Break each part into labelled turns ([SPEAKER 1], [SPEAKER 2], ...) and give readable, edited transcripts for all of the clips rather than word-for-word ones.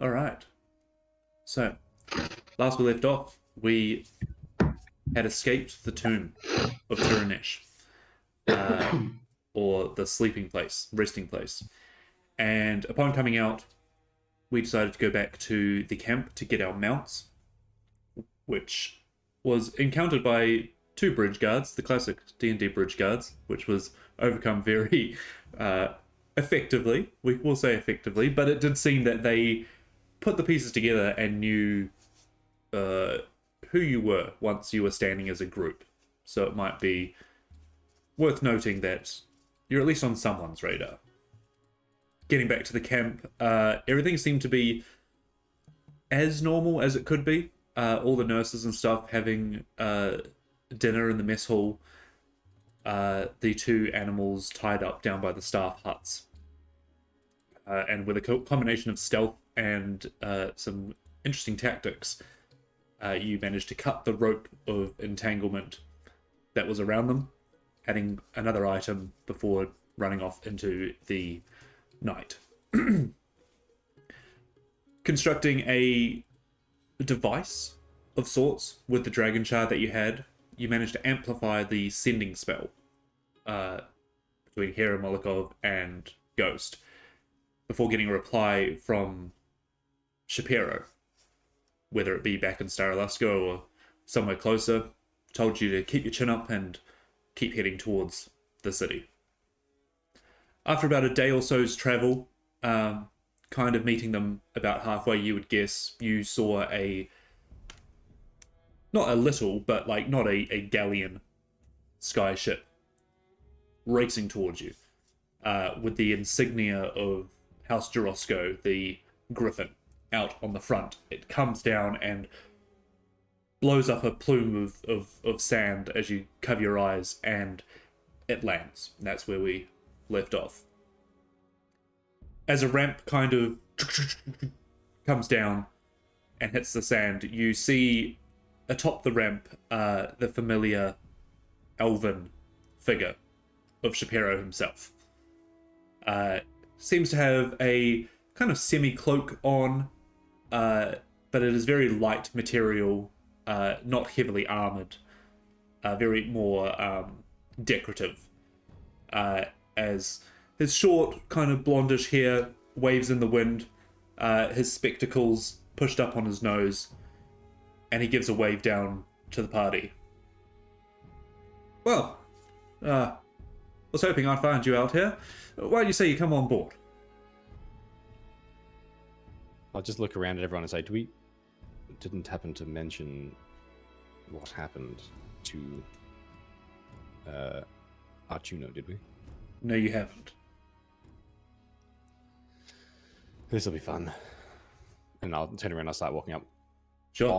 [SPEAKER 1] All right. So, last we left off, we had escaped the tomb of Turanesh, uh, or the sleeping place, resting place. And upon coming out, we decided to go back to the camp to get our mounts, which was encountered by two bridge guards, the classic D&D bridge guards, which was overcome very uh, effectively. We will say effectively, but it did seem that they put the pieces together and knew uh, who you were once you were standing as a group. So it might be worth noting that you're at least on someone's radar. Getting back to the camp, everything seemed to be as normal as it could be. All the nurses and stuff having dinner in the mess hall. The two animals tied up down by the staff huts. And with a combination of stealth and some interesting tactics, you managed to cut the rope of entanglement that was around them, adding another item before running off into the night. Constructing a device of sorts with the dragon shard that you had, you managed to amplify the sending spell between Hera Molikov and Ghost before getting a reply from Shapiro, whether it be back in Staralusko or somewhere closer, told you to keep your chin up and keep heading towards the city. After about a day or so's travel, kind of meeting them about halfway, you would guess, you saw not a little, but like not a galleon sky ship racing towards you, with the insignia of House Jarosco, the griffin, out on the front. It comes down and blows up a plume of sand as you cover your eyes, and it lands. And that's where we left off. As a ramp kind of comes down and hits the sand, you see atop the ramp the familiar elven figure of Shapiro himself. Seems to have a kind of semi-cloak on, but it is very light material, not heavily armored, very more decorative, as his short, kind of blondish hair waves in the wind, his spectacles pushed up on his nose, and he gives a wave down to the party. Well, was hoping I'd find you out here. Why do you say you come on board?
[SPEAKER 2] I'll just look around at everyone and say, didn't happen to mention what happened to Archuno, did we?
[SPEAKER 1] No, you haven't.
[SPEAKER 2] This will be fun. And I'll turn around and I'll start walking up.
[SPEAKER 1] Sure.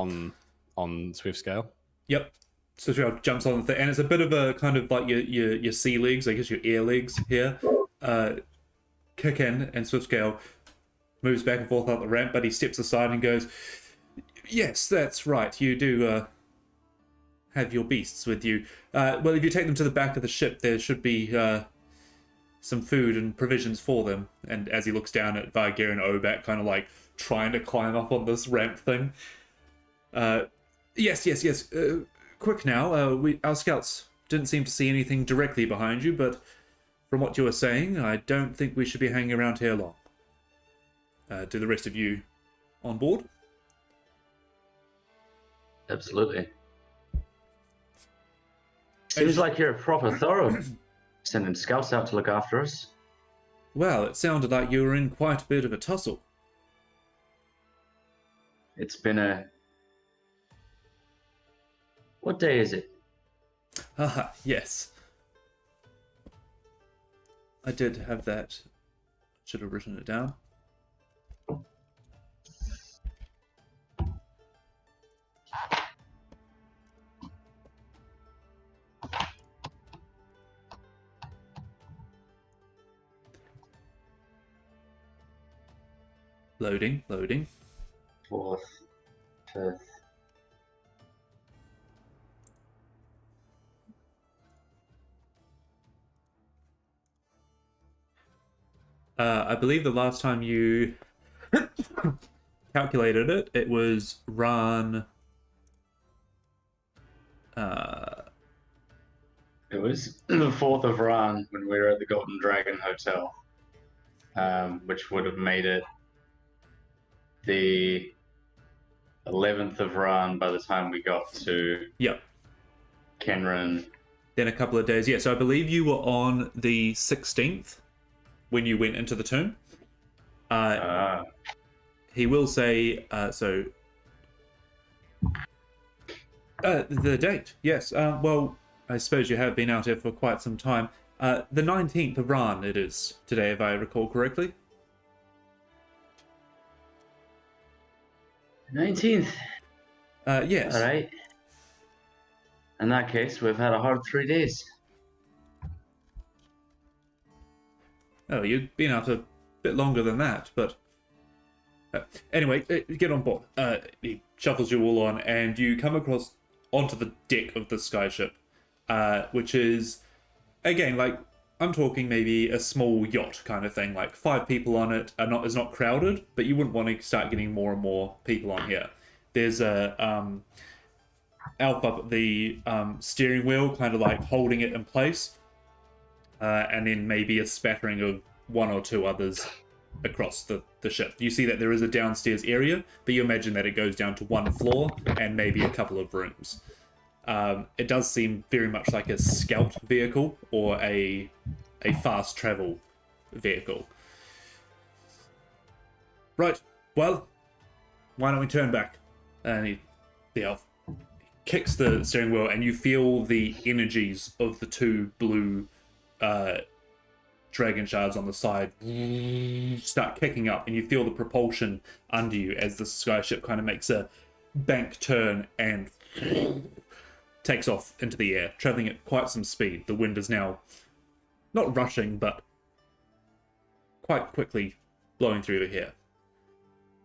[SPEAKER 2] On Swift Scale.
[SPEAKER 1] Yep. So she jumps on the thing, and it's a bit of a kind of like your sea legs, I guess your air legs here, kick in, and Swift Scale moves back and forth up the ramp, but he steps aside and goes, "Yes, that's right. You do have your beasts with you. Well, if you take them to the back of the ship, there should be some food and provisions for them." And as he looks down at Vargir and Obak, kind of like trying to climb up on this ramp thing. Yes. Quick now. Our scouts didn't seem to see anything directly behind you, but from what you were saying, I don't think we should be hanging around here long. Do the rest of you on board?
[SPEAKER 3] Absolutely. Seems like you're a proper thorough, sending scouts out to look after us.
[SPEAKER 1] Well, it sounded like you were in quite a bit of a tussle.
[SPEAKER 3] It's been a... What day is it?
[SPEAKER 1] Haha, yes. I did have that. Should have written it down. Loading.
[SPEAKER 3] 4th, 5th.
[SPEAKER 1] I believe the last time you calculated it, it was run.
[SPEAKER 3] It was the 4th of Ran when we were at the Golden Dragon Hotel, which would have made it the 11th of Ran by the time we got to
[SPEAKER 1] Yep.
[SPEAKER 3] Kenran.
[SPEAKER 1] Then a couple of days. Yeah, so I believe you were on the 16th when you went into the tomb. He will say, the date, yes. Well, I suppose you have been out here for quite some time. The 19th of Ran it is today, if I recall correctly.
[SPEAKER 3] 19th.
[SPEAKER 1] Yes.
[SPEAKER 3] All right. In that case, we've had a hard 3 days.
[SPEAKER 1] Oh, you've been out a bit longer than that, but... anyway, get on board. He shuffles you all on, and you come across onto the deck of the skyship, which is, again, like, I'm talking maybe a small yacht kind of thing, like 5 people on it, is not crowded, but you wouldn't want to start getting more and more people on here. There's a Alf up at the steering wheel, kind of like holding it in place, and then maybe a spattering of 1 or 2 others across the ship. You see that there is a downstairs area, but you imagine that it goes down to 1 floor and maybe a couple of rooms. It does seem very much like a scout vehicle or a fast travel vehicle. Right, well, why don't we turn back? And the elf kicks the steering wheel, and you feel the energies of the 2 blue dragon shards on the side start kicking up, and you feel the propulsion under you as the skyship kind of makes a bank turn and takes off into the air, traveling at quite some speed. The wind is now not rushing, but quite quickly blowing through here.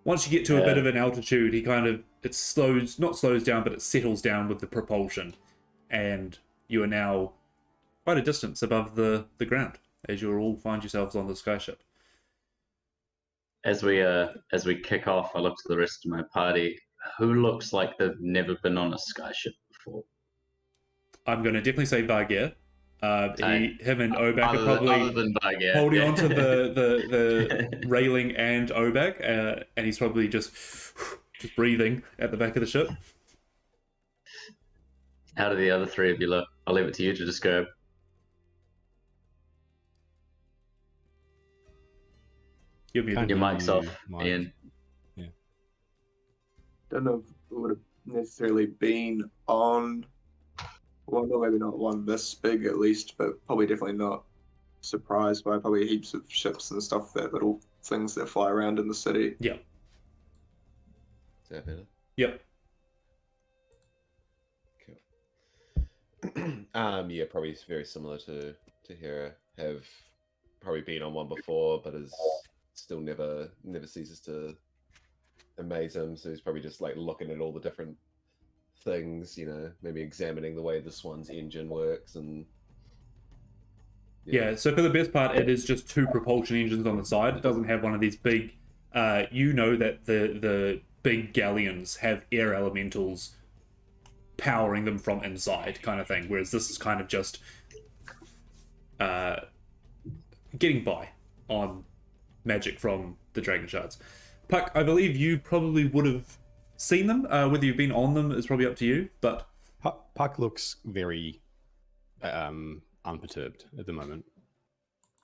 [SPEAKER 1] Once you get to a bit of an altitude, it not slows down, but it settles down with the propulsion, and you are now quite a distance above the ground as you all find yourselves on the skyship.
[SPEAKER 3] As we kick off, I look to the rest of my party. Who looks like they've never been on a skyship before?
[SPEAKER 1] I'm going to definitely say Vargir. Him and Obak are
[SPEAKER 3] Other
[SPEAKER 1] probably
[SPEAKER 3] than Vargir,
[SPEAKER 1] holding
[SPEAKER 3] yeah.
[SPEAKER 1] onto the railing and Obak, and he's probably just breathing at the back of the ship.
[SPEAKER 3] How do the other 3 of you look? I'll leave it to you to describe.
[SPEAKER 1] You're muted.
[SPEAKER 3] Your mic's off,
[SPEAKER 2] Mike.
[SPEAKER 3] Ian.
[SPEAKER 2] Yeah.
[SPEAKER 4] Don't know if it would have necessarily been on one, or maybe not one this big at least, but probably definitely not surprised by probably heaps of ships and stuff, that little things that fly around in the city.
[SPEAKER 1] Yep.
[SPEAKER 5] Is that better?
[SPEAKER 1] Yep.
[SPEAKER 5] Cool. Yeah, probably very similar to Hera. Have probably been on one before, but is still never ceases to amaze him. So he's probably just like looking at all the different things, maybe examining the way this one's engine works and.
[SPEAKER 1] Yeah, so for the best part, it is just 2 propulsion engines on the side. It doesn't have one of these big... you know that the big galleons have air elementals powering them from inside, kind of thing, whereas this is kind of just getting by on magic from the dragon shards. Puck, I believe you probably would have seen them. Whether you've been on them is probably up to you, but...
[SPEAKER 2] Puck looks very unperturbed at the moment.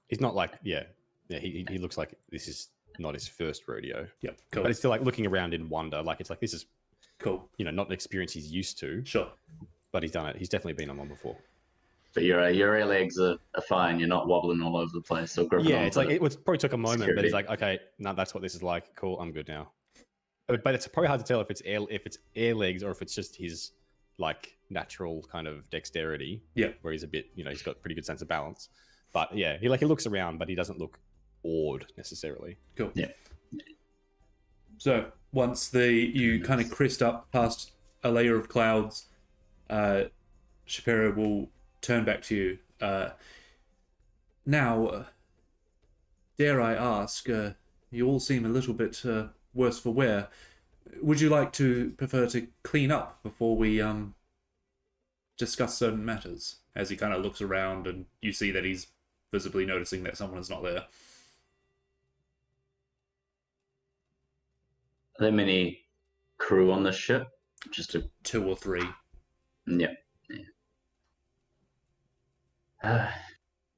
[SPEAKER 2] He's not like, he looks like this is not his first rodeo.
[SPEAKER 1] Yep, cool.
[SPEAKER 2] But he's still like looking around in wonder. Like, it's like, this is
[SPEAKER 1] Cool.
[SPEAKER 2] Not an experience he's used to.
[SPEAKER 1] Sure.
[SPEAKER 2] But he's done it. He's definitely been on one before.
[SPEAKER 3] But your air legs are fine. You're not wobbling all over the place. So
[SPEAKER 2] Yeah, it's like it probably took a moment,
[SPEAKER 3] security.
[SPEAKER 2] but he's like, okay, no, that's what this is like. Cool, I'm good now. But it's probably hard to tell if it's air legs or if it's just his like natural kind of dexterity.
[SPEAKER 1] Yeah.
[SPEAKER 2] Where he's a bit, he's got a pretty good sense of balance. But yeah, he looks around, but he doesn't look awed necessarily.
[SPEAKER 1] Cool.
[SPEAKER 3] Yeah.
[SPEAKER 1] So once you kind of crest up past a layer of clouds, Shapiro will turn back to you. Now, dare I ask, you all seem a little bit worse for wear. Would you like to prefer to clean up before we discuss certain matters? As he kind of looks around, and you see that he's visibly noticing that someone is not there.
[SPEAKER 3] Are there many crew on the ship? Just a
[SPEAKER 1] 2 or 3.
[SPEAKER 3] yeah.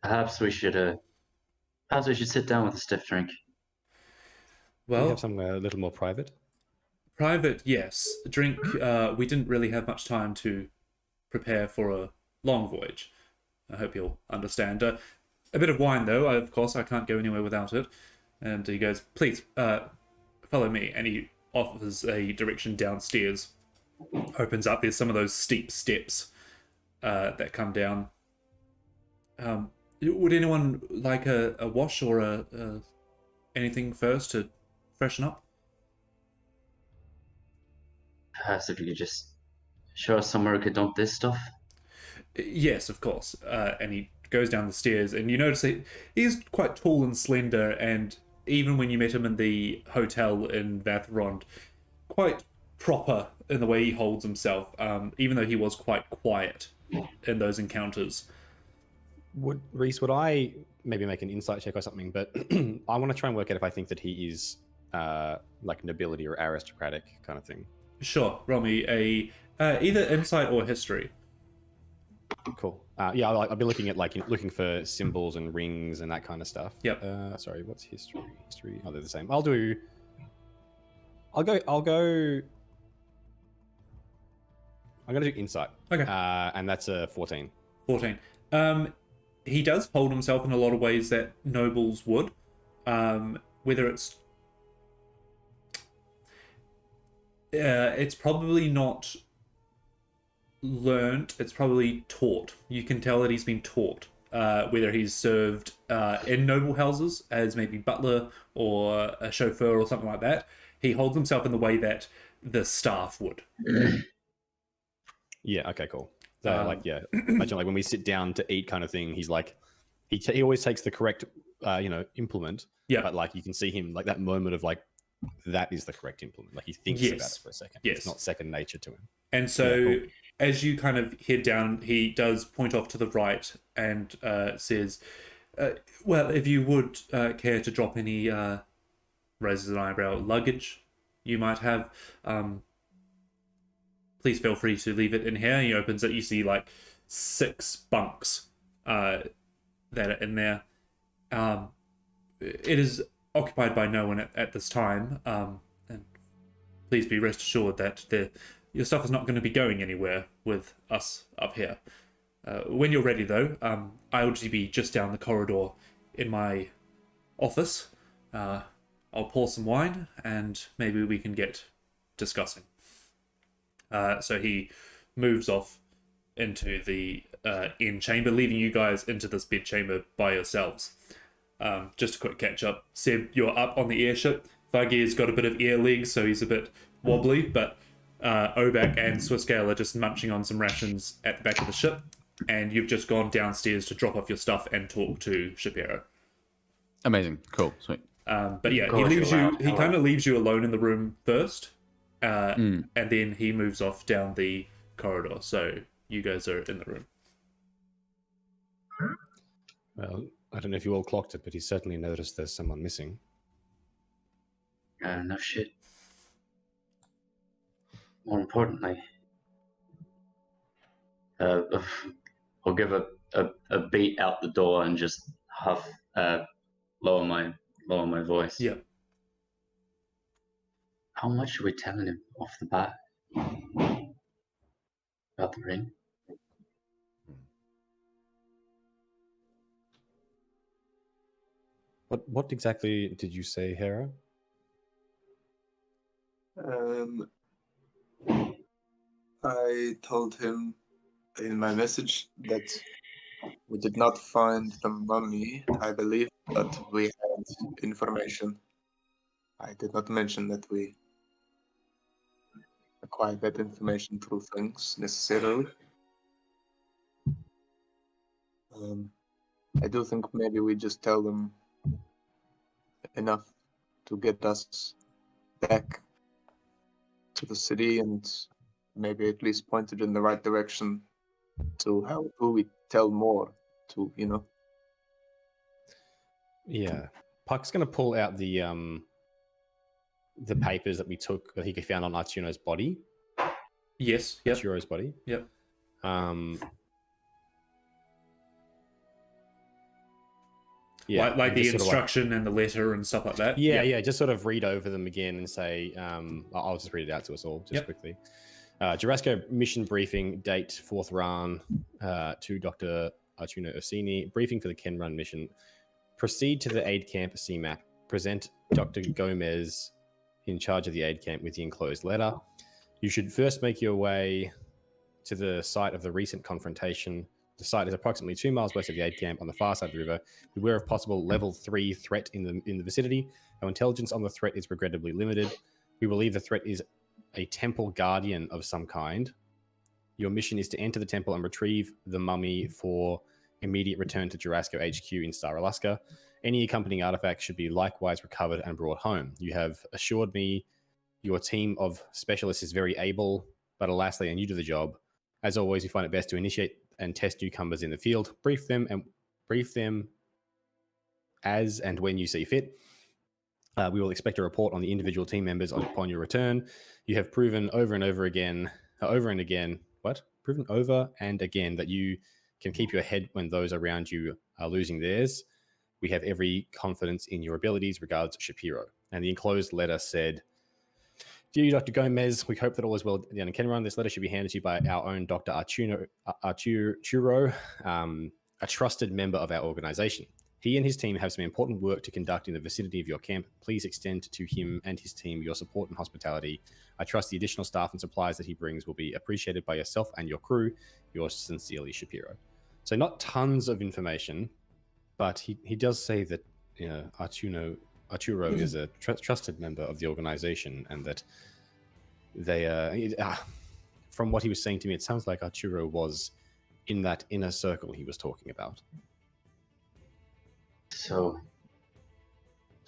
[SPEAKER 3] Perhaps we should sit down with a stiff drink.
[SPEAKER 2] We
[SPEAKER 1] Well,
[SPEAKER 2] have somewhere a little more private.
[SPEAKER 1] private, yes. Drink, we didn't really have much time to prepare for a long voyage. I hope you'll understand. A bit of wine, though, of course, I can't go anywhere without it. And he goes, please, follow me. And he offers a direction downstairs. Opens up, there's some of those steep steps that come down. Would anyone like a wash or anything first to freshen up?
[SPEAKER 3] Perhaps if you could just show us somewhere we could dump this stuff.
[SPEAKER 1] Yes, of course. And he goes down the stairs, and you notice that he's quite tall and slender, and even when you met him in the hotel in Vathrond, quite proper in the way he holds himself, even though he was quite quiet in those encounters.
[SPEAKER 2] Would I maybe make an insight check or something? But I want to try and work out if I think that he is like nobility or aristocratic kind of thing.
[SPEAKER 1] Sure, roll me a either insight or history.
[SPEAKER 2] Cool. Yeah, I'll be looking at looking for symbols and rings and that kind of stuff.
[SPEAKER 1] Yep.
[SPEAKER 2] Sorry, what's history? History. Oh, they're the same. I'll go. I'm gonna do insight.
[SPEAKER 1] Okay.
[SPEAKER 2] And that's a 14.
[SPEAKER 1] 14. He does hold himself in a lot of ways that nobles would. Whether it's probably not learned, it's probably taught. You can tell that he's been taught. Whether he's served in noble houses as maybe butler or a chauffeur or something like that. He holds himself in the way that the staff would.
[SPEAKER 2] Yeah. Okay. Cool. So, imagine like when we sit down to eat, kind of thing. He's like, he always takes the correct, implement.
[SPEAKER 1] Yeah.
[SPEAKER 2] But like you can see him like that moment of like, that is the correct implement. Like he thinks about it for a second.
[SPEAKER 1] Yes.
[SPEAKER 2] It's not second nature to him.
[SPEAKER 1] And so,
[SPEAKER 2] Yeah, cool.
[SPEAKER 1] as you kind of head down, he does point off to the right and says, "Well, if you would care to drop any raises an eyebrow luggage you might have, please feel free to leave it in here." He opens it. You see like 6 bunks that are in there. It is occupied by no one at this time, and please be rest assured that your stuff is not going to be going anywhere with us up here. When you're ready, though, I will be just down the corridor in my office. I'll pour some wine, and maybe we can get discussing. So he moves off into the inn chamber, leaving you guys into this bed chamber by yourselves. Just a quick catch up. Seb, you're up on the airship. Vagir's got a bit of air legs, so he's a bit wobbly, but Obak and Swissgale are just munching on some rations at the back of the ship, and you've just gone downstairs to drop off your stuff and talk to Shapiro.
[SPEAKER 6] Amazing. Cool. Sweet.
[SPEAKER 1] But yeah,
[SPEAKER 3] Cool,
[SPEAKER 1] he kind of leaves you alone in the room first, and then he moves off down the corridor. So you guys are in the room.
[SPEAKER 2] Well, I don't know if you all clocked it, but he certainly noticed there's someone missing.
[SPEAKER 3] No shit. More importantly, I'll give a beat out the door and just huff, lower my voice.
[SPEAKER 1] Yeah.
[SPEAKER 3] How much are we telling him off the bat about the ring?
[SPEAKER 2] What exactly did you say, Hera?
[SPEAKER 4] I told him in my message that we did not find the mummy, I believe, but we had information. I did not mention that we acquired that information through things necessarily. I do think maybe we just tell them enough to get us back to the city and maybe at least pointed in the right direction to how who we tell more to,
[SPEAKER 2] Yeah. Puck's going to pull out the papers that we took that he found on Artuno's body.
[SPEAKER 1] Yes. Yep.
[SPEAKER 2] Arturo's body.
[SPEAKER 1] Yep.
[SPEAKER 2] Yeah,
[SPEAKER 1] like
[SPEAKER 2] and
[SPEAKER 1] the
[SPEAKER 2] just sort of
[SPEAKER 1] instruction and the letter and stuff like that.
[SPEAKER 2] yeah, just sort of read over them again and say, I'll just read it out to us all just quickly. Jurasco mission briefing, date 4th Ran to Dr. Artuno Orsini. Briefing for the Ken Run mission. Proceed to the aid camp CMAP. Present Dr. Gomez in charge of the aid camp with the enclosed letter. You should first make your way to the site of the recent confrontation. The site is approximately 2 miles west of the aid camp on the far side of the river. Beware of possible level 3 threat in the vicinity. Our intelligence on the threat is regrettably limited. We believe the threat is a temple guardian of some kind. Your mission is to enter the temple and retrieve the mummy for immediate return to Jurasco HQ in Star Alaska. Any accompanying artifacts should be likewise recovered and brought home. You have assured me your team of specialists is very able, but alas, they are new to the job. As always, we find it best to initiate and test newcomers in the field. Brief them as and when you see fit. We will expect a report on the individual team members upon your return. You have proven over and again that you can keep your head when those around you are losing theirs. We have every confidence in your abilities. Regards, Shapiro. And the enclosed letter said, Dear Dr. Gomez, we hope that all is well down in Kenron. This letter should be handed to you by our own Dr. Arturo, a trusted member of our organization. He and his team have some important work to conduct in the vicinity of your camp. Please extend to him and his team your support and hospitality. I trust the additional staff and supplies that he brings will be appreciated by yourself and your crew. Yours sincerely, Shapiro. So not tons of information, but he does say that Arturo is a trusted member of the organization, and that they, from what he was saying to me, it sounds like Arturo was in that inner circle he was talking about.
[SPEAKER 3] So,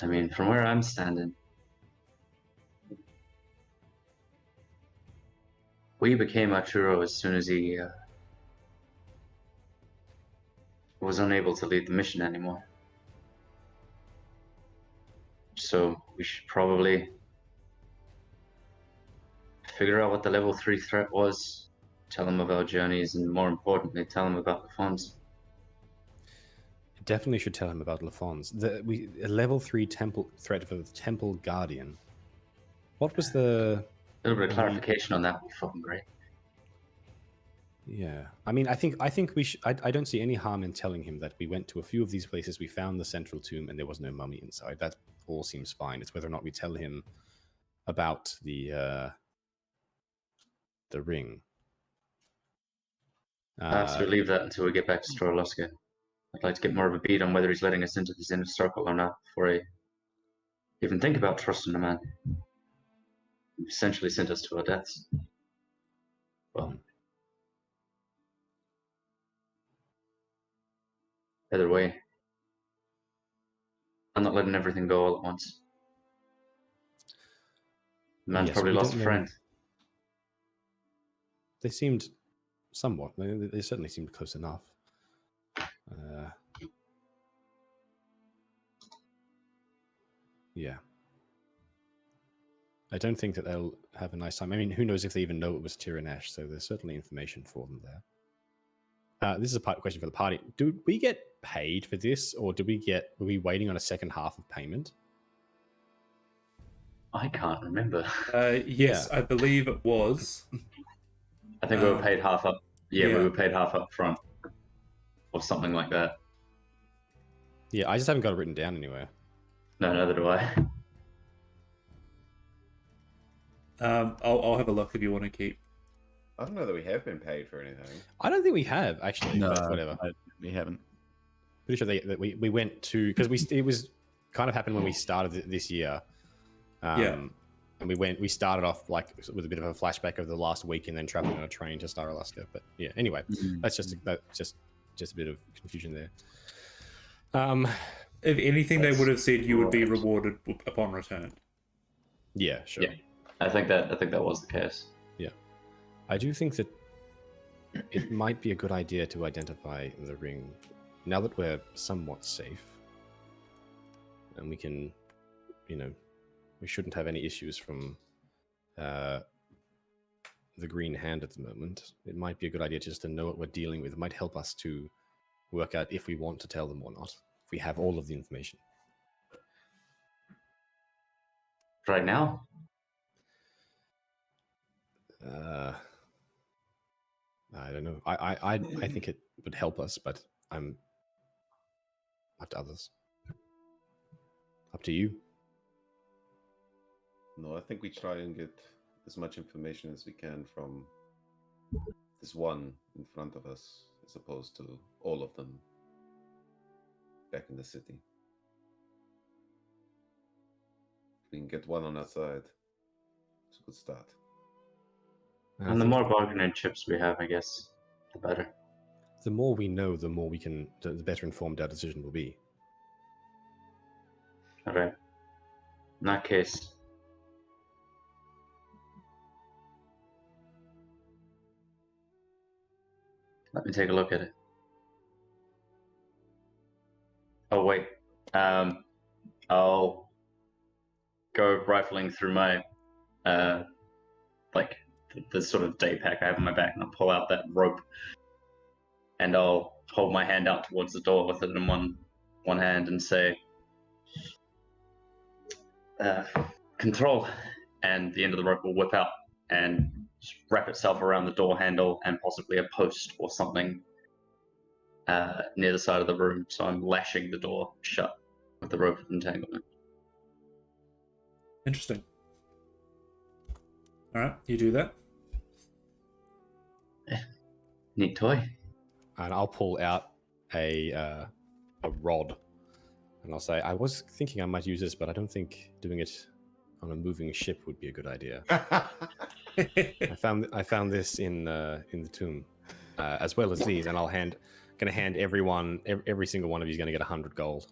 [SPEAKER 3] I mean, from where I'm standing, we became Arturo as soon as he was unable to lead the mission anymore. So we should probably figure out what the level 3 threat was, tell them of our journeys, and more importantly, tell them about the funds.
[SPEAKER 2] Definitely should tell him about LaFon's. A level 3 temple threat for the Temple Guardian. What was the...
[SPEAKER 3] A little bit of clarification on that would be fucking great.
[SPEAKER 2] Yeah. I mean, I think we should... I don't see any harm in telling him that we went to a few of these places, we found the central tomb, and there was no mummy inside. That all seems fine. It's whether or not we tell him about the ring.
[SPEAKER 3] Perhaps we leave that until we get back to Strolaska. I'd like to get more of a beat on whether he's letting us into this inner circle or not before I even think about trusting the man. He essentially sent us to our deaths. Well, either way, I'm not letting everything go all at once. The man's probably lost a friend.
[SPEAKER 2] They seemed somewhat. They certainly seemed close enough. Yeah. I don't think that they'll have a nice time. I mean, who knows if they even know it was Tiranesh, so there's certainly information for them there. This is a question for the party. Do we get paid for this, or were we waiting on a second half of payment?
[SPEAKER 3] I can't remember.
[SPEAKER 1] Yes, I believe it was.
[SPEAKER 3] I think we were paid half up. Yeah, we were paid half up front. Or something like that.
[SPEAKER 2] Yeah, I just haven't got it written down anywhere.
[SPEAKER 3] No, neither do I.
[SPEAKER 1] I'll have a look if you want to keep.
[SPEAKER 5] I don't know that we have been paid for anything.
[SPEAKER 2] I don't think we have, actually.
[SPEAKER 6] No,
[SPEAKER 2] but whatever.
[SPEAKER 6] We haven't.
[SPEAKER 2] Pretty sure that we went to... Because it was kind of happened when we started this year. And we started off like with a bit of a flashback of the last week and then traveling on a train to Star Alaska. But yeah, anyway, that's just a bit of confusion there.
[SPEAKER 1] If anything, they would have said you would be rewarded upon return.
[SPEAKER 2] Yeah, sure.
[SPEAKER 3] Yeah. I think that was the case.
[SPEAKER 2] I do think that it might be a good idea to identify the ring now that we're somewhat safe, and we can, we shouldn't have any issues from the green hand at the moment. It might be a good idea just to know what we're dealing with. It might help us to work out if we want to tell them or not, if we have all of the information.
[SPEAKER 3] Right now,
[SPEAKER 2] I don't know. I think it would help us, but I'm up to others. Up to you.
[SPEAKER 5] No, I think we try and get as much information as we can from this one in front of us, as opposed to all of them back in the city. If we can get one on our side, it's a good start.
[SPEAKER 3] and the more bargaining chips we have, I guess, the better.
[SPEAKER 2] The more we know, the more we can, the better informed our decision will be.
[SPEAKER 3] Okay. In that case, let me take a look at it. Oh wait, I'll go rifling through my like the sort of day pack I have on my back, and I'll pull out that rope, and I'll hold my hand out towards the door with it in one hand and say, "Control," and the end of the rope will whip out and just wrap itself around the door handle and possibly a post or something near the side of the room. So I'm lashing the door shut with the rope of entanglement.
[SPEAKER 1] Interesting. All right, you do that.
[SPEAKER 3] Neat toy.
[SPEAKER 2] And I'll pull out a rod, and I'll say, I was thinking I might use this, but I don't think doing it on a moving ship would be a good idea. I found this in the tomb, as well as these, and gonna hand every single one of you is gonna get 100 gold.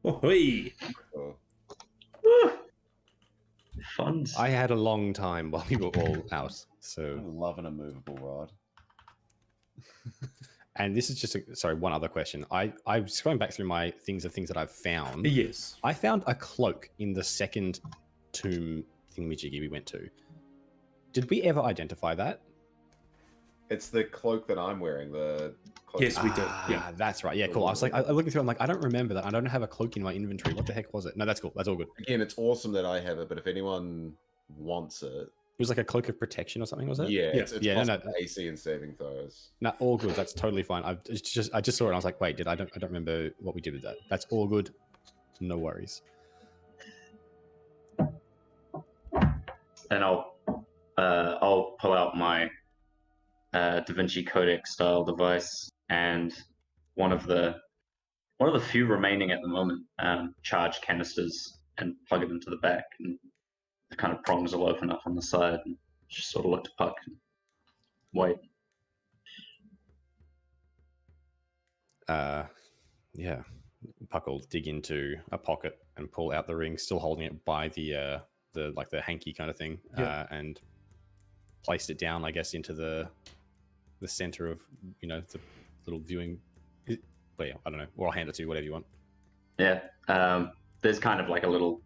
[SPEAKER 1] Oh, hey.
[SPEAKER 5] Oh,
[SPEAKER 3] Funds.
[SPEAKER 2] I had a long time while we were all out, so.
[SPEAKER 5] I'm loving a movable rod.
[SPEAKER 2] And this is just one other question. I was going back through my things that I've found.
[SPEAKER 1] Yes.
[SPEAKER 2] I found a cloak in the second tomb thingamajiggy we went to. Did we ever identify that?
[SPEAKER 5] It's the cloak that I'm wearing. The cloak.
[SPEAKER 1] Yes, we did. Yeah.
[SPEAKER 2] That's right. Yeah, cool. I was like, I looking through. I'm like, I don't remember that. I don't have a cloak in my inventory. What the heck was it? No, that's cool. That's all good.
[SPEAKER 5] Again, it's awesome that I have it, but if anyone wants it,
[SPEAKER 2] It was like a cloak of protection or something, was it?
[SPEAKER 5] yeah, it's
[SPEAKER 2] Yeah,
[SPEAKER 5] plus
[SPEAKER 2] no.
[SPEAKER 5] AC and saving throws.
[SPEAKER 2] No, all good. That's totally fine. I just saw it and I was like, wait, I don't remember what we did with that. That's all good. No worries.
[SPEAKER 3] And I'll pull out my Da Vinci Codex style device and one of the few remaining at the moment charge canisters and plug it into the back, and the kind of prongs will open up on the side and just sort of look to Puck and wait.
[SPEAKER 2] Yeah. Puck will dig into a pocket and pull out the ring, still holding it by the hanky kind of thing,
[SPEAKER 1] Yeah.
[SPEAKER 2] and placed it down, I guess, into the center of the little viewing. But yeah, I don't know. Or I'll hand it to you, whatever you want.
[SPEAKER 3] Yeah, there's kind of like a little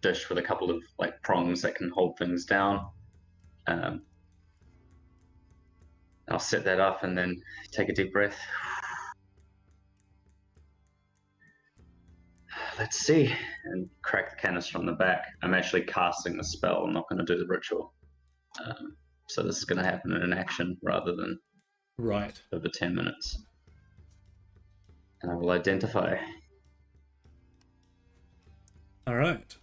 [SPEAKER 3] dish with a couple of like prongs that can hold things down. I'll set that up and then take a deep breath. Let's see, and crack the canister on the back. I'm actually casting the spell. I'm not going to do the ritual. So this is going to happen in an action rather than
[SPEAKER 1] Right.
[SPEAKER 3] over 10 minutes. And I will identify.
[SPEAKER 1] All right.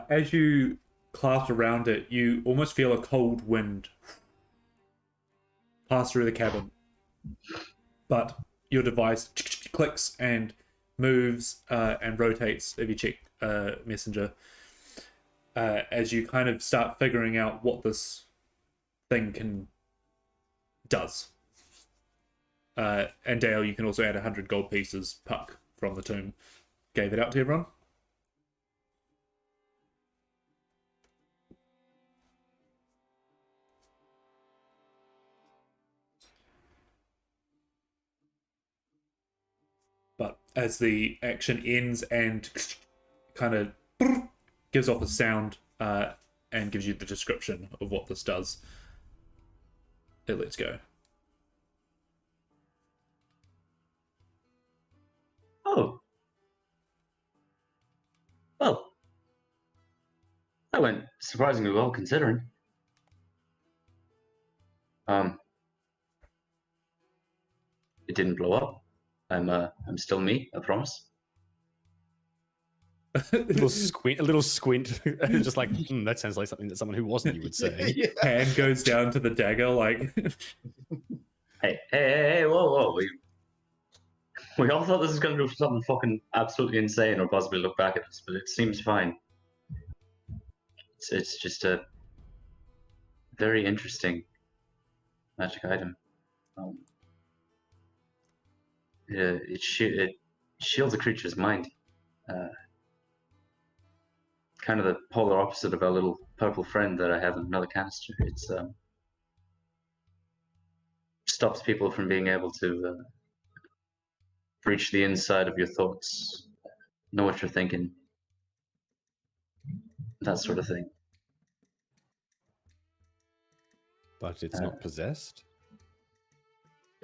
[SPEAKER 1] As you clasp around it, you almost feel a cold wind pass through the cabin. But your device clicks and moves and rotates if you check Messenger as you kind of start figuring out what this thing does. And Dale, you can also add 100 gold pieces puck from the tomb. Gave it out to everyone. But as the action ends and kind of gives off a sound and gives you the description of what this does, it lets go.
[SPEAKER 3] Oh. Well, that went surprisingly well considering. It didn't blow up. I'm still me, I promise.
[SPEAKER 2] A little squint, just like that sounds like something that someone who wasn't you would say.
[SPEAKER 5] Yeah.
[SPEAKER 1] Hand goes down to the dagger, like
[SPEAKER 3] Hey, whoa. We all thought this was going to do something fucking absolutely insane or possibly look back at us, but it seems fine. It's just a very interesting magic item. It shields a creature's mind. Kind of the polar opposite of our little purple friend that I have in another canister. It's stops people from being able to reach the inside of your thoughts, know what you're thinking, that sort of thing.
[SPEAKER 2] But it's not possessed?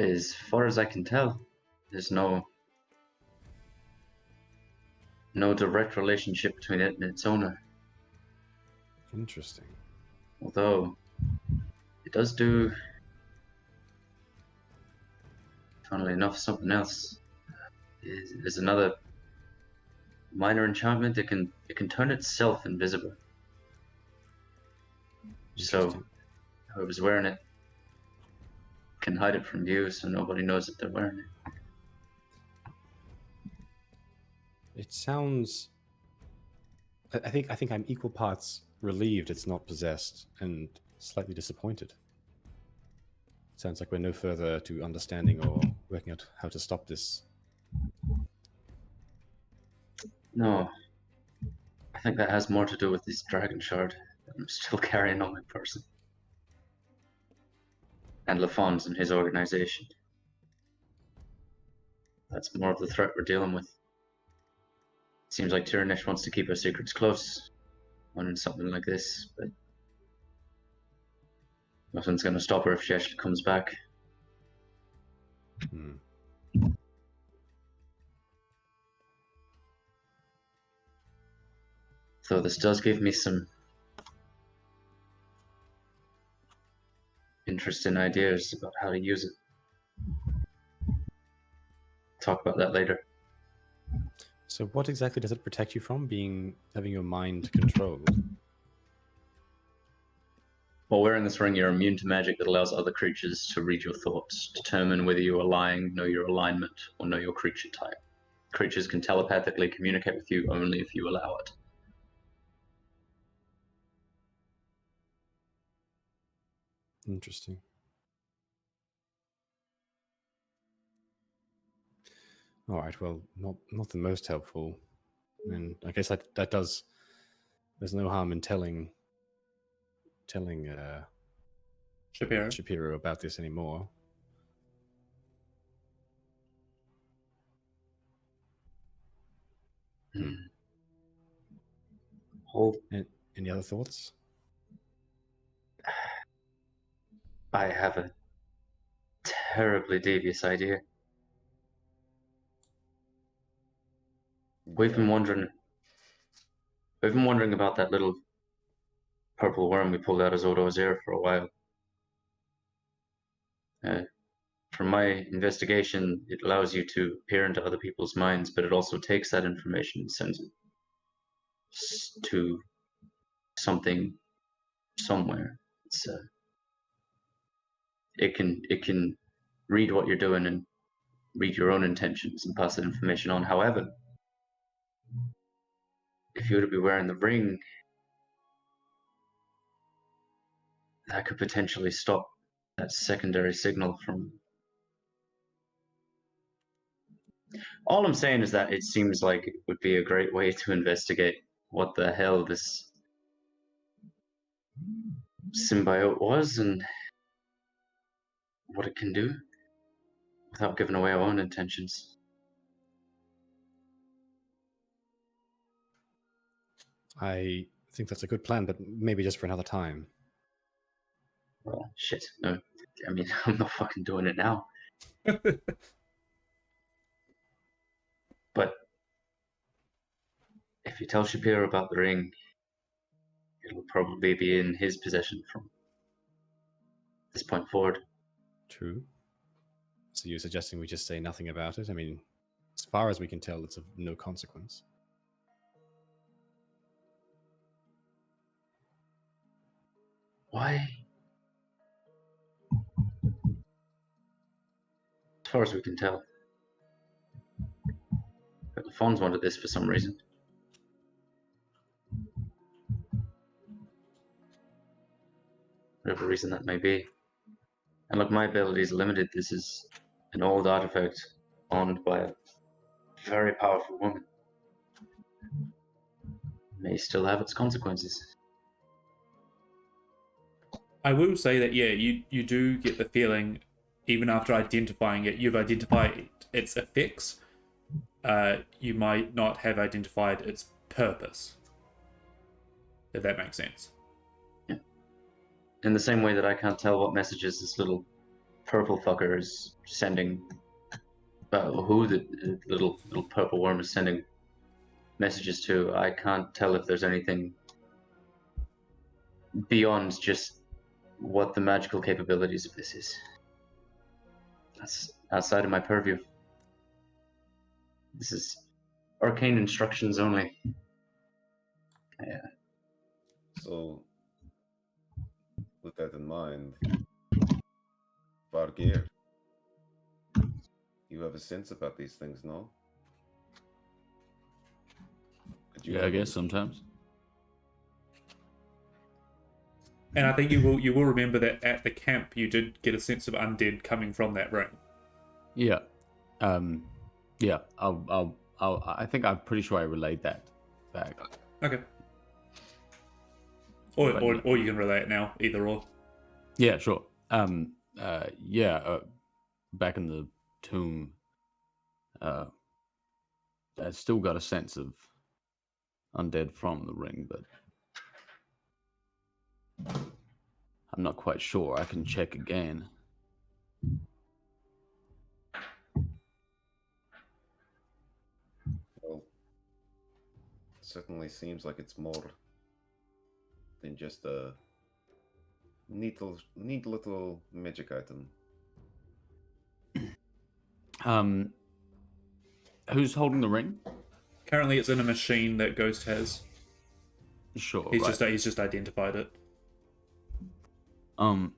[SPEAKER 3] As far as I can tell, there's no direct relationship between it and its owner.
[SPEAKER 2] Interesting.
[SPEAKER 3] Although it does do, funnily enough, something else. Is another minor enchantment. It can turn itself invisible. So whoever's wearing it can hide it from view, so nobody knows that they're wearing it.
[SPEAKER 2] It sounds. I think I'm equal parts relieved it's not possessed and slightly disappointed. Sounds like we're no further to understanding or working out how to stop this.
[SPEAKER 3] No, I think that has more to do with this dragon shard that I'm still carrying on my person. And LaFon's and his organization. That's more of the threat we're dealing with. Seems like Tyrannish wants to keep her secrets close on something like this, but nothing's going to stop her if she actually comes back. So this does give me some interesting ideas about how to use it. Talk about that later.
[SPEAKER 2] So what exactly does it protect you from, having your mind controlled?
[SPEAKER 3] While wearing this ring, you're immune to magic that allows other creatures to read your thoughts, determine whether you are lying, know your alignment, or know your creature type. Creatures can telepathically communicate with you only if you allow it.
[SPEAKER 2] Interesting. All right. Well, not the most helpful, and I guess that does. There's no harm in telling Shapiro about this anymore. Any other thoughts?
[SPEAKER 3] I have a terribly devious idea. We've been wondering about that little purple worm we pulled out of Zodo's ear for a while. From my investigation, it allows you to peer into other people's minds, but it also takes that information and sends it to something somewhere. It can read what you're doing and read your own intentions and pass that information on. However, if you were to be wearing the ring, that could potentially stop that secondary signal from. All I'm saying is that it seems like it would be a great way to investigate what the hell this symbiote was and what it can do without giving away our own intentions.
[SPEAKER 2] I think that's a good plan, but maybe just for another time.
[SPEAKER 3] Well, shit. No, I mean, I'm not fucking doing it now. But if you tell Shapiro about the ring, it'll probably be in his possession from this point forward.
[SPEAKER 2] True. So you're suggesting we just say nothing about it? I mean, as far as we can tell, it's of no consequence.
[SPEAKER 3] Why? As far as we can tell. But the Fonz wanted this for some reason. Whatever reason that may be. And look, my abilities are limited. This is an old artifact owned by a very powerful woman. May still have its consequences.
[SPEAKER 1] I will say that, yeah, you do get the feeling, even after identifying it, you've identified its effects. You might not have identified its purpose. If that makes sense.
[SPEAKER 3] Yeah. In the same way that I can't tell what messages this little purple fucker is sending, who the little purple worm is sending messages to, I can't tell if there's anything beyond just what the magical capabilities of this is. That's outside of my purview. This is arcane instructions only. Yeah.
[SPEAKER 5] So, with that in mind, Vargir, you have a sense about these things, no?
[SPEAKER 6] Yeah, I guess sometimes.
[SPEAKER 1] And I think you will remember that at the camp you did get a sense of undead coming from that ring.
[SPEAKER 6] Yeah. Yeah. I think I'm pretty sure I relayed that back.
[SPEAKER 1] Okay. Or you can relay it now, either or.
[SPEAKER 6] Yeah, sure. Back in the tomb, I still got a sense of undead from the ring, but I'm not quite sure. I can check again.
[SPEAKER 5] Well, it certainly seems like it's more than just a neat little magic item.
[SPEAKER 6] Who's holding the ring?
[SPEAKER 1] Currently it's in a machine that Ghost has.
[SPEAKER 6] Sure.
[SPEAKER 1] He's
[SPEAKER 6] right.
[SPEAKER 1] just identified it.
[SPEAKER 6] Do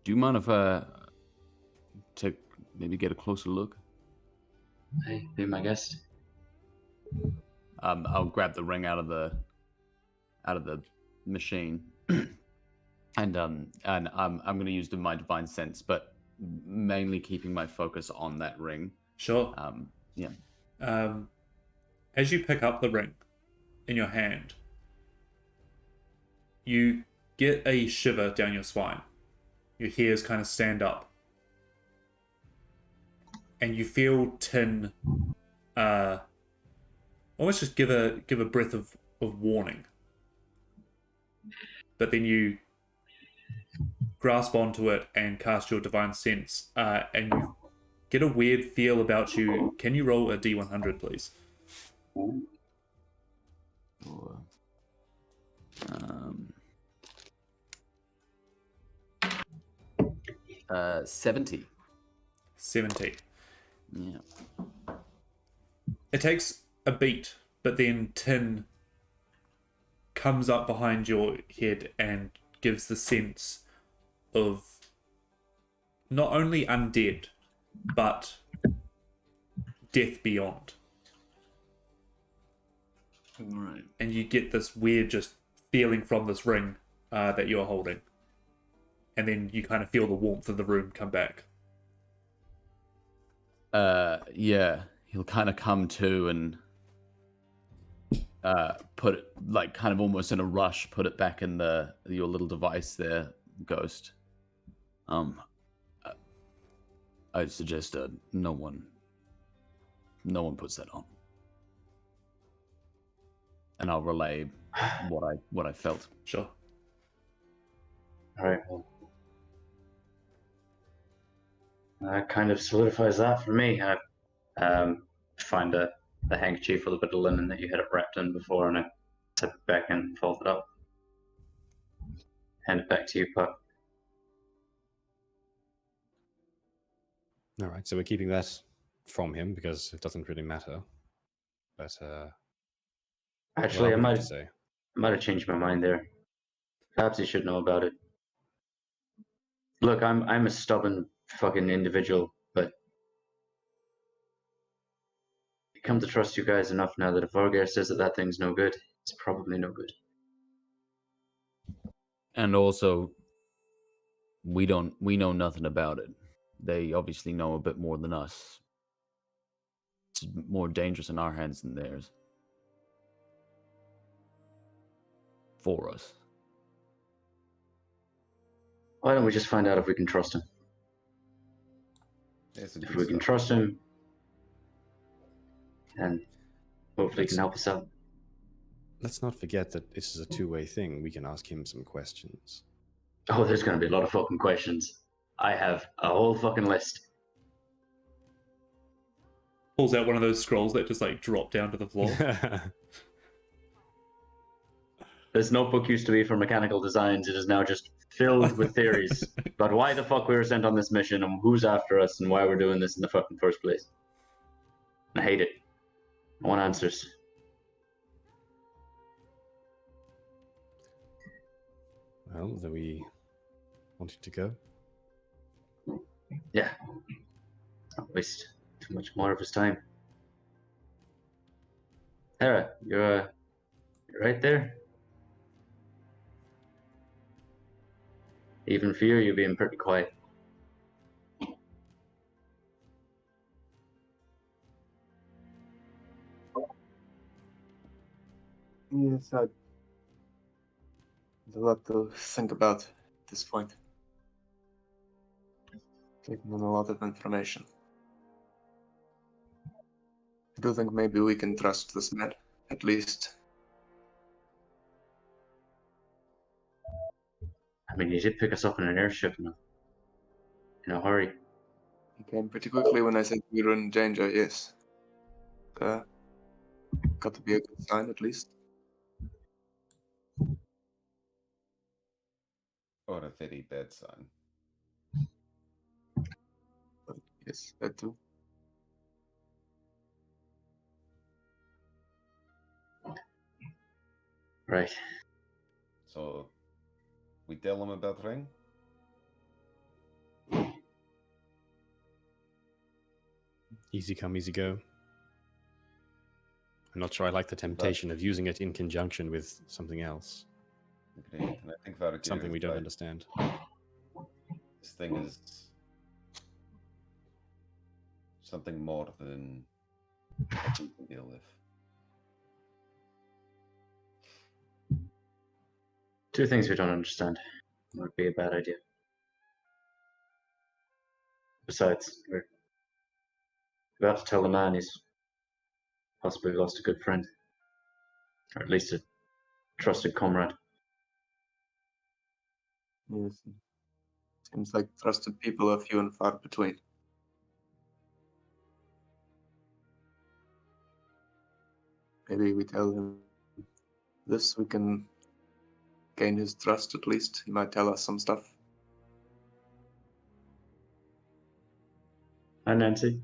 [SPEAKER 6] you mind if I maybe get a closer look?
[SPEAKER 3] Hey, be my guest.
[SPEAKER 6] I'll grab the ring out of the machine, and I'm going to use my divine sense, but mainly keeping my focus on that ring.
[SPEAKER 1] Sure.
[SPEAKER 6] Yeah.
[SPEAKER 1] As you pick up the ring in your hand, you get a shiver down your spine. Your hairs kind of stand up. And you feel Tin almost just give a breath of warning. But then you grasp onto it and cast your divine sense, and you get a weird feel about you. Can you roll a D100, please?
[SPEAKER 6] 70.
[SPEAKER 1] 70.
[SPEAKER 6] Yeah.
[SPEAKER 1] It takes a beat, but then Tin comes up behind your head and gives the sense of not only undead, but death beyond.
[SPEAKER 6] Right.
[SPEAKER 1] And you get this weird just feeling from this ring that you're holding. And then you kind of feel the warmth of the room come back.
[SPEAKER 6] Yeah, he'll kind of come to and put it, like, kind of almost in a rush, put it back in your little device there, Ghost. I suggest no one puts that on, and I'll relay what I felt.
[SPEAKER 1] Sure.
[SPEAKER 3] All right. Well, that kind of solidifies that for me. I find the handkerchief with a bit of linen that you had it wrapped in before, and I tip it back and fold it up. Hand it back to you, Puck.
[SPEAKER 2] All right, so we're keeping that from him because it doesn't really matter. But
[SPEAKER 3] Actually,
[SPEAKER 2] what
[SPEAKER 3] I
[SPEAKER 2] have you to say?
[SPEAKER 3] might have changed my mind there. Perhaps you should know about it. Look, I'm a stubborn fucking individual, but I come to trust you guys enough now that if Khorvaire says that thing's no good, it's probably no good.
[SPEAKER 6] And also, we know nothing about it. They obviously know a bit more than us. It's more dangerous in our hands than theirs. For us.
[SPEAKER 3] Why don't we just find out if we can trust him?
[SPEAKER 5] That's a
[SPEAKER 3] If
[SPEAKER 5] good
[SPEAKER 3] we can
[SPEAKER 5] start.
[SPEAKER 3] trust him, and hopefully he can help us out.
[SPEAKER 2] Let's not forget that this is a two-way thing. We can ask him some questions.
[SPEAKER 3] Oh, there's gonna be a lot of fucking questions. I have a whole fucking list.
[SPEAKER 1] Pulls out one of those scrolls that just like drop down to the floor.
[SPEAKER 3] This notebook used to be for mechanical designs. It is now just filled with theories about why the fuck we were sent on this mission and who's after us and why we're doing this in the fucking first place. I hate it. I want answers.
[SPEAKER 2] Well, do we want you to go?
[SPEAKER 3] Yeah. Not waste too much more of his time. Hera, you're right there. Even for you, you're being pretty quiet.
[SPEAKER 4] Yes, there's a lot to think about at this point. Taking in a lot of information. I do think maybe we can trust this man, at least.
[SPEAKER 3] I mean, he did pick us up in an airship in a hurry.
[SPEAKER 4] He came pretty quickly when I said we were in danger, yes. Got to be a good sign, at least.
[SPEAKER 5] Or a very bad sign.
[SPEAKER 4] But yes, that too.
[SPEAKER 3] Right.
[SPEAKER 5] So, we tell him about Ring?
[SPEAKER 2] Easy come, easy go. I'm not sure I like the temptation of using it in conjunction with something else.
[SPEAKER 5] Great. And I think Valkyrie
[SPEAKER 2] Something we
[SPEAKER 5] is
[SPEAKER 2] don't
[SPEAKER 5] right.
[SPEAKER 2] understand.
[SPEAKER 5] This thing is something more than what we can deal with.
[SPEAKER 3] Two things we don't understand would be a bad idea. Besides, we're about to tell the man he's possibly lost a good friend. Or at least a trusted comrade.
[SPEAKER 4] Yes. Seems like trusted people are few and far between. Maybe we tell him this, we can gain his trust at least. He might tell us some stuff.
[SPEAKER 3] Hi, Nancy.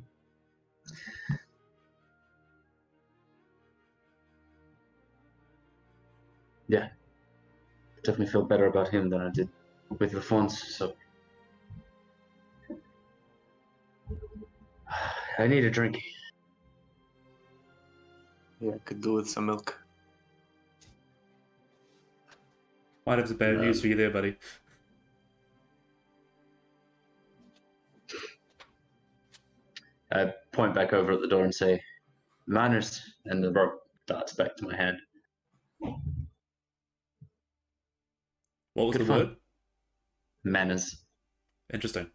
[SPEAKER 3] Yeah. Definitely feel better about him than I did with Alphonse, so. I need a drink.
[SPEAKER 4] Yeah, could do with some milk.
[SPEAKER 1] Might have some bad news for you there, buddy.
[SPEAKER 3] I point back over at the door and say, "Manners," and the rope darts back to my hand.
[SPEAKER 1] What was
[SPEAKER 3] Good
[SPEAKER 1] the
[SPEAKER 3] fun.
[SPEAKER 1] word?
[SPEAKER 3] Manners.
[SPEAKER 1] Interesting.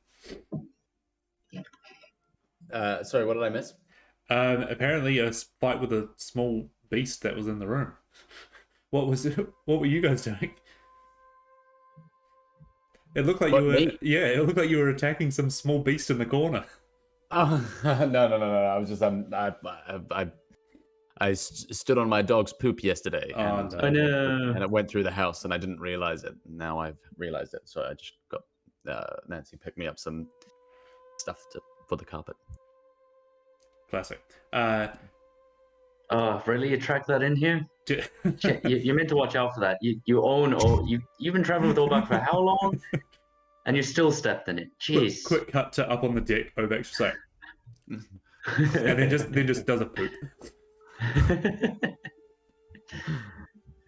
[SPEAKER 2] Sorry, what did I miss?
[SPEAKER 1] Apparently a fight with a small beast that was in the room. What was it? What were you guys doing? It looked like
[SPEAKER 2] What,
[SPEAKER 1] you were.
[SPEAKER 2] me?
[SPEAKER 1] Yeah, it looked like you were attacking some small beast in the corner.
[SPEAKER 2] Oh no! I was just I stood on my dog's poop yesterday,
[SPEAKER 1] Oh,
[SPEAKER 2] and,
[SPEAKER 1] no.
[SPEAKER 3] I know.
[SPEAKER 2] and it went through the house, and I didn't realize it. Now I've realized it, so I just got Nancy picked me up some stuff for the carpet.
[SPEAKER 1] Classic.
[SPEAKER 3] Oh, really? You tracked that in here?
[SPEAKER 1] d-
[SPEAKER 3] Shit, you meant to watch out for that. You own or you've been traveling with Orbach for how long? And you still stepped in it. Jeez.
[SPEAKER 1] quick cut to up on the deck. Obeck's just like, and then just does a poop.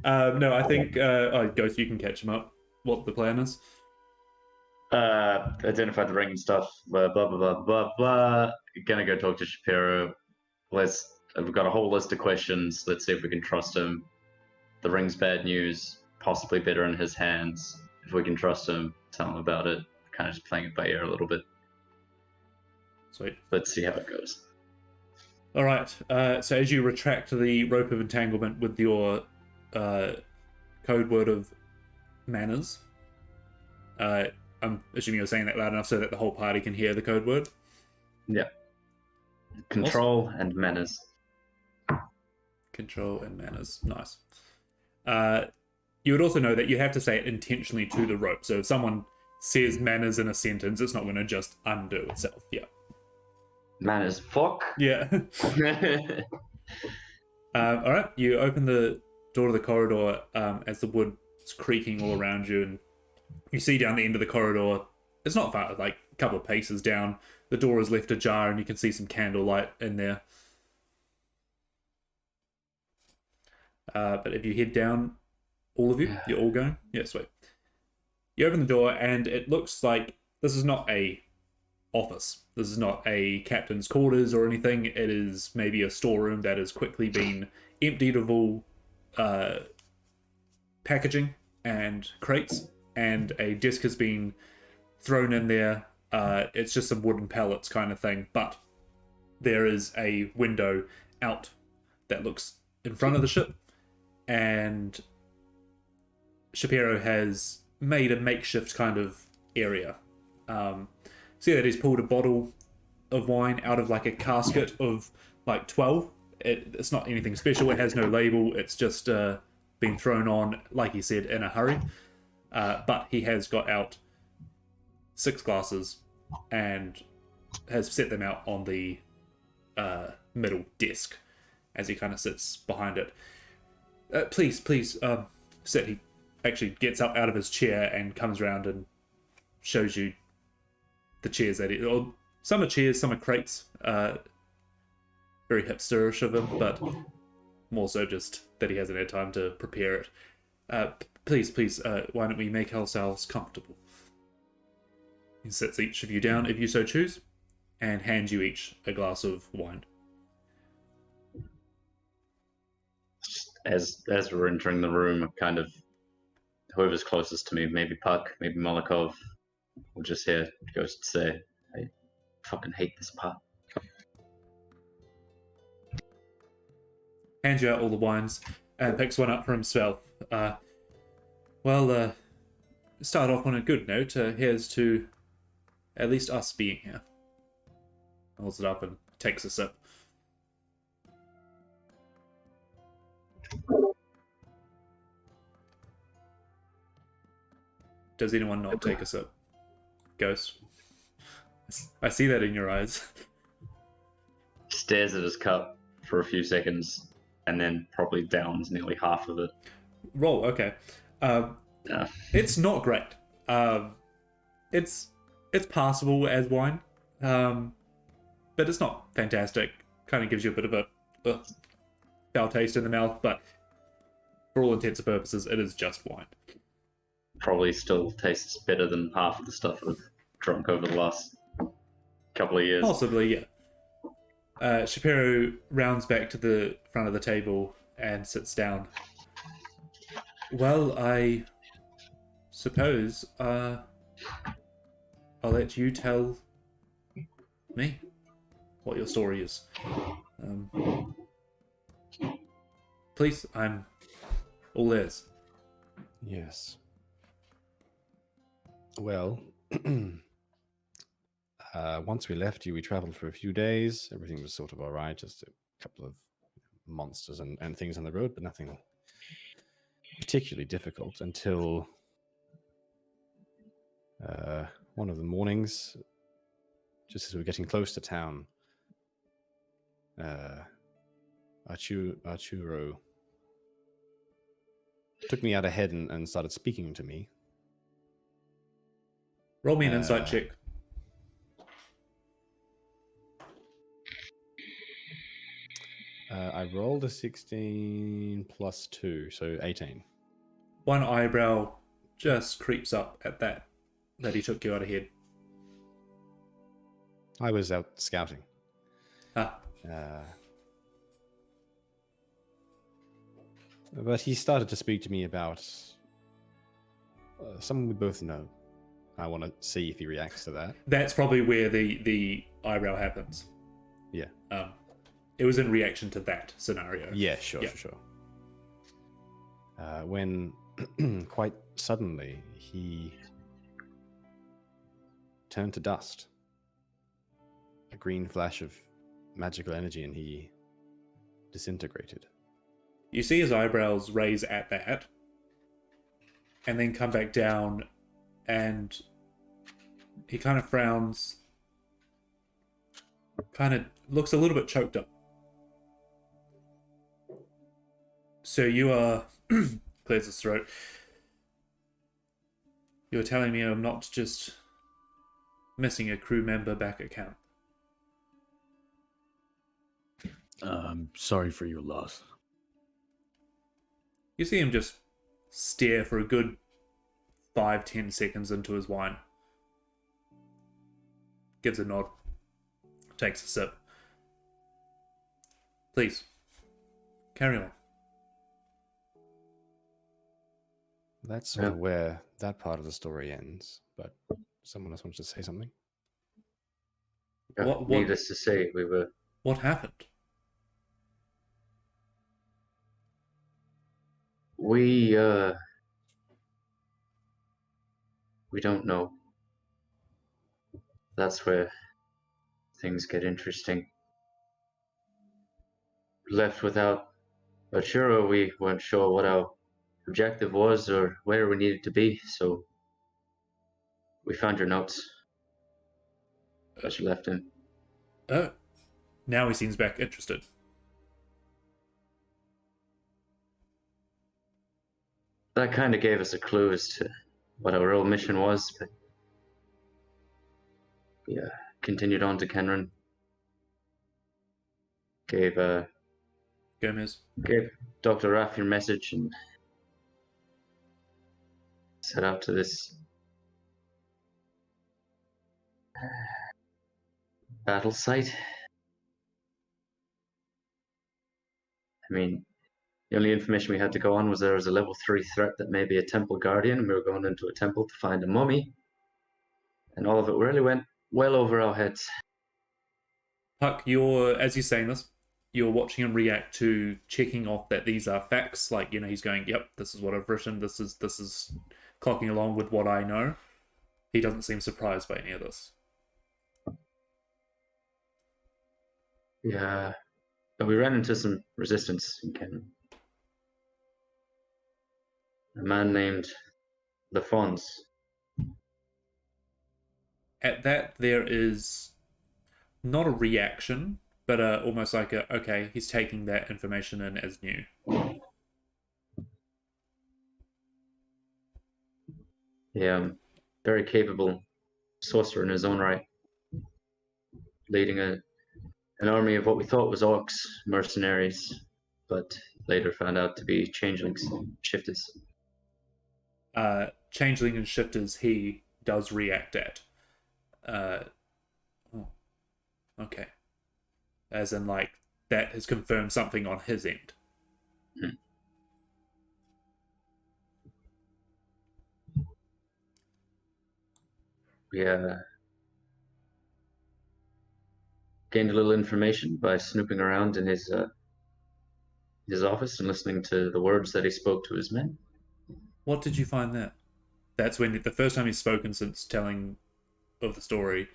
[SPEAKER 1] No, I think Ghost, you can catch him up. What the plan is?
[SPEAKER 3] Identify the ring and stuff. Blah blah blah blah blah blah. Gonna go talk to Shapiro. We've got a whole list of questions. Let's see if we can trust him. The ring's bad news. Possibly better in his hands. If we can trust him, tell him about it. Kind of just playing it by ear a little bit.
[SPEAKER 1] Sweet.
[SPEAKER 3] Let's see how it goes.
[SPEAKER 1] All right. So as you retract the rope of entanglement with your code word of manners, I'm assuming you're saying that loud enough so that the whole party can hear the code word.
[SPEAKER 3] Yeah. Control and manners.
[SPEAKER 1] Control and manners. Nice. You would also know that you have to say it intentionally to the rope. So if someone says manners in a sentence, it's not going to just undo itself. Yeah.
[SPEAKER 3] Manners. Fuck.
[SPEAKER 1] Yeah. All right. You open the door to the corridor as the wood's creaking all around you, and you see down the end of the corridor. It's not far, like a couple of paces down. The door is left ajar, and you can see some candlelight in there. But if you head down, all of you, you're all going? Yeah, sweet. You open the door, and it looks like this is not a office. This is not a captain's quarters or anything. It is maybe a storeroom that has quickly been emptied of all packaging and crates, and a desk has been thrown in there. It's just some wooden pallets kind of thing, but there is a window out that looks in front of the ship, and Shapiro has made a makeshift kind of area. See that he's pulled a bottle of wine out of like a casket of like 12. It's not anything special. It has no label. It's just been thrown on, like he said, in a hurry. But he has got out 6 glasses and has set them out on the middle desk as he kind of sits behind it. Please, sit. He actually gets up out of his chair and comes around and shows you the chairs that or some are chairs, some are crates. Very hipsterish of him, but more so just that he hasn't had time to prepare it. Please, why don't we make ourselves comfortable? He sits each of you down, if you so choose, and hands you each a glass of wine.
[SPEAKER 3] As we're entering the room, kind of whoever's closest to me, maybe Puck, maybe Molokov, will just hear Ghost say, "I fucking hate this part."
[SPEAKER 1] Hands you out all the wines and picks one up for himself. Start off on a good note. Here's to at least us being here. Holds it up and takes a sip. Does anyone not take a sip? Ghost? I see that in your eyes.
[SPEAKER 3] Stares at his cup for a few seconds and then probably downs nearly half of it.
[SPEAKER 1] Roll, okay. It's not great. It's passable as wine, but it's not fantastic. Kind of gives you a bit of a foul taste in the mouth, but for all intents and purposes, it is just wine.
[SPEAKER 3] Probably still tastes better than half of the stuff I've drunk over the last couple of years.
[SPEAKER 1] Possibly, yeah. Shapiro rounds back to the front of the table and sits down. Well, I suppose I'll let you tell me what your story is. Please, I'm all ears.
[SPEAKER 2] Yes. Well, once we left you, we traveled for a few days. Everything was sort of all right. Just a couple of monsters and things on the road, but nothing particularly difficult until one of the mornings, just as we were getting close to town, Arturo took me out ahead and started speaking to me.
[SPEAKER 1] Roll me an insight check.
[SPEAKER 2] I rolled a 16 plus 2, so 18.
[SPEAKER 1] One eyebrow just creeps up at that he took you out ahead.
[SPEAKER 2] I was out scouting. But he started to speak to me about someone we both know. I want to see if he reacts to that.
[SPEAKER 1] That's probably where the eyebrow happens.
[SPEAKER 2] Yeah.
[SPEAKER 1] It was in reaction to that scenario.
[SPEAKER 2] Yeah, sure. When quite suddenly he turned to dust. A green flash of magical energy, and he disintegrated.
[SPEAKER 1] You see his eyebrows raise at that, and then come back down, and he kind of frowns, kind of looks a little bit choked up. So you are, clears his throat, you're telling me I'm not just missing a crew member back at camp?
[SPEAKER 6] I'm sorry for your loss.
[SPEAKER 1] You see him just stare for a good 5-10 seconds into his wine. Gives a nod. Takes a sip. Please, carry on.
[SPEAKER 2] That's sort of where that part of the story ends, but someone else wants to say something?
[SPEAKER 1] What-
[SPEAKER 3] Needless to say, we were...
[SPEAKER 1] What happened?
[SPEAKER 3] We don't know. That's where things get interesting. Left without Arturo, we weren't sure what our objective was or where we needed to be, so we found your notes that you left him.
[SPEAKER 1] Oh, now he seems back interested.
[SPEAKER 3] That kind of gave us a clue as to what our real mission was, but we continued on to Kenran. Gave
[SPEAKER 1] Gomez.
[SPEAKER 3] Dr. Raff your message and set out to this battle site. I mean, the only information we had to go on was there was a level 3 threat that may be a temple guardian, and we were going into a temple to find a mummy. And all of it really went well over our heads.
[SPEAKER 1] Puck, as you're saying this, you're watching him react to checking off that these are facts. Like, he's going, yep, this is what I've written. This is clocking along with what I know. He doesn't seem surprised by any of this.
[SPEAKER 3] Yeah, but we ran into some resistance in Kenran. A man named the Fons.
[SPEAKER 1] At that, there is not a reaction, but almost like okay, he's taking that information in as new.
[SPEAKER 3] Yeah, very capable sorcerer in his own right, leading an army of what we thought was orcs, mercenaries, but later found out to be changelings, shifters.
[SPEAKER 1] Changeling and shifters he does react at. Oh, okay. As in, like, that has confirmed something on his end.
[SPEAKER 3] Hmm. We gained a little information by snooping around in his office and listening to the words that he spoke to his men.
[SPEAKER 1] What did you find there? That's when the first time he's spoken since telling of the story.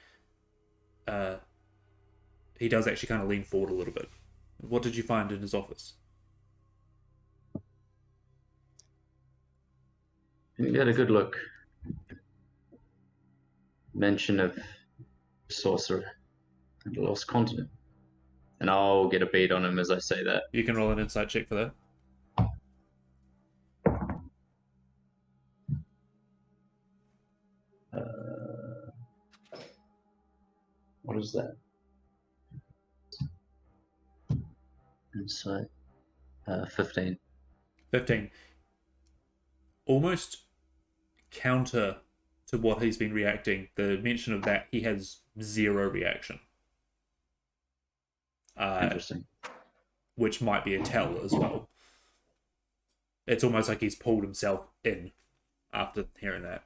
[SPEAKER 1] He does actually kind of lean forward a little bit. What did you find in his office?
[SPEAKER 3] He had a good look. Mention of sorcerer and the lost continent. And I'll get a beat on him as I say that.
[SPEAKER 1] You can roll an insight check for that.
[SPEAKER 3] What is that? Insight. 15.
[SPEAKER 1] 15. Almost counter to what he's been reacting, the mention of that, he has 0 reaction.
[SPEAKER 3] Interesting.
[SPEAKER 1] Which might be a tell as well. It's almost like he's pulled himself in after hearing that.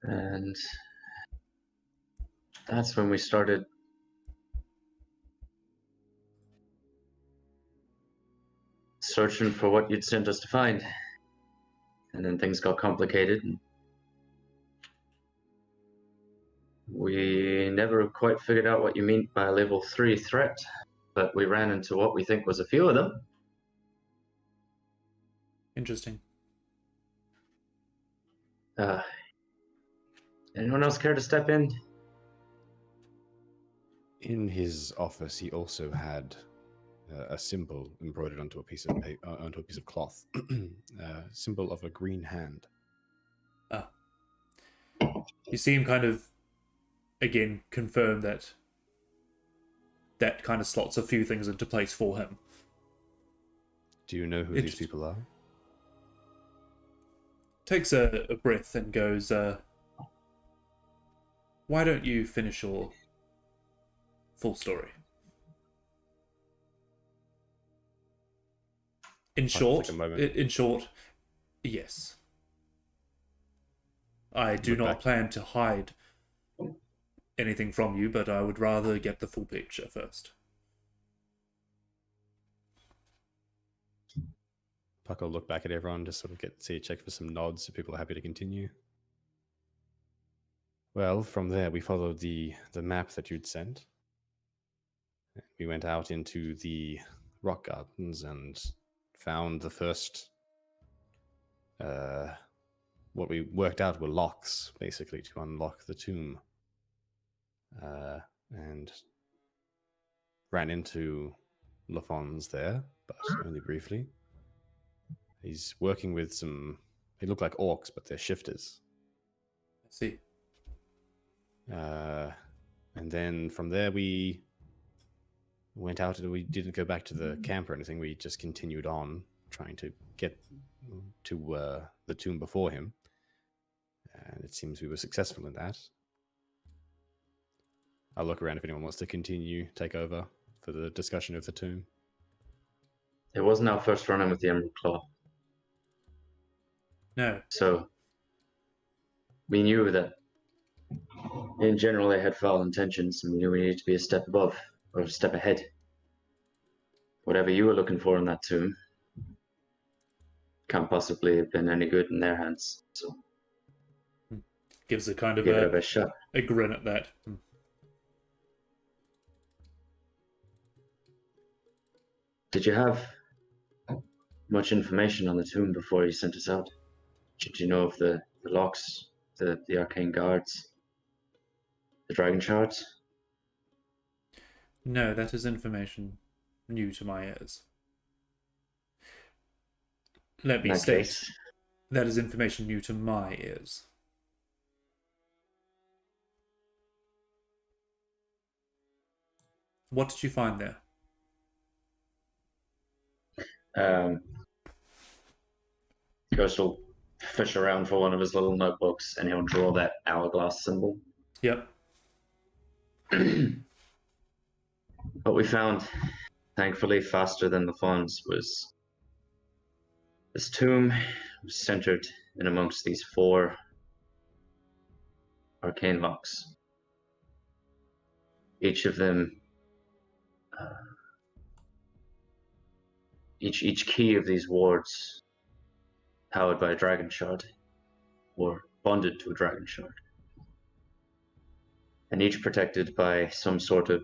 [SPEAKER 3] And that's when we started searching for what you'd sent us to find. And then things got complicated. And we never quite figured out what you mean by a level 3 threat, but we ran into what we think was a few of them.
[SPEAKER 1] Interesting.
[SPEAKER 3] Anyone else care to step in?
[SPEAKER 2] In his office, he also had a symbol embroidered onto a piece of onto a piece of cloth, symbol of a green hand.
[SPEAKER 1] You see him kind of again confirm that kind of slots a few things into place for him.
[SPEAKER 2] Do you know who these people are?
[SPEAKER 1] Takes a breath and goes, why don't you finish your full story? In short, yes. I do not plan to hide anything from you, but I would rather get the full picture first.
[SPEAKER 2] Puck will look back at everyone, just sort of check for some nods so people are happy to continue. Well, from there we followed the map that you'd sent. We went out into the rock gardens and found the first what we worked out were locks, basically, to unlock the tomb. And ran into Lafons there, but only briefly. He's working with some, they look like orcs, but they're shifters.
[SPEAKER 1] I see.
[SPEAKER 2] And then from there we went out and we didn't go back to the camp or anything. We just continued on trying to get to the tomb before him. And it seems we were successful in that. I'll look around if anyone wants to take over for the discussion of the tomb.
[SPEAKER 3] It wasn't our first run-in with the Emerald Claw.
[SPEAKER 1] No.
[SPEAKER 3] So we knew that in general they had foul intentions, and we knew we needed to be a step above, or a step ahead. Whatever you were looking for in that tomb can't possibly have been any good in their hands. So
[SPEAKER 1] gives a kind of
[SPEAKER 3] give it a best shot.
[SPEAKER 1] A grin at that.
[SPEAKER 3] Did you have much information on the tomb before you sent us out? Did you know of the locks, the arcane guards, the dragon shards?
[SPEAKER 1] No, that is information new to my ears. Let me state, that is information new to my ears. What did you find there?
[SPEAKER 3] Ghost will fish around for one of his little notebooks and he'll draw that hourglass symbol.
[SPEAKER 1] Yep.
[SPEAKER 3] What we found, thankfully faster than the funds, was this tomb was centered in amongst these 4 arcane locks. Each of them, each key of these wards powered by a dragon shard or bonded to a dragon shard. And each protected by some sort of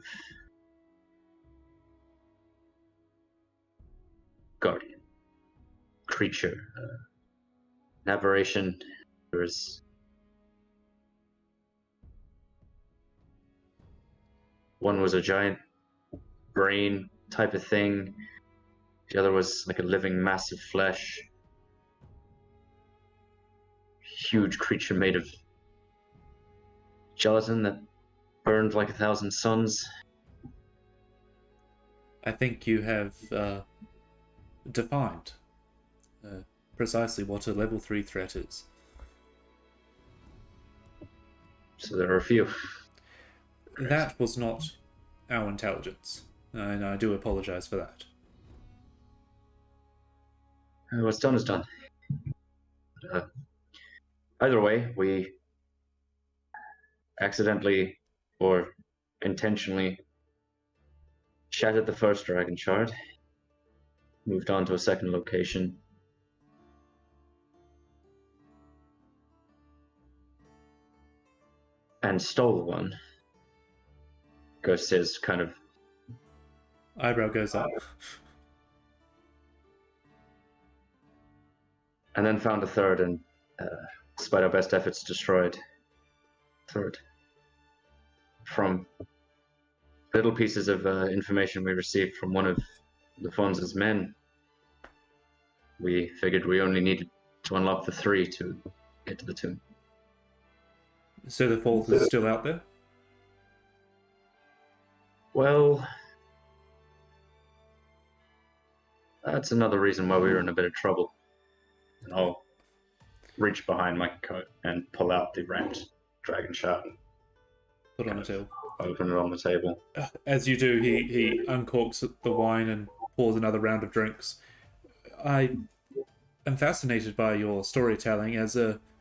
[SPEAKER 3] guardian creature, an aberration. There's one was a giant brain type of thing. The other was like a living mass of flesh. Huge creature made of gelatin that burned like 1,000 suns.
[SPEAKER 1] I think you have defined precisely what a level 3 threat is.
[SPEAKER 3] So there are a few.
[SPEAKER 1] That was not our intelligence, and I do apologize for that.
[SPEAKER 3] What's done is done. Either way, we accidentally or intentionally shattered the first dragon shard, moved on to a second location, and stole one. Ghost says, kind of.
[SPEAKER 1] Eyebrow goes up.
[SPEAKER 3] And then found a third, and despite our best efforts, destroyed. Third. From little pieces of information we received from one of LaFon's men, we figured we only needed to unlock the 3 to get to the tomb.
[SPEAKER 1] So the 4th is still out there?
[SPEAKER 3] Well, that's another reason why we were in a bit of trouble. And I'll reach behind my coat and pull out the wrapped dragon shard and
[SPEAKER 1] Put on the table.
[SPEAKER 3] open it on the table.
[SPEAKER 1] As you do, he uncorks the wine and pours another round of drinks. I am fascinated by your storytelling, as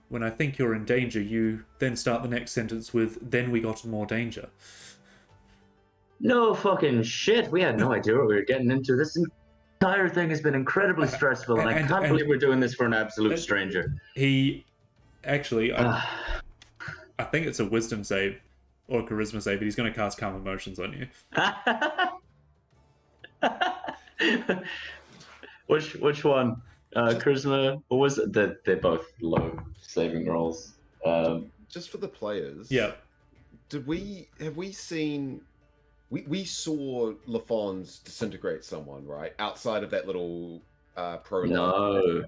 [SPEAKER 1] when I think you're in danger, you then start the next sentence with, "Then we got in more danger."
[SPEAKER 3] No fucking shit. We had no idea what we were getting into. This entire thing has been incredibly stressful, and I can't believe we're doing this for an absolute stranger.
[SPEAKER 1] He actually, I think it's a wisdom save or a charisma save, but he's going to cast calm emotions on you.
[SPEAKER 3] Which one? Charisma? What was it? They're both low saving rolls.
[SPEAKER 5] Just for the players.
[SPEAKER 1] Yeah.
[SPEAKER 5] Have we seen? We saw LaFon's disintegrate someone, right? Outside of that little prologue.
[SPEAKER 3] No.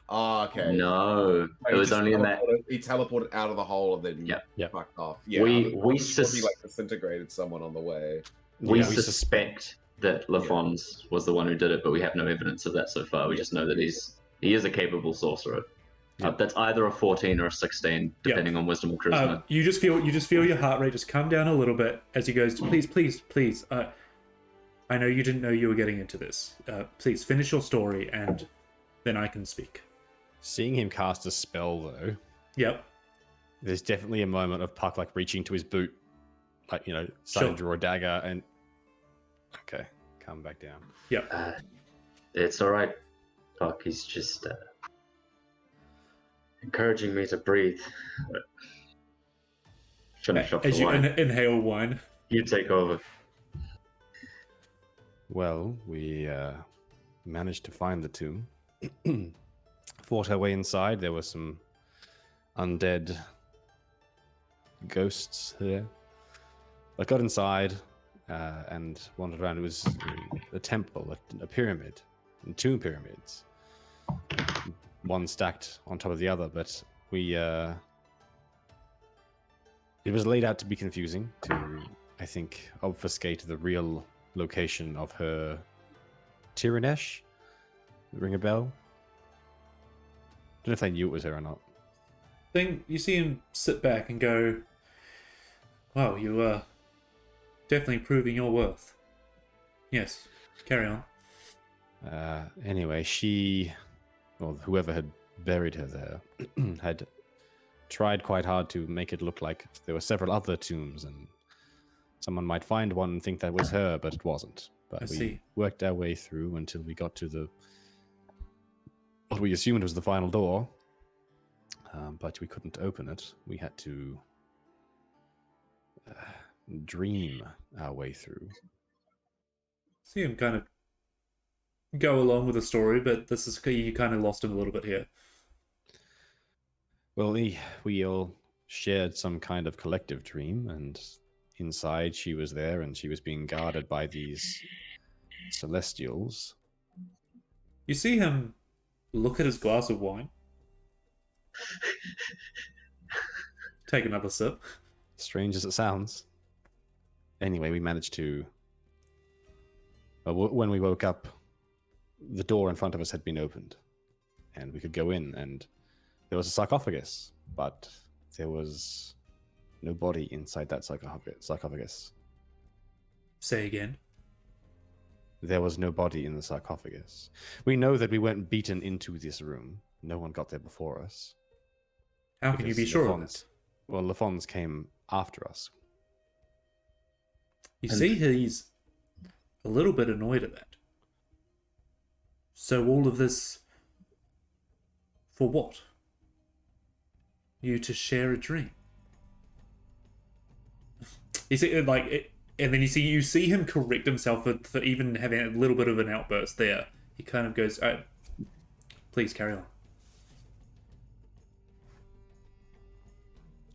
[SPEAKER 5] Ah, okay.
[SPEAKER 3] No. It was only in that.
[SPEAKER 5] He teleported out of the hole and then fucked off. Yeah.
[SPEAKER 3] We
[SPEAKER 5] he disintegrated someone on the way.
[SPEAKER 3] We suspect that LaFon's was the one who did it, but we have no evidence of that so far. We just know that he is a capable sorcerer. That's either a 14 or a 16, depending on wisdom or charisma.
[SPEAKER 1] You just feel your heart rate just come down a little bit as he goes to, please. I know you didn't know you were getting into this. Please finish your story, and then I can speak.
[SPEAKER 2] Seeing him cast a spell, though.
[SPEAKER 1] Yep.
[SPEAKER 2] There's definitely a moment of Puck like reaching to his boot, like starting to draw a dagger, and okay, come back down.
[SPEAKER 1] Yep.
[SPEAKER 3] It's all right, Puck. He's just encouraging me to breathe. Finish off
[SPEAKER 1] as
[SPEAKER 3] the
[SPEAKER 1] you
[SPEAKER 3] wine.
[SPEAKER 1] Inhale wine.
[SPEAKER 3] You take over.
[SPEAKER 2] Well, we managed to find the tomb. Fought our way inside. There were some undead ghosts there. I got inside and wandered around. It was a temple, a pyramid, and 2 pyramids. One stacked on top of the other, but we it was laid out to be confusing, to I think, obfuscate the real location of her Tiranesh. Ring a bell? Don't know if they knew it was her or not.
[SPEAKER 1] Then you see him sit back and go, "Wow, you are definitely proving your worth." Yes, carry on.
[SPEAKER 2] Anyway, she, or whoever had buried her there, had tried quite hard to make it look like there were several other tombs, and someone might find one and think that was her, but it wasn't. But
[SPEAKER 1] I
[SPEAKER 2] we
[SPEAKER 1] see.
[SPEAKER 2] worked our way through until we got to what we assumed was the final door, but we couldn't open it. We had to dream our way through.
[SPEAKER 1] See him kind of go along with the story, but this is you kind of lost him a little bit here.
[SPEAKER 2] Well, we all shared some kind of collective dream, and inside she was there, and she was being guarded by these celestials.
[SPEAKER 1] You see him look at his glass of wine, take another sip.
[SPEAKER 2] Strange as it sounds. Anyway, we managed to... when we woke up, the door in front of us had been opened, and we could go in, and there was a sarcophagus, but there was no body inside that sarcophagus.
[SPEAKER 1] Say again.
[SPEAKER 2] There was no body in the sarcophagus. We know that we weren't beaten into this room. No one got there before us.
[SPEAKER 1] How can you be sure of that?
[SPEAKER 2] Well, Lafons came after us.
[SPEAKER 1] You see, he's a little bit annoyed at that. So all of this, for what? You to share a dream. You see, and then you see him correct himself for even having a little bit of an outburst there. He kind of goes, "Please carry on."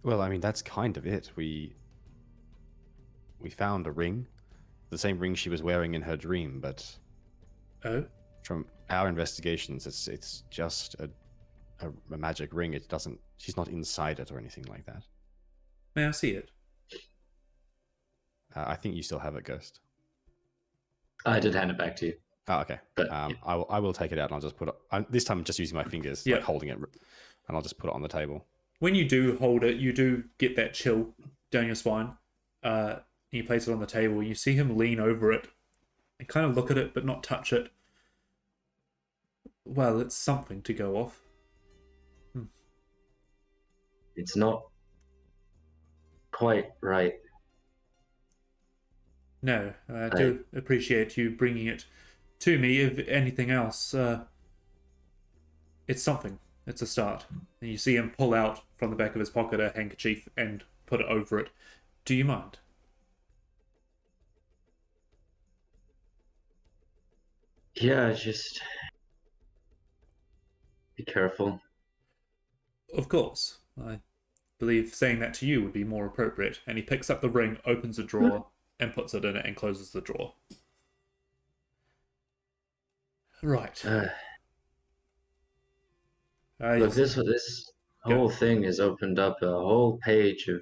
[SPEAKER 2] Well, I mean, that's kind of it. We found a ring, the same ring she was wearing in her dream, but
[SPEAKER 1] Oh,
[SPEAKER 2] from our investigations, it's just a magic ring. It doesn't. She's not inside it or anything like that.
[SPEAKER 1] may I see it?
[SPEAKER 2] I think you still have it, Ghost.
[SPEAKER 3] I did hand it back to you.
[SPEAKER 2] Oh, okay.
[SPEAKER 3] But,
[SPEAKER 2] I will take it out and I'll just put it. This time, I'm just using my fingers,
[SPEAKER 1] Yeah.
[SPEAKER 2] like holding it, and I'll just put it on the table.
[SPEAKER 1] When you do hold it, you do get that chill down your spine. You place it on the table. You see him lean over it and kind of look at it, but not touch it. Well, it's something to go off.
[SPEAKER 3] It's not quite right.
[SPEAKER 1] No, I do appreciate you bringing it to me. If anything else, it's something. It's a start. And you see him pull out from the back of his pocket a handkerchief and put it over it. Do you mind?
[SPEAKER 3] Yeah, just be careful.
[SPEAKER 1] Of course. I believe saying that to you would be more appropriate. And he picks up the ring, opens a drawer, and puts it in it and closes the drawer. Right.
[SPEAKER 3] Look, this whole thing has opened up a whole page of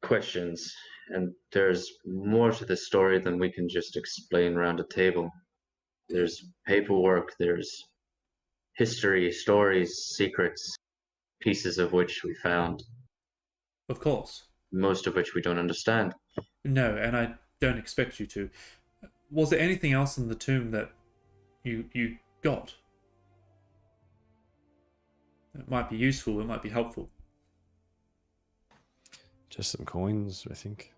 [SPEAKER 3] questions, and there's more to the story than we can just explain around a table. There's paperwork, there's history, stories, secrets, pieces of which we found,
[SPEAKER 1] Of course.
[SPEAKER 3] most of which we don't understand.
[SPEAKER 1] No, and I don't expect you to. Was there anything else in the tomb that you got? It might be useful, it might be helpful.
[SPEAKER 2] Just some coins, I think.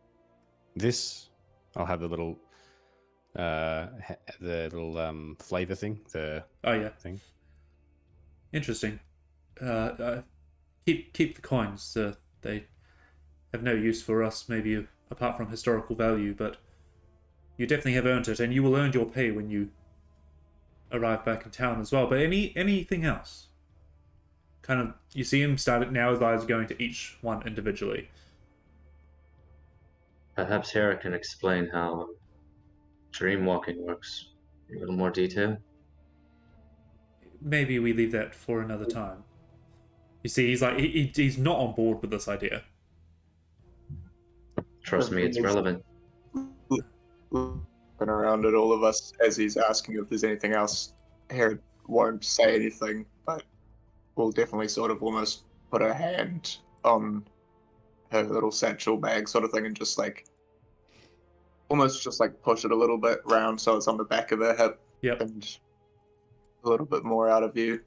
[SPEAKER 2] This, I'll have the little, flavor thing.
[SPEAKER 1] Oh yeah,
[SPEAKER 2] thing.
[SPEAKER 1] interesting. Keep the coins. They have no use for us, maybe apart from historical value, but you definitely have earned it, and you will earn your pay when you arrive back in town as well. But anything else? Kind of, you see him start it now. His eyes are going to each one individually.
[SPEAKER 3] Perhaps Hera can explain how dream walking works in a little more detail.
[SPEAKER 1] Maybe we leave that for another time. You see, he's like he's not on board with this idea.
[SPEAKER 3] Trust me, it's relevant.
[SPEAKER 4] Looking around at all of us as he's asking if there's anything else. Harry won't say anything, but will definitely sort of almost put her hand on her little satchel bag sort of thing and just like almost just like push it a little bit round so it's on the back of her hip.
[SPEAKER 1] Yep.
[SPEAKER 4] And a little bit more out of view.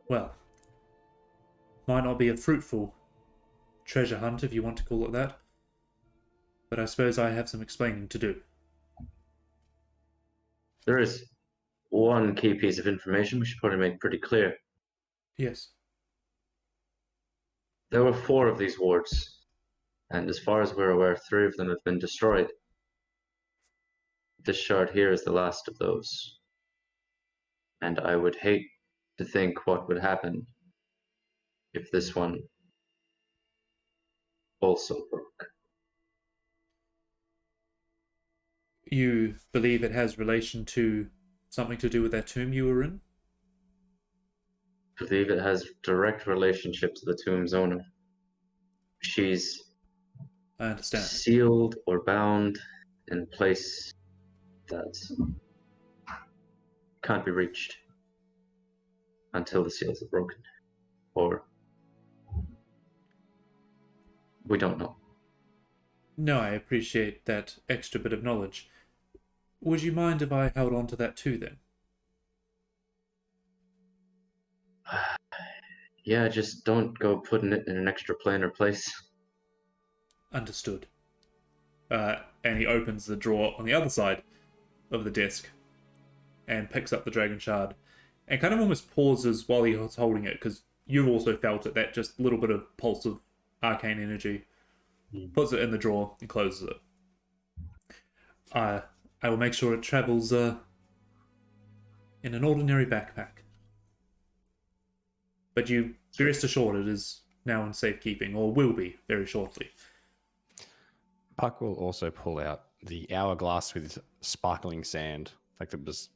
[SPEAKER 1] Well, might not be a fruitful treasure hunt, if you want to call it that. But I suppose I have some explaining to do.
[SPEAKER 3] There is one key piece of information we should probably make pretty clear.
[SPEAKER 1] Yes.
[SPEAKER 3] There were 4 of these wards, and as far as we're aware, 3 of them have been destroyed. This shard here is the last of those. And I would hate to think what would happen if this one also broke.
[SPEAKER 1] You believe it has relation to something to do with that tomb you were in?
[SPEAKER 3] I believe it has direct relationship to the tomb's owner. She's
[SPEAKER 1] I understand.
[SPEAKER 3] sealed or bound in a place that can't be reached until the seals are broken. Or we don't know.
[SPEAKER 1] No, I appreciate that extra bit of knowledge. Would you mind if I held on to that too, then?
[SPEAKER 3] Yeah, just don't go putting it in an extra planar place.
[SPEAKER 1] Understood. And he opens the drawer on the other side of the desk and picks up the dragon shard and kind of almost pauses while he was holding it, because you've also felt it, that just little bit of pulse of arcane energy. Puts it in the drawer and closes it. I will make sure it travels in an ordinary backpack. But you be rest assured it is now in safekeeping, or will be very shortly.
[SPEAKER 2] Puck will also pull out the hourglass with sparkling sand. Like it was,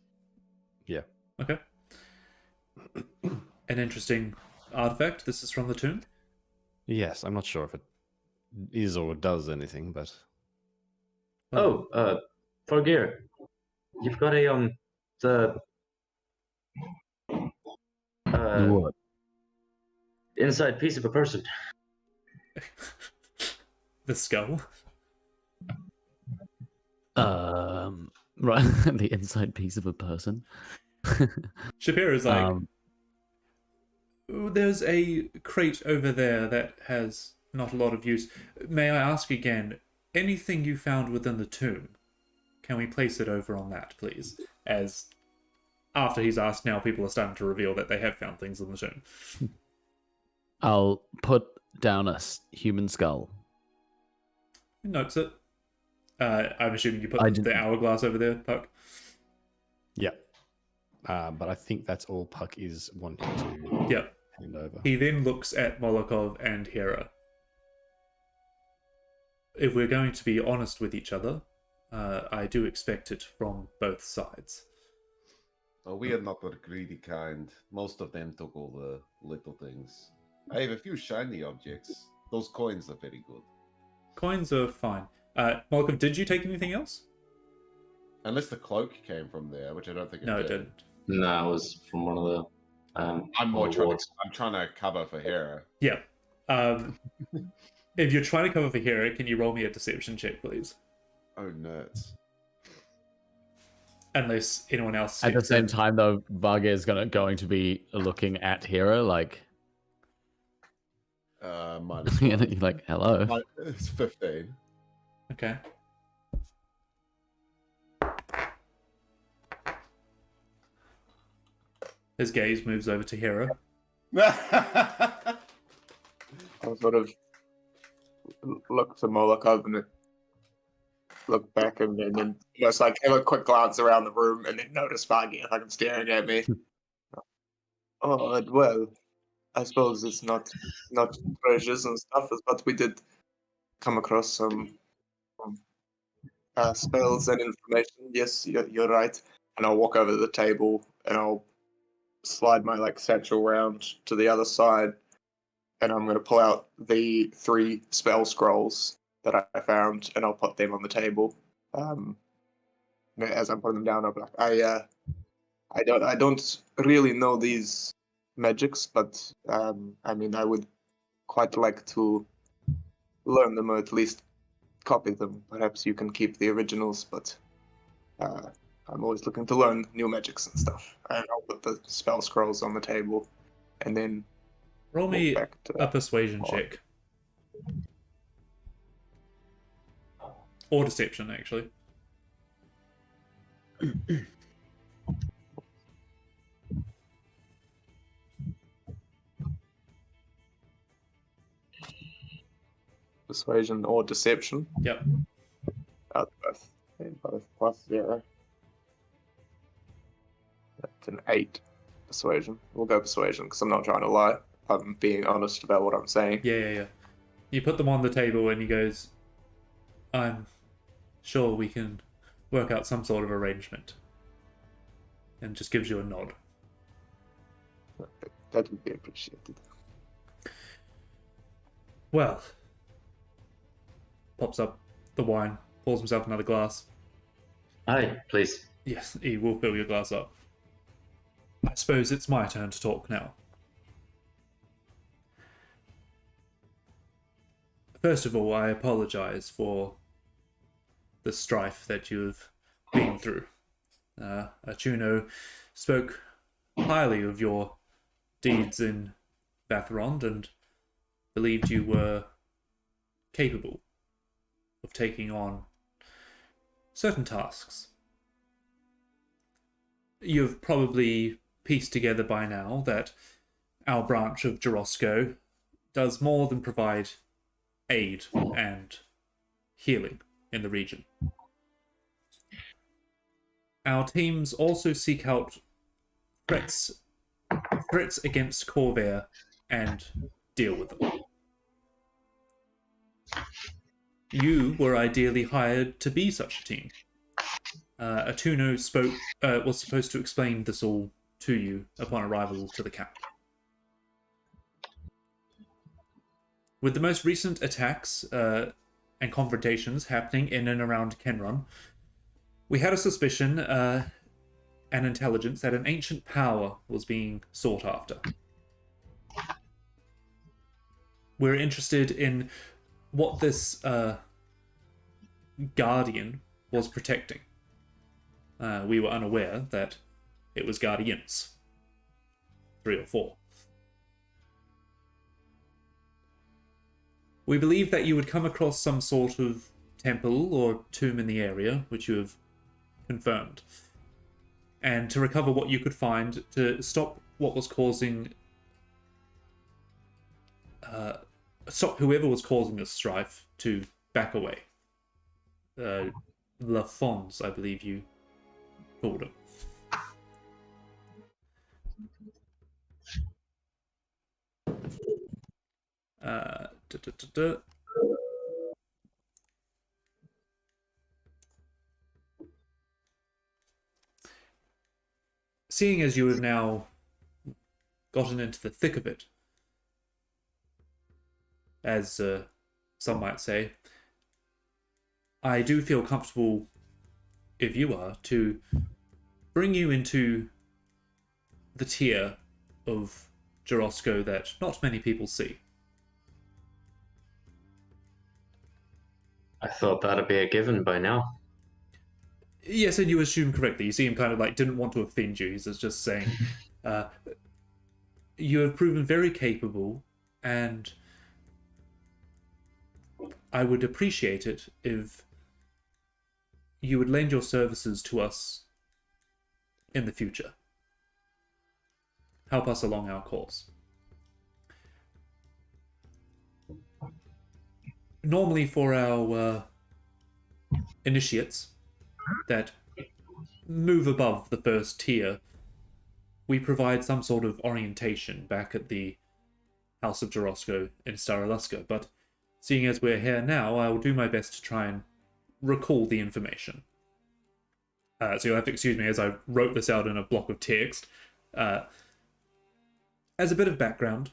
[SPEAKER 2] yeah.
[SPEAKER 1] Okay. An interesting artifact. This is from the tomb?
[SPEAKER 2] Yes, I'm not sure if it is or does anything, but
[SPEAKER 3] Khorvaire, you've got a
[SPEAKER 6] What?
[SPEAKER 3] inside piece of a person.
[SPEAKER 1] The skull?
[SPEAKER 6] Right, the inside piece of a person.
[SPEAKER 1] Shapira's like, "Ooh, there's a crate over there that has not a lot of use. May I ask again, anything you found within the tomb, can we place it over on that, please?" As after he's asked, now people are starting to reveal that they have found things in the tomb.
[SPEAKER 6] I'll put down a human skull.
[SPEAKER 1] He notes it. I'm assuming you put
[SPEAKER 6] I
[SPEAKER 1] the
[SPEAKER 6] didn't-
[SPEAKER 1] hourglass over there, Puck.
[SPEAKER 2] yeah. But I think that's all Puck is wanting to
[SPEAKER 1] Yep.
[SPEAKER 2] hand over.
[SPEAKER 1] He then looks at Molokov and Hera. If we're going to be honest with each other, I do expect it from both sides.
[SPEAKER 5] Oh, we are not the greedy kind. Most of them took all the little things. I have a few shiny objects. Those coins are very good.
[SPEAKER 1] Coins are fine. Molokov, did you take anything else?
[SPEAKER 5] Unless the cloak came from there, which I don't think it
[SPEAKER 1] No,
[SPEAKER 5] did.
[SPEAKER 1] it didn't.
[SPEAKER 3] No, it was from one of the.
[SPEAKER 5] I'm more trying
[SPEAKER 3] wards.
[SPEAKER 5] I'm trying to cover for Hera.
[SPEAKER 1] Yeah. If you're trying to cover for Hera, can you roll me a deception check, please?
[SPEAKER 5] Oh, nerds.
[SPEAKER 1] Unless anyone else
[SPEAKER 6] At the
[SPEAKER 1] steps
[SPEAKER 6] same
[SPEAKER 1] in.
[SPEAKER 6] time, though, Varga is going to be looking at Hera like,
[SPEAKER 5] Minus
[SPEAKER 6] you're
[SPEAKER 5] one.
[SPEAKER 6] like, hello.
[SPEAKER 5] It's 15.
[SPEAKER 1] Okay. His gaze moves over to Hera.
[SPEAKER 4] I'll sort of look to Molokov and look back and then just like have a quick glance around the room and then notice Vargy like staring at me. Oh, well, I suppose it's not treasures and stuff, but we did come across some spells and information. Yes, you're right. And I'll walk over to the table and I'll slide my like satchel round to the other side and I'm going to pull out the 3 spell scrolls that I found, and I'll put them on the table. As I'm putting them down, I'll be like, I don't really know these magics, but I mean, I would quite like to learn them, or at least copy them. Perhaps you can keep the originals, but I'm always looking to learn new magics and stuff. And I'll put the spell scrolls on the table, and then
[SPEAKER 1] Roll
[SPEAKER 4] walk
[SPEAKER 1] me
[SPEAKER 4] back to
[SPEAKER 1] a persuasion check. Or deception, actually.
[SPEAKER 4] persuasion or deception.
[SPEAKER 1] Yep.
[SPEAKER 4] Both plus 0. That's an 8 persuasion. We'll go persuasion because I'm not trying to lie. I'm being honest about what I'm saying.
[SPEAKER 1] Yeah. You put them on the table and he goes, I'm sure we can work out some sort of arrangement. And just gives you a nod.
[SPEAKER 4] That would be appreciated.
[SPEAKER 1] Well, pops up the wine, pours himself another glass.
[SPEAKER 3] Aye, please.
[SPEAKER 1] Yes, he will fill your glass up. I suppose it's my turn to talk now. First of all, I apologize for the strife that you've been through. Artuno spoke highly of your deeds in Bathrond and believed you were capable of taking on certain tasks. You've probably pieced together by now that our branch of Jarosco does more than provide aid and healing in the region. Our teams also seek out threats against Khorvaire and deal with them. You were ideally hired to be such a team. Artuno was supposed to explain this all to you upon arrival to the camp. With the most recent attacks and confrontations happening in and around Kenron, we had a suspicion and intelligence that an ancient power was being sought after. We're interested in what this guardian was protecting. We were unaware that it was guardians. 3 or 4. We believe that you would come across some sort of temple or tomb in the area, which you have confirmed. And to recover what you could find to stop what was causing... stop whoever was causing this strife to back away. La Fons, I believe you called him. Seeing as you have now gotten into the thick of it, as some might say, I do feel comfortable, if you are, to bring you into the tier of Jarosco that not many people see.
[SPEAKER 3] I thought that'd be a given by now.
[SPEAKER 1] Yes, and you assume correctly. You see him kind of like didn't want to offend you. He's just saying, you have proven very capable, and I would appreciate it if you would lend your services to us in the future. Help us along our course. Normally for our initiates that move above the first tier, we provide some sort of orientation back at the House of Jarosco in Staraluska, but seeing as we're here now, I will do my best to try and recall the information. So you'll have to excuse me as I wrote this out in a block of text. As a bit of background,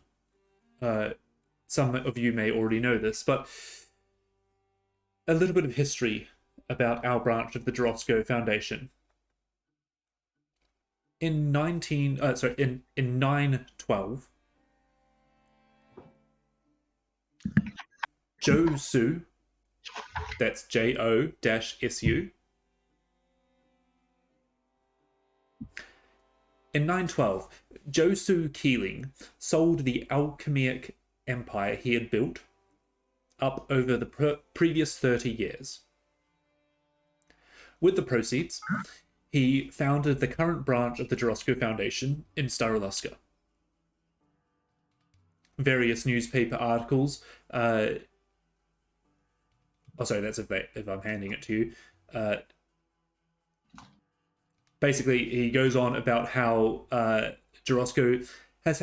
[SPEAKER 1] some of you may already know this, but a little bit of history about our branch of the Jorosco Foundation. In 912, Josu, that's J-O-S-U. In 912, Josu Keeling sold the alchemic empire he had built up over the previous 30 years. With the proceeds, he founded the current branch of the Jorosco Foundation in Staroluska. Various newspaper articles. Oh, sorry, that's if I'm handing it to you. Basically, he goes on about how Jorosco has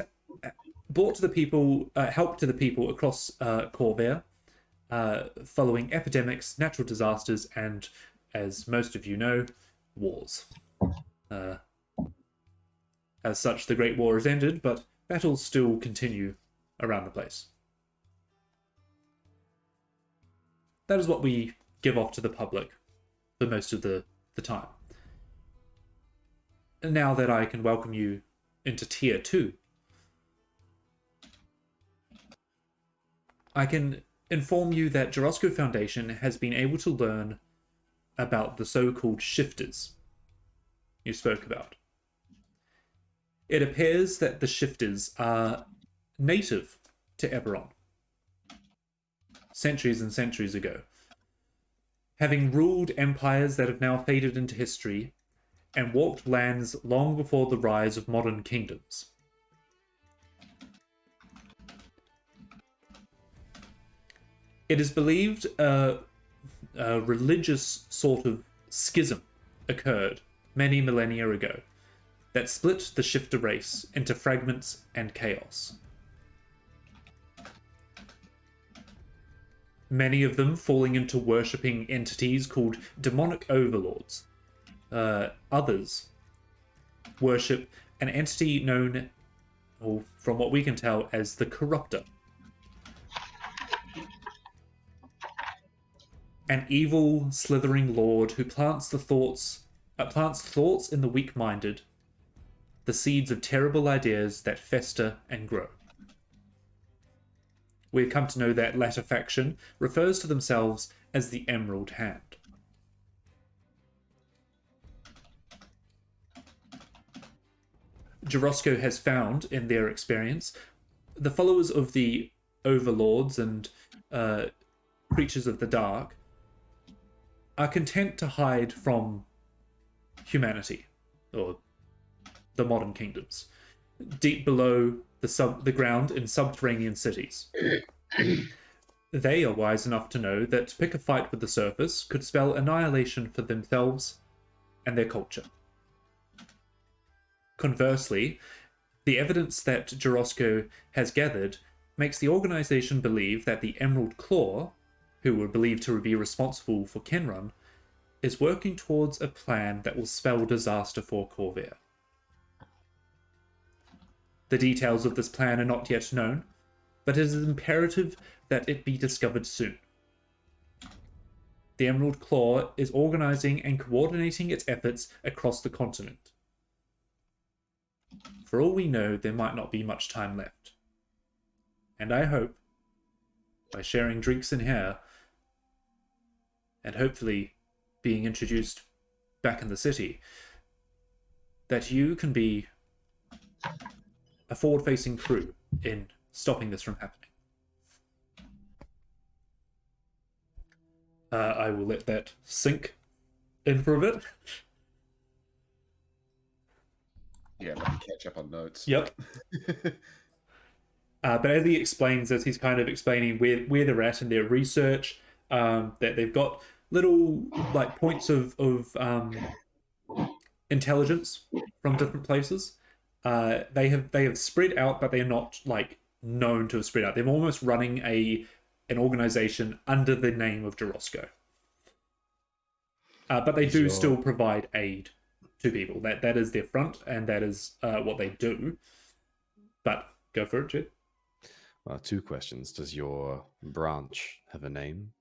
[SPEAKER 1] brought to the people, help to the people across Khorvaire, following epidemics, natural disasters, and, as most of you know, wars. As such, the Great War has ended, but battles still continue around the place. That is what we give off to the public for most of the time. And now that I can welcome you into Tier 2, I can inform you that Jorosco Foundation has been able to learn about the so-called shifters you spoke about. It appears that the shifters are native to Eberron, centuries and centuries ago, having ruled empires that have now faded into history and walked lands long before the rise of modern kingdoms. It is believed a religious sort of schism occurred many millennia ago that split the shifter race into fragments and chaos. Many of them falling into worshipping entities called demonic overlords. Others worship an entity known, or from what we can tell, as the Corruptor. An evil, slithering lord who plants thoughts in the weak-minded, the seeds of terrible ideas that fester and grow. We have come to know that latter faction refers to themselves as the Emerald Hand. Jorosco has found, in their experience, the followers of the overlords and creatures of the dark are content to hide from humanity, or the modern kingdoms, deep below the ground in subterranean cities. They are wise enough to know that to pick a fight with the surface could spell annihilation for themselves and their culture. Conversely, the evidence that Jorosco has gathered makes the organization believe that the Emerald Claw, who were believed to be responsible for Kenrun, is working towards a plan that will spell disaster for Khorvaire. The details of this plan are not yet known, but it is imperative that it be discovered soon. The Emerald Claw is organizing and coordinating its efforts across the continent. For all we know, there might not be much time left. And I hope, by sharing drinks and hair, and hopefully being introduced back in the city, that you can be a forward-facing crew in stopping this from happening. I will let that sink in for a bit.
[SPEAKER 5] Yeah, let me catch up on notes.
[SPEAKER 1] Yep. But as he explains, as he's kind of explaining where they're at in their research, that they've got little like points of intelligence from different places. They have spread out, but they're not like known to have spread out. They're almost running an organization under the name of Jorosco. But they do still provide aid to people. That is their front, and that is what they do. But go for it, Jed.
[SPEAKER 2] Two questions. Does your branch have a name?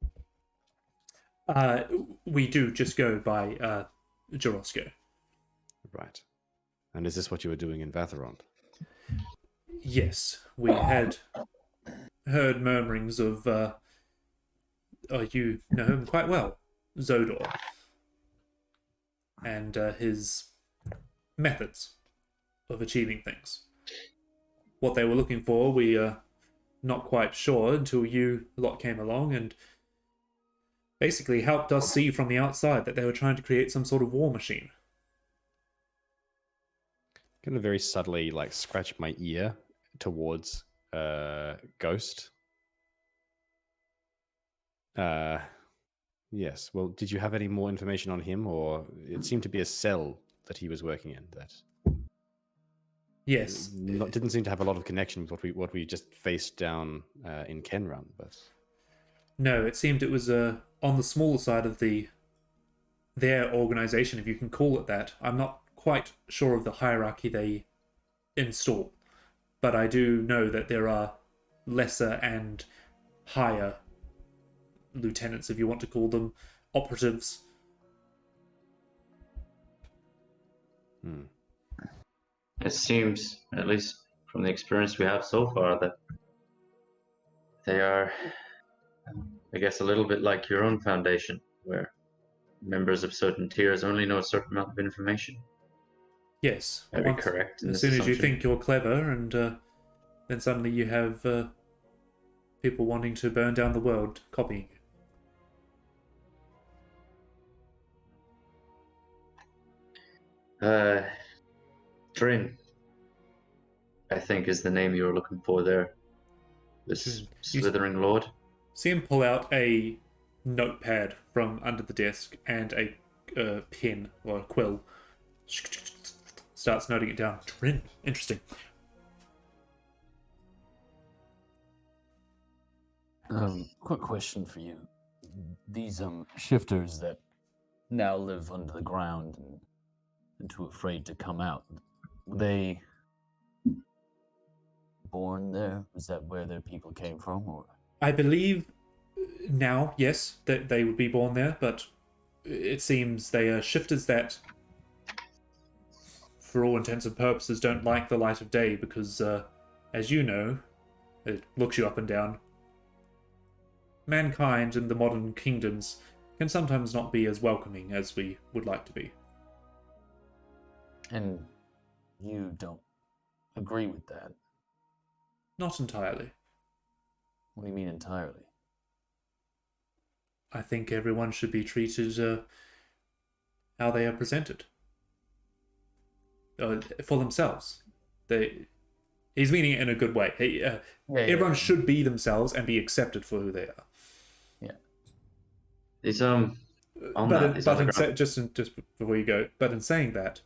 [SPEAKER 1] We do just go by Jarosco.
[SPEAKER 2] Right. And is this what you were doing in Vatherond?
[SPEAKER 1] Yes, we had heard murmurings of, you know him quite well, Zodor, and his methods of achieving things. What they were looking for, we not quite sure until you lot came along and basically helped us see from the outside that they were trying to create some sort of war machine.
[SPEAKER 2] I'm gonna very subtly like scratch my ear towards Ghost. Yes. Well, did you have any more information on him, or it seemed to be a cell that he was working in that
[SPEAKER 1] Yes.
[SPEAKER 2] didn't seem to have a lot of connection with what we just faced down in Kenrun, but
[SPEAKER 1] No, it seemed it was on the smaller side of their organization, if you can call it that. I'm not quite sure of the hierarchy they install, but I do know that there are lesser and higher lieutenants, if you want to call them, operatives.
[SPEAKER 3] It seems, at least from the experience we have so far, that they are, I guess, a little bit like your own foundation, where members of certain tiers only know a certain amount of information.
[SPEAKER 1] Yes.
[SPEAKER 3] Very correct.
[SPEAKER 1] As soon as you think you're clever, and then suddenly you have people wanting to burn down the world, copying you.
[SPEAKER 3] Trin, I think, is the name you were looking for there. This
[SPEAKER 1] Trin.
[SPEAKER 3] slithering lord.
[SPEAKER 1] See him pull out a notepad from under the desk and a pen or a quill. Starts noting it down. Trin. Interesting.
[SPEAKER 6] Quick question for you. These shifters that now live under the ground and too afraid to come out, were they born there? Was that where their people came from, or?
[SPEAKER 1] I believe now, yes, that they would be born there, but it seems they are shifters that, for all intents and purposes, don't like the light of day because, as you know, it looks you up and down. Mankind in the modern kingdoms can sometimes not be as welcoming as we would like to be.
[SPEAKER 6] And you don't agree with that?
[SPEAKER 1] Not entirely.
[SPEAKER 6] What do you mean entirely?
[SPEAKER 1] I think everyone should be treated how they are presented. For themselves. He's meaning it in a good way. Everyone should be themselves and be accepted for who they are.
[SPEAKER 6] Yeah.
[SPEAKER 3] It's
[SPEAKER 1] just before you go, but in saying that,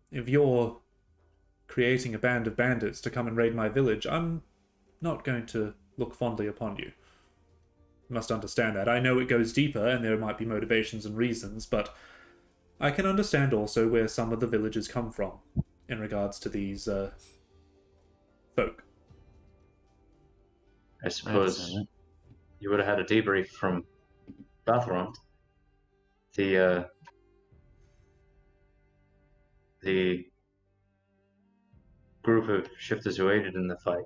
[SPEAKER 1] if you're creating a band of bandits to come and raid my village, I'm not going to look fondly upon you. You must understand that. I know it goes deeper and there might be motivations and reasons, but I can understand also where some of the villagers come from in regards to these folk.
[SPEAKER 3] I suppose you would have had a debrief from Bathrond. The group of shifters who aided in the fight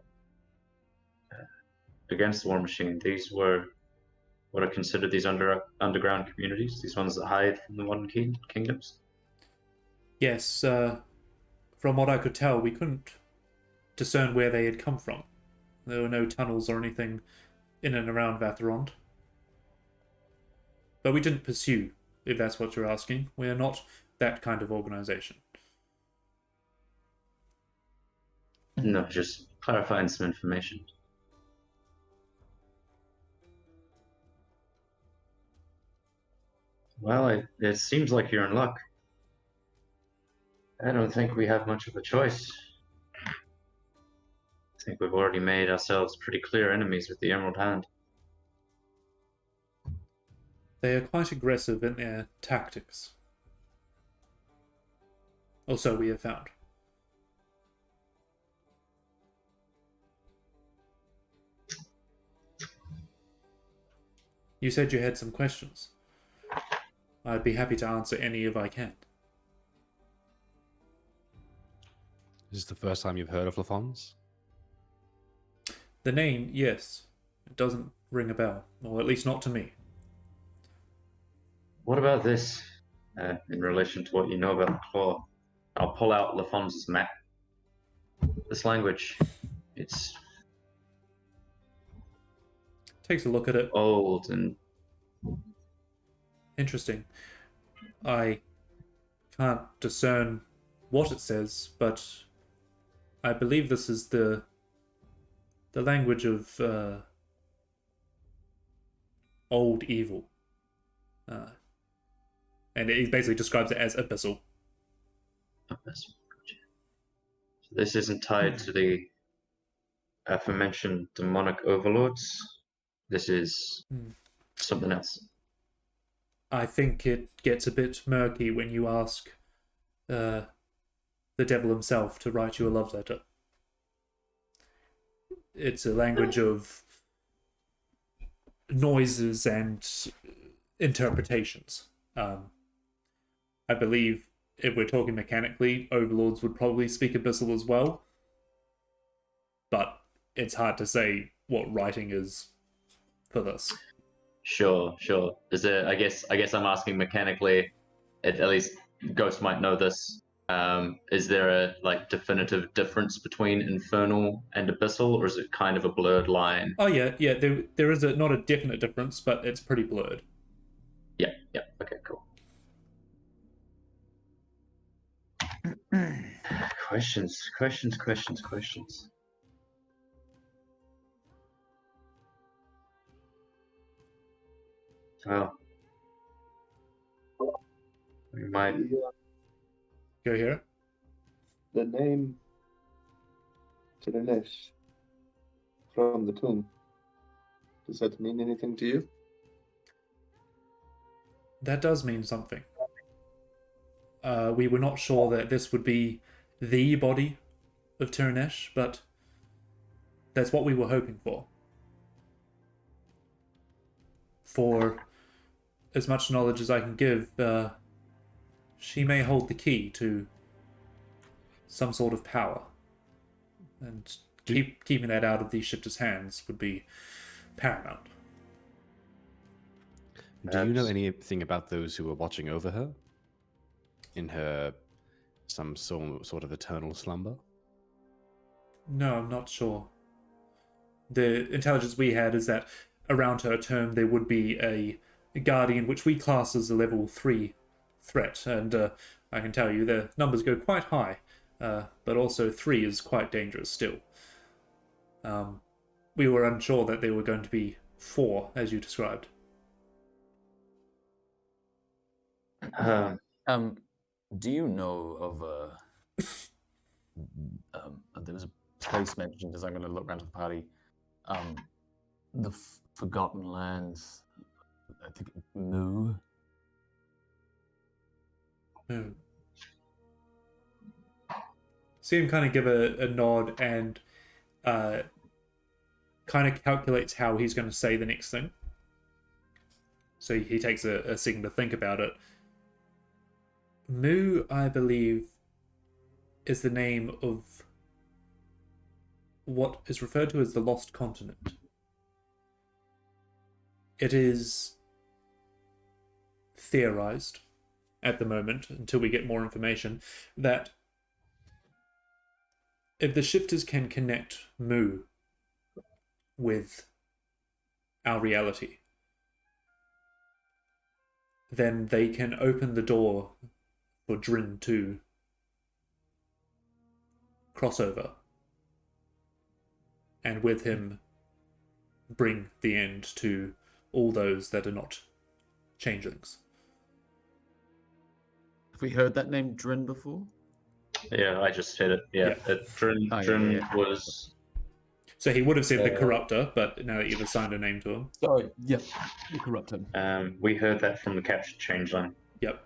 [SPEAKER 3] against the War Machine, these were what are considered these underground communities, these ones that hide from the modern kingdoms?
[SPEAKER 1] Yes, from what I could tell, we couldn't discern where they had come from. There were no tunnels or anything in and around Vatherond. But we didn't pursue, if that's what you're asking. We are not that kind of organization.
[SPEAKER 3] No, just clarifying some information. Well, it seems like you're in luck. I don't think we have much of a choice. I think we've already made ourselves pretty clear enemies with the Emerald Hand.
[SPEAKER 1] They are quite aggressive in their tactics. Or so we have found. You said you had some questions. I'd be happy to answer any if I can.
[SPEAKER 2] Is this the first time you've heard of Lafons?
[SPEAKER 1] The name, yes. It doesn't ring a bell, or at least not to me.
[SPEAKER 3] What about this in relation to what you know about the claw? I'll pull out Lafon's map. This language, it's
[SPEAKER 1] Takes a look at it.
[SPEAKER 3] old and
[SPEAKER 1] Interesting. I can't discern what it says, but I believe this is the language of old evil. And it basically describes it as abyssal.
[SPEAKER 3] so this isn't tied to the aforementioned demonic overlords. This is something else.
[SPEAKER 1] I think it gets a bit murky when you ask the devil himself to write you a love letter. It's a language of noises and interpretations. I believe if we're talking mechanically, overlords would probably speak abyssal as well. But it's hard to say what writing is for this.
[SPEAKER 3] Sure. Is there? I guess I'm asking mechanically. At least Ghost might know this. Is there a definitive difference between infernal and abyssal, or is it kind of a blurred line?
[SPEAKER 1] Oh yeah. There is not a definite difference, but it's pretty blurred.
[SPEAKER 3] Yeah. Okay, cool. Questions. Well, we might.
[SPEAKER 1] Go here.
[SPEAKER 4] The name Tirenesh from the tomb. Does that mean anything to you?
[SPEAKER 1] That does mean something. We were not sure that this would be the body of Tirenesh, but that's what we were hoping for. For as much knowledge as I can give, she may hold the key to some sort of power. And keeping that out of the shifter's hands would be paramount.
[SPEAKER 2] Do you know anything about those who were watching over her? In her some sort of eternal slumber?
[SPEAKER 1] No, I'm not sure. The intelligence we had is that around her tomb there would be a guardian, which we class as a level 3 threat, and I can tell you the numbers go quite high, but also 3 is quite dangerous still. We were unsure that there were going to be 4, as you described.
[SPEAKER 6] Do you know of there was a place mentioned as I'm going to look around to the party, the Forgotten Lands, I think Moo?
[SPEAKER 1] Moo. See him kind of give a nod and kind of calculates how he's going to say the next thing. So he takes a second to think about it. Mu, I believe, is the name of what is referred to as the Lost Continent. It is theorized at the moment, until we get more information, that if the shifters can connect Mu with our reality, then they can open the door for Drin to cross over, and with him bring the end to all those that are not changelings.
[SPEAKER 6] Have we heard that name Drin before?
[SPEAKER 3] Yeah, I just said it. Yeah, Drin was.
[SPEAKER 1] So he would have said the Corruptor, but now that you've assigned a name to him.
[SPEAKER 6] Sorry, yep, the Corruptor.
[SPEAKER 3] We heard that from the captured changeling.
[SPEAKER 1] Yep.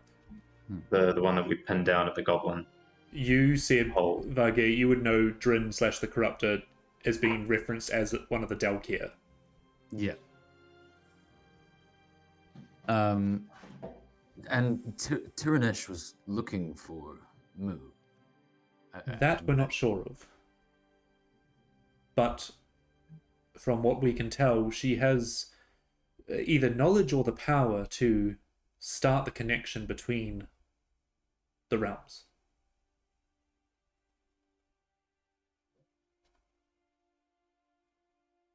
[SPEAKER 3] The one that we pinned down at the Goblin.
[SPEAKER 1] You said, Vargir, you would know Drin / the Corruptor as being referenced as one of the Dalkir.
[SPEAKER 6] Yeah. And Tyrannesh was looking for Moo.
[SPEAKER 1] That we're not sure of. But from what we can tell, she has either knowledge or the power to start the connection between the realms.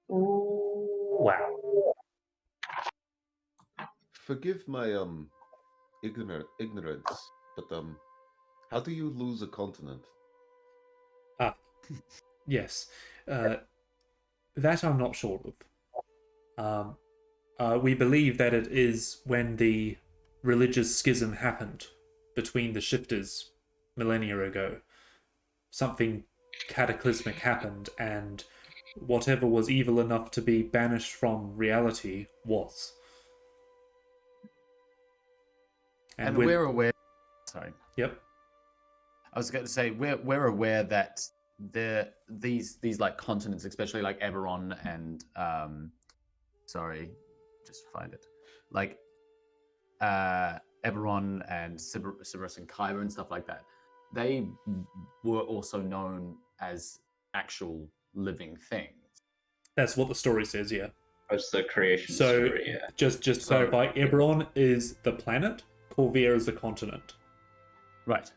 [SPEAKER 3] Wow.
[SPEAKER 5] Forgive my ignorance, but how do you lose a continent?
[SPEAKER 1] Ah, yes. That I'm not sure of. We believe that it is when the religious schism happened between the shifters millennia ago. Something cataclysmic happened, and whatever was evil enough to be banished from reality was.
[SPEAKER 6] And we're aware. Sorry.
[SPEAKER 1] Yep.
[SPEAKER 6] I was going to say we're aware that these like continents, especially like Eberron and sorry, just find it, like Eberron and Sybaris and Kyber and stuff like that. They were also known as actual living things.
[SPEAKER 1] That's what the story says. Yeah.
[SPEAKER 3] That's the creation
[SPEAKER 1] So
[SPEAKER 3] story. Yeah.
[SPEAKER 1] just to clarify, Eberron is the planet. Khorvaire is the continent.
[SPEAKER 6] Right.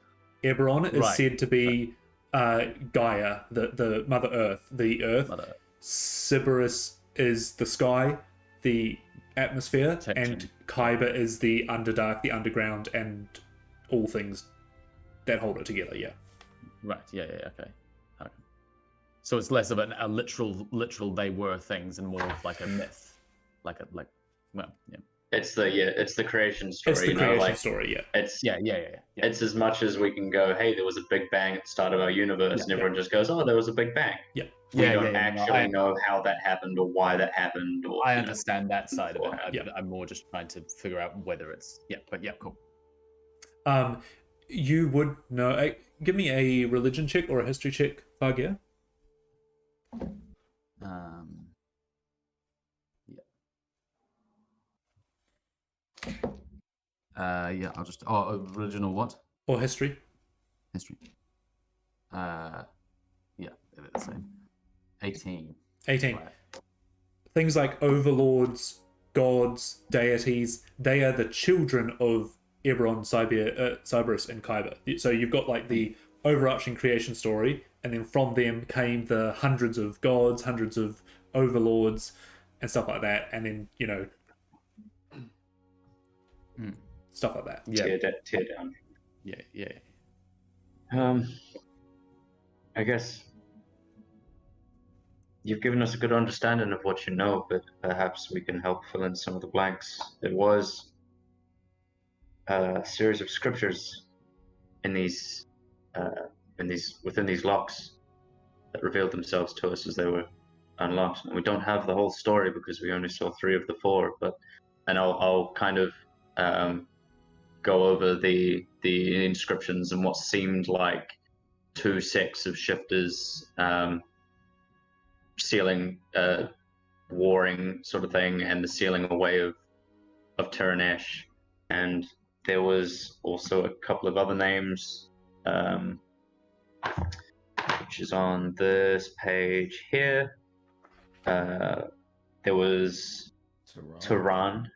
[SPEAKER 1] Eberron is
[SPEAKER 6] Right.
[SPEAKER 1] said to be Gaia, the Mother Earth, the Earth.
[SPEAKER 6] Mother Earth.
[SPEAKER 1] Sybaris is the sky, the atmosphere,
[SPEAKER 6] Protection.
[SPEAKER 1] and Kyber is the Underdark, the underground, and all things that hold it together. Yeah.
[SPEAKER 6] Right. Yeah. Okay. So it's less of a literal they were things and more of like a myth, well, yeah.
[SPEAKER 3] It's the creation story.
[SPEAKER 1] It's the creation story. Yeah.
[SPEAKER 3] It's
[SPEAKER 6] Yeah.
[SPEAKER 3] It's as much as we can go, hey, there was a Big Bang at the start of our universe, and everyone just goes, oh, there was a Big Bang.
[SPEAKER 1] Yeah.
[SPEAKER 3] We don't actually know how that happened or why that happened. Or
[SPEAKER 6] I understand that side of it.
[SPEAKER 1] Yeah.
[SPEAKER 6] I'm more just trying to figure out whether it's cool.
[SPEAKER 1] You would know. Give me a religion check or a history check, Vargia.
[SPEAKER 6] I'll just religion or what?
[SPEAKER 1] Or history.
[SPEAKER 6] History. They're the same. 18.
[SPEAKER 1] 18.
[SPEAKER 6] Right.
[SPEAKER 1] Things like overlords, gods, deities, they are the children of Eberron, Sybaris, and Kyber. So you've got like the overarching creation story, and then from them came the hundreds of gods, hundreds of overlords, and stuff like that, and then, stuff like that.
[SPEAKER 6] Yeah.
[SPEAKER 3] tear down.
[SPEAKER 6] Yeah.
[SPEAKER 3] I guess you've given us a good understanding of what you know, but perhaps we can help fill in some of the blanks. It was a series of scriptures in these within these locks that revealed themselves to us as they were unlocked. And we don't have the whole story because we only saw 3 of the 4. And I'll kind of go over the inscriptions and what seemed like 2 sects of shifters sealing, warring sort of thing, and the sealing away of Tyrannesh. And there was also a couple of other names, which is on this page here. There was Turan,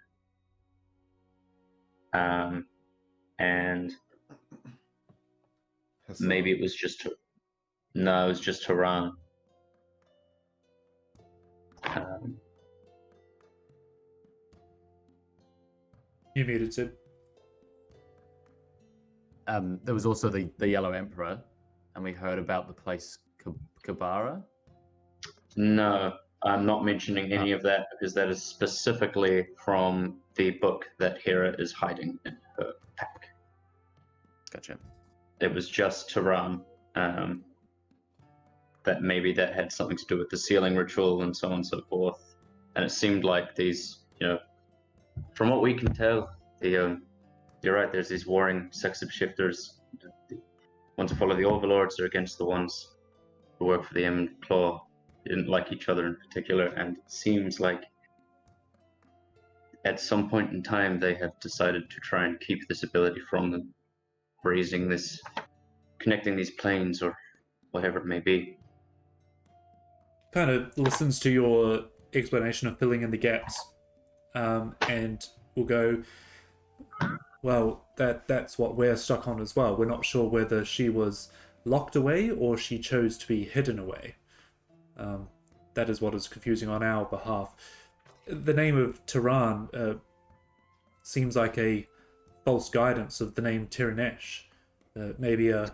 [SPEAKER 3] and maybe it was just it was just Turan.
[SPEAKER 1] You muted, Sid.
[SPEAKER 6] There was also the Yellow Emperor, and we heard about the place Kabara.
[SPEAKER 3] No, I'm not mentioning any of that because that is specifically from the book that Hera is hiding in her pack.
[SPEAKER 6] Gotcha.
[SPEAKER 3] It was just Turan. That maybe that had something to do with the sealing ritual and so on and so forth. And it seemed like these, from what we can tell, you're right, there's these warring sects of shifters. The ones who follow the overlords are against the ones who work for the Eminent Claw. They didn't like each other in particular, and it seems like at some point in time they have decided to try and keep this ability from them, raising this, connecting these planes or whatever it may be.
[SPEAKER 1] Kind of listens to your explanation of filling in the gaps, and will go, well, that's what we're stuck on as well. We're not sure whether she was locked away or she chose to be hidden away. That is what is confusing on our behalf. The name of Tehran seems like a false guidance of the name Tiranesh. Maybe a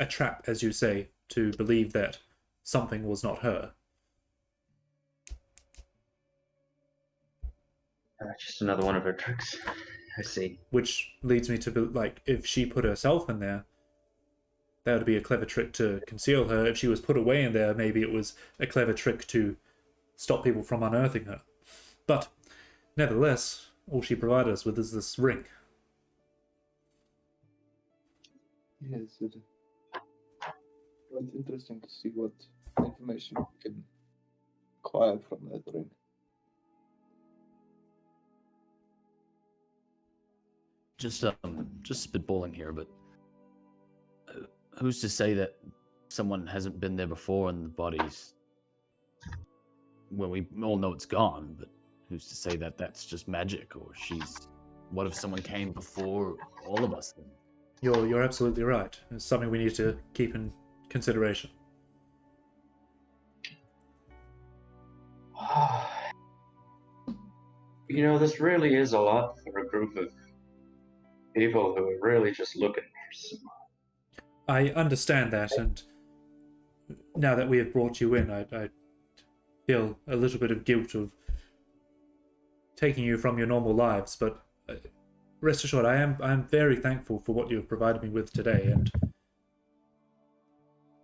[SPEAKER 1] trap, as you say, to believe that something was not her.
[SPEAKER 3] Just another one of her tricks. I see.
[SPEAKER 1] Which leads me to like, if she put herself in there, that would be a clever trick to conceal her. If she was put away in there, maybe it was a clever trick to stop people from unearthing her. But nevertheless, all she provided us with is this ring.
[SPEAKER 4] Yes, it is quite interesting to see what information you can acquire from that ring.
[SPEAKER 6] Just spitballing here, but who's to say that someone hasn't been there before and the body's... Well, we all know it's gone, but who's to say that that's just magic, or she's... What if someone came before all of us then?
[SPEAKER 1] You're absolutely right. It's something we need to keep in consideration.
[SPEAKER 3] You know, this really is a lot for a group of people who are really just looking for some...
[SPEAKER 1] I understand that, and now that we have brought you in, I feel a little bit of guilt of taking you from your normal lives, but rest assured, I am very thankful for what you have provided me with today, and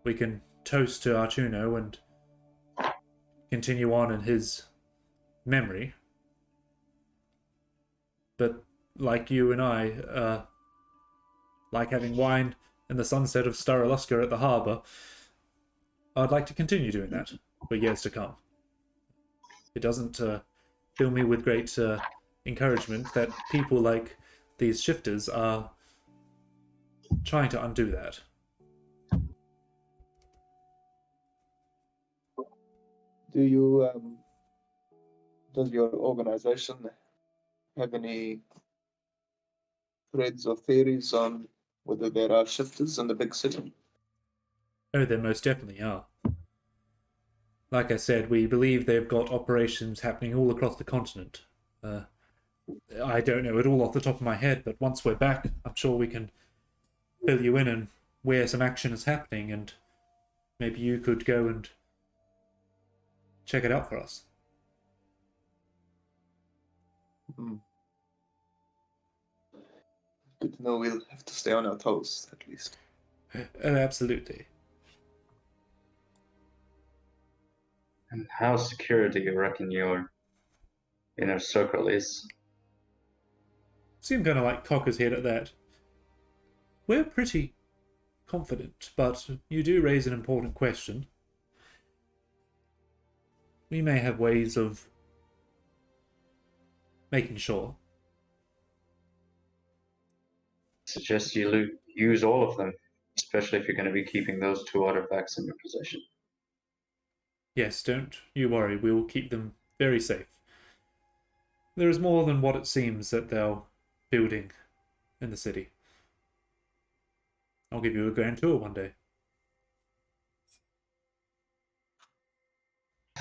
[SPEAKER 1] we can toast to Artuno and continue on in his memory. But like you and I, like having wine in the sunset of Staraluska at the harbour, I'd like to continue doing that for years to come. It doesn't fill me with great encouragement that people like these shifters are trying to undo that.
[SPEAKER 4] Does your organization have any threads or theories on whether there are shifters in the big city?
[SPEAKER 1] Oh, there most definitely are. Like I said, we believe they've got operations happening all across the continent. I don't know it all off the top of my head, but once we're back, I'm sure we can fill you in on where some action is happening, and maybe you could go and check it out for us.
[SPEAKER 4] Good to know. We'll have to stay on our toes, at least.
[SPEAKER 1] Oh, absolutely.
[SPEAKER 3] And how secure do you reckon your inner circle is?
[SPEAKER 1] Seem kind of like cock his head at that. We're pretty confident, but you do raise an important question. We may have ways of making sure.
[SPEAKER 3] Suggest you use all of them, especially if you're going to be keeping those two artifacts in your possession.
[SPEAKER 1] Yes, don't you worry, we will keep them very safe. There is more than what it seems that they're building in the city. I'll give you a grand tour one day.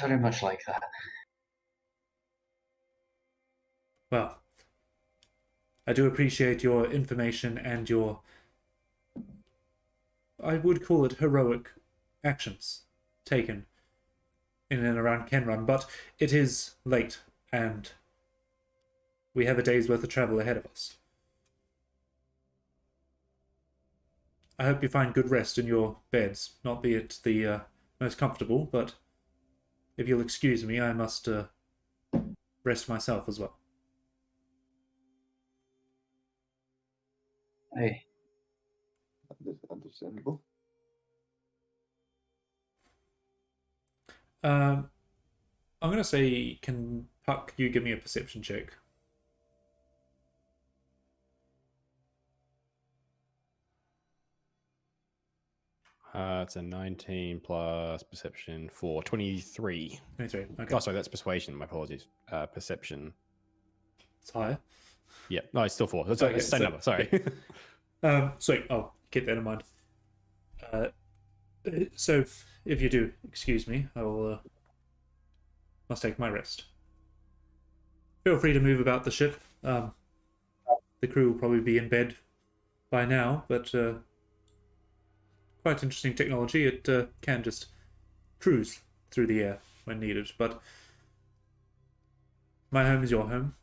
[SPEAKER 3] Very much like that.
[SPEAKER 1] Well, I do appreciate your information and your, I would call it heroic actions taken in and around Kenrun, but it is late and we have a day's worth of travel ahead of us. I hope you find good rest in your beds, not be it the most comfortable, but if you'll excuse me, I must rest myself as well.
[SPEAKER 3] Hey,
[SPEAKER 4] Understandable.
[SPEAKER 1] I'm gonna say, can Puck, you give me a perception check?
[SPEAKER 2] It's a 19 plus perception for 23.
[SPEAKER 1] 23. Okay.
[SPEAKER 2] Oh, sorry, that's persuasion. My apologies. Perception.
[SPEAKER 1] It's higher.
[SPEAKER 2] Yeah, no, it's still 4. That's
[SPEAKER 1] Okay,
[SPEAKER 2] the same
[SPEAKER 1] so-
[SPEAKER 2] number. Sorry.
[SPEAKER 1] Sweet. I'll keep that in mind. So, if you do excuse me, I will must take my rest. Feel free to move about the ship. The crew will probably be in bed by now, but quite interesting technology. It can just cruise through the air when needed. But my home is your home,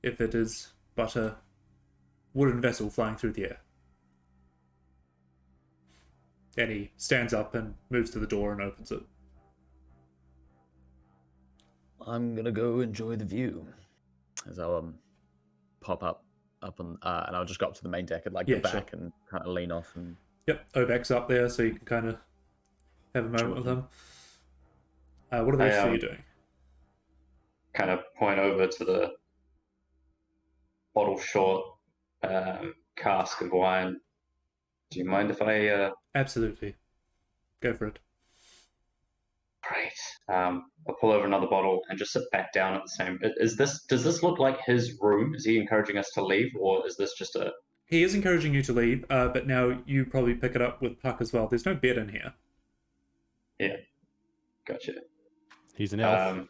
[SPEAKER 1] if it is but a wooden vessel flying through the air. And he stands up and moves to the door and opens it.
[SPEAKER 6] I'm gonna go enjoy the view as I'll pop up on and I'll just go up to the main deck at like
[SPEAKER 1] Yeah,
[SPEAKER 6] the back
[SPEAKER 1] sure.
[SPEAKER 6] and kind of lean off and
[SPEAKER 1] Yep, Obek's up there, so you can kind of have a moment with him. What are the
[SPEAKER 3] I,
[SPEAKER 1] rest of you doing?
[SPEAKER 3] Kind of point over to the bottle short cask of wine. Do you mind if I?
[SPEAKER 1] Absolutely. Go for it.
[SPEAKER 3] Great. I'll pull over another bottle and just sit back down at the same. Is this? Does this look like his room? Is he encouraging us to leave, or is this just a?
[SPEAKER 1] He is encouraging you to leave, but now you probably pick it up with Puck as well. There's no bed in here.
[SPEAKER 3] Yeah. Gotcha.
[SPEAKER 2] He's an elf.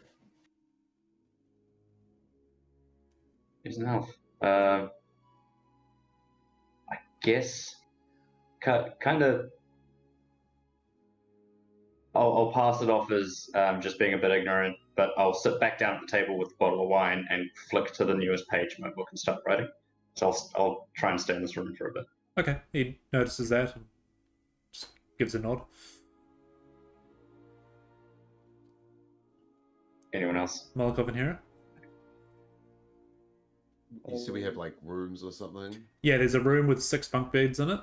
[SPEAKER 3] He's an elf. I guess. Kind of. I'll pass it off as just being a bit ignorant, but I'll sit back down at the table with a bottle of wine and flick to the newest page of my book and start writing. So I'll try and stay in this room for a bit.
[SPEAKER 1] Okay, he notices that and just gives a nod.
[SPEAKER 3] Anyone else?
[SPEAKER 1] Molokov and Hera?
[SPEAKER 5] You said we have like rooms or something.
[SPEAKER 1] Yeah, there's a room with 6 bunk beds in it.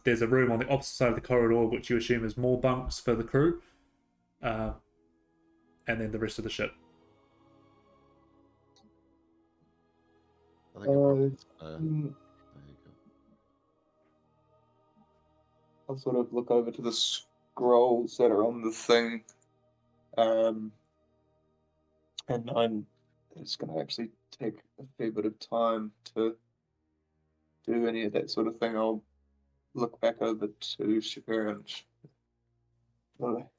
[SPEAKER 1] There's a room on the opposite side of the corridor, which you assume is more bunks for the crew. And then the rest of the ship.
[SPEAKER 5] I think there you go.
[SPEAKER 4] I'll sort of look over to the scrolls that are on the thing. And it's going to actually take a fair bit of time to do any of that sort of thing. I'll look back over to Shakira and well,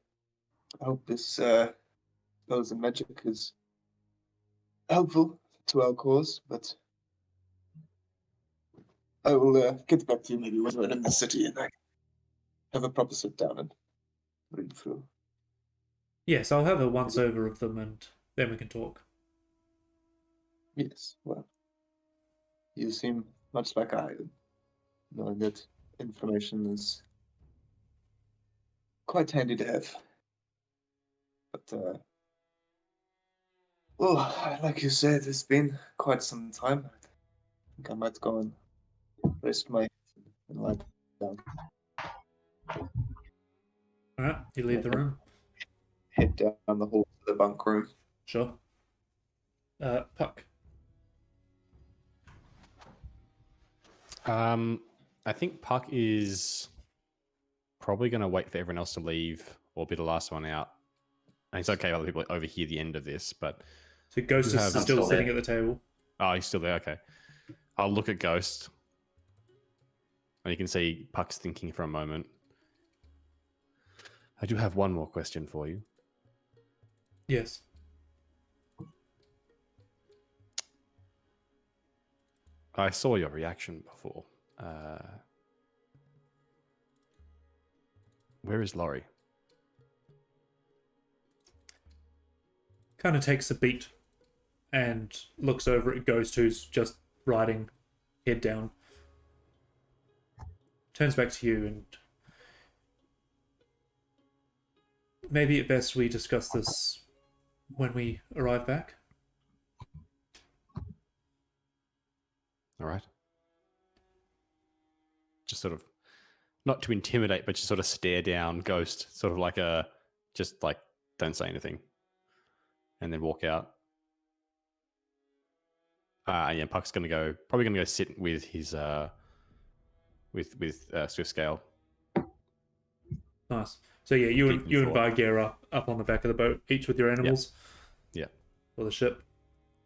[SPEAKER 4] I hope this spells and magic is helpful to our cause, but I will get back to you maybe when we're in the city and I have a proper sit down and read through.
[SPEAKER 1] Yes, I'll have a once over of them and then we can talk.
[SPEAKER 4] Yes, well, you seem much like I do, knowing that information is quite handy to have. But, well, like you said, it's been quite some time. I think I might go and rest my head and lie down.
[SPEAKER 1] Alright, you leave the room.
[SPEAKER 4] Head down the hall to the bunk room.
[SPEAKER 1] Sure. Puck.
[SPEAKER 2] I think Puck is probably going to wait for everyone else to leave or be the last one out. And it's okay, other people overhear the end of this, but
[SPEAKER 1] So Ghost
[SPEAKER 2] You
[SPEAKER 1] is
[SPEAKER 2] have-
[SPEAKER 1] still
[SPEAKER 3] I'm still
[SPEAKER 1] sitting
[SPEAKER 3] there.
[SPEAKER 1] at the table.
[SPEAKER 2] oh, he's still there. Okay, I'll look at Ghost, and you can see Puck's thinking for a moment. I do have one more question for you.
[SPEAKER 1] Yes.
[SPEAKER 2] I saw your reaction before. Where is Laurie?
[SPEAKER 1] Kind of takes a beat and looks over at Ghost, who's just riding head down. Turns back to you and maybe at best we discuss this when we arrive back.
[SPEAKER 2] All right. Just sort of, not to intimidate, but just sort of stare down Ghost, sort of like a, just like don't say anything, and then walk out. Yeah, Puck's probably gonna go sit with his with Swift Scale.
[SPEAKER 1] Nice. So yeah, you
[SPEAKER 2] Deep
[SPEAKER 1] and
[SPEAKER 2] in
[SPEAKER 1] you and
[SPEAKER 2] thought.
[SPEAKER 1] Vargear are up on the back of the boat, each with your animals.
[SPEAKER 2] Yeah.
[SPEAKER 1] Or the ship.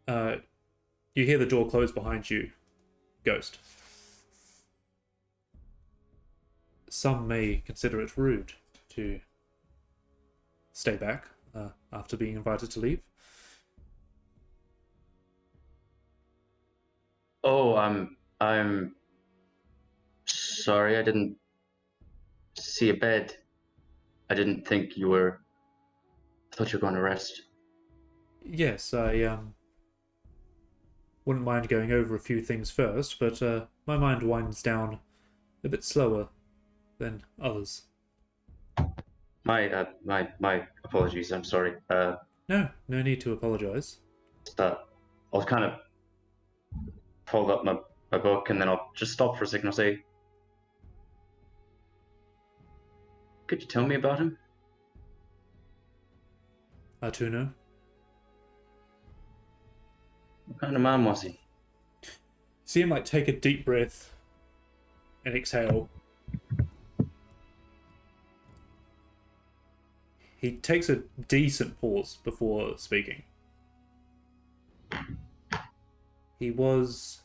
[SPEAKER 1] You hear the door close behind you, Ghost. Some may consider it rude to stay back after being invited to leave.
[SPEAKER 3] Oh, I'm sorry. I didn't see a bed. I didn't think you were. I thought you were going to rest.
[SPEAKER 1] Yes, I wouldn't mind going over a few things first, but my mind winds down a bit slower than others.
[SPEAKER 3] My apologies. I'm sorry.
[SPEAKER 1] No need to apologize.
[SPEAKER 3] That I'll kind of pull up my book and then I'll just stop for a second. I'll say, "Could you tell me about him?"
[SPEAKER 1] Artuno?
[SPEAKER 3] What kind of man was he?
[SPEAKER 1] See him like take a deep breath and exhale. He takes a decent pause before speaking. He was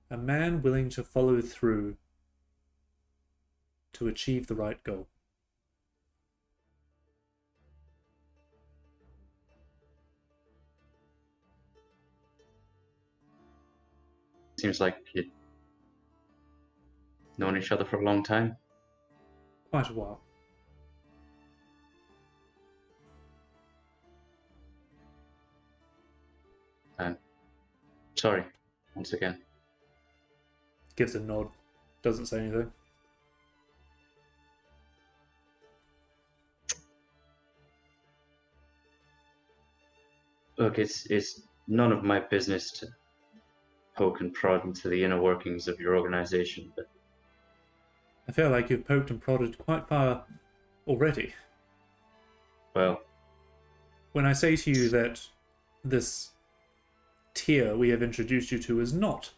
[SPEAKER 1] a man willing to follow through to achieve the right goal.
[SPEAKER 3] Seems like you'd known each other for a long time.
[SPEAKER 1] Quite a while.
[SPEAKER 3] Sorry, once again.
[SPEAKER 1] Gives a nod. Doesn't say anything.
[SPEAKER 3] Look, it's none of my business to poke and prod into the inner workings of your organization, but
[SPEAKER 1] I feel like you've poked and prodded quite far already.
[SPEAKER 3] well,
[SPEAKER 1] When I say to you that this tier we have introduced you to is not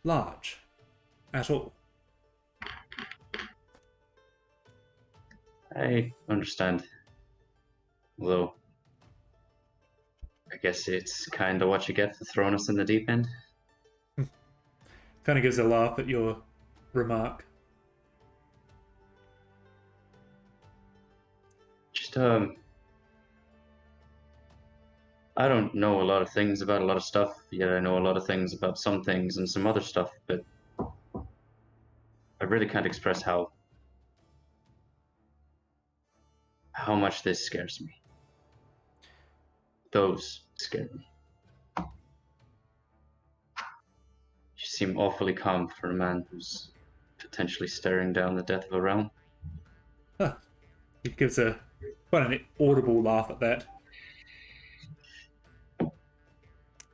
[SPEAKER 1] large at all.
[SPEAKER 3] I understand. Although, I guess it's kind of what you get for throwing us in the deep end.
[SPEAKER 1] Kind of gives a laugh at your remark.
[SPEAKER 3] Just, I don't know a lot of things about a lot of stuff, yet I know a lot of things about some things and some other stuff, but I really can't express how much this scares me. Those scare me. You seem awfully calm for a man who's potentially staring down the death of a realm.
[SPEAKER 1] Huh. He gives quite an audible laugh at that.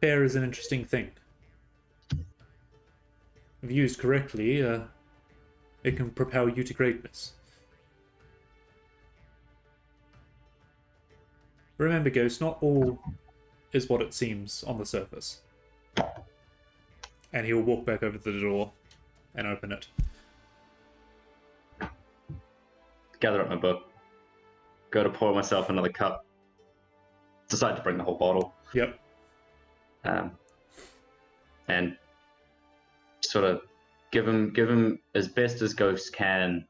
[SPEAKER 1] Fear is an interesting thing. If used correctly, it can propel you to greatness. Remember, Ghost, not all is what it seems on the surface. And he will walk back over to the door and open it.
[SPEAKER 3] Gather up my book. Go to pour myself another cup. Decide to bring the whole bottle.
[SPEAKER 1] Yep.
[SPEAKER 3] And sort of give him as best as Ghost can,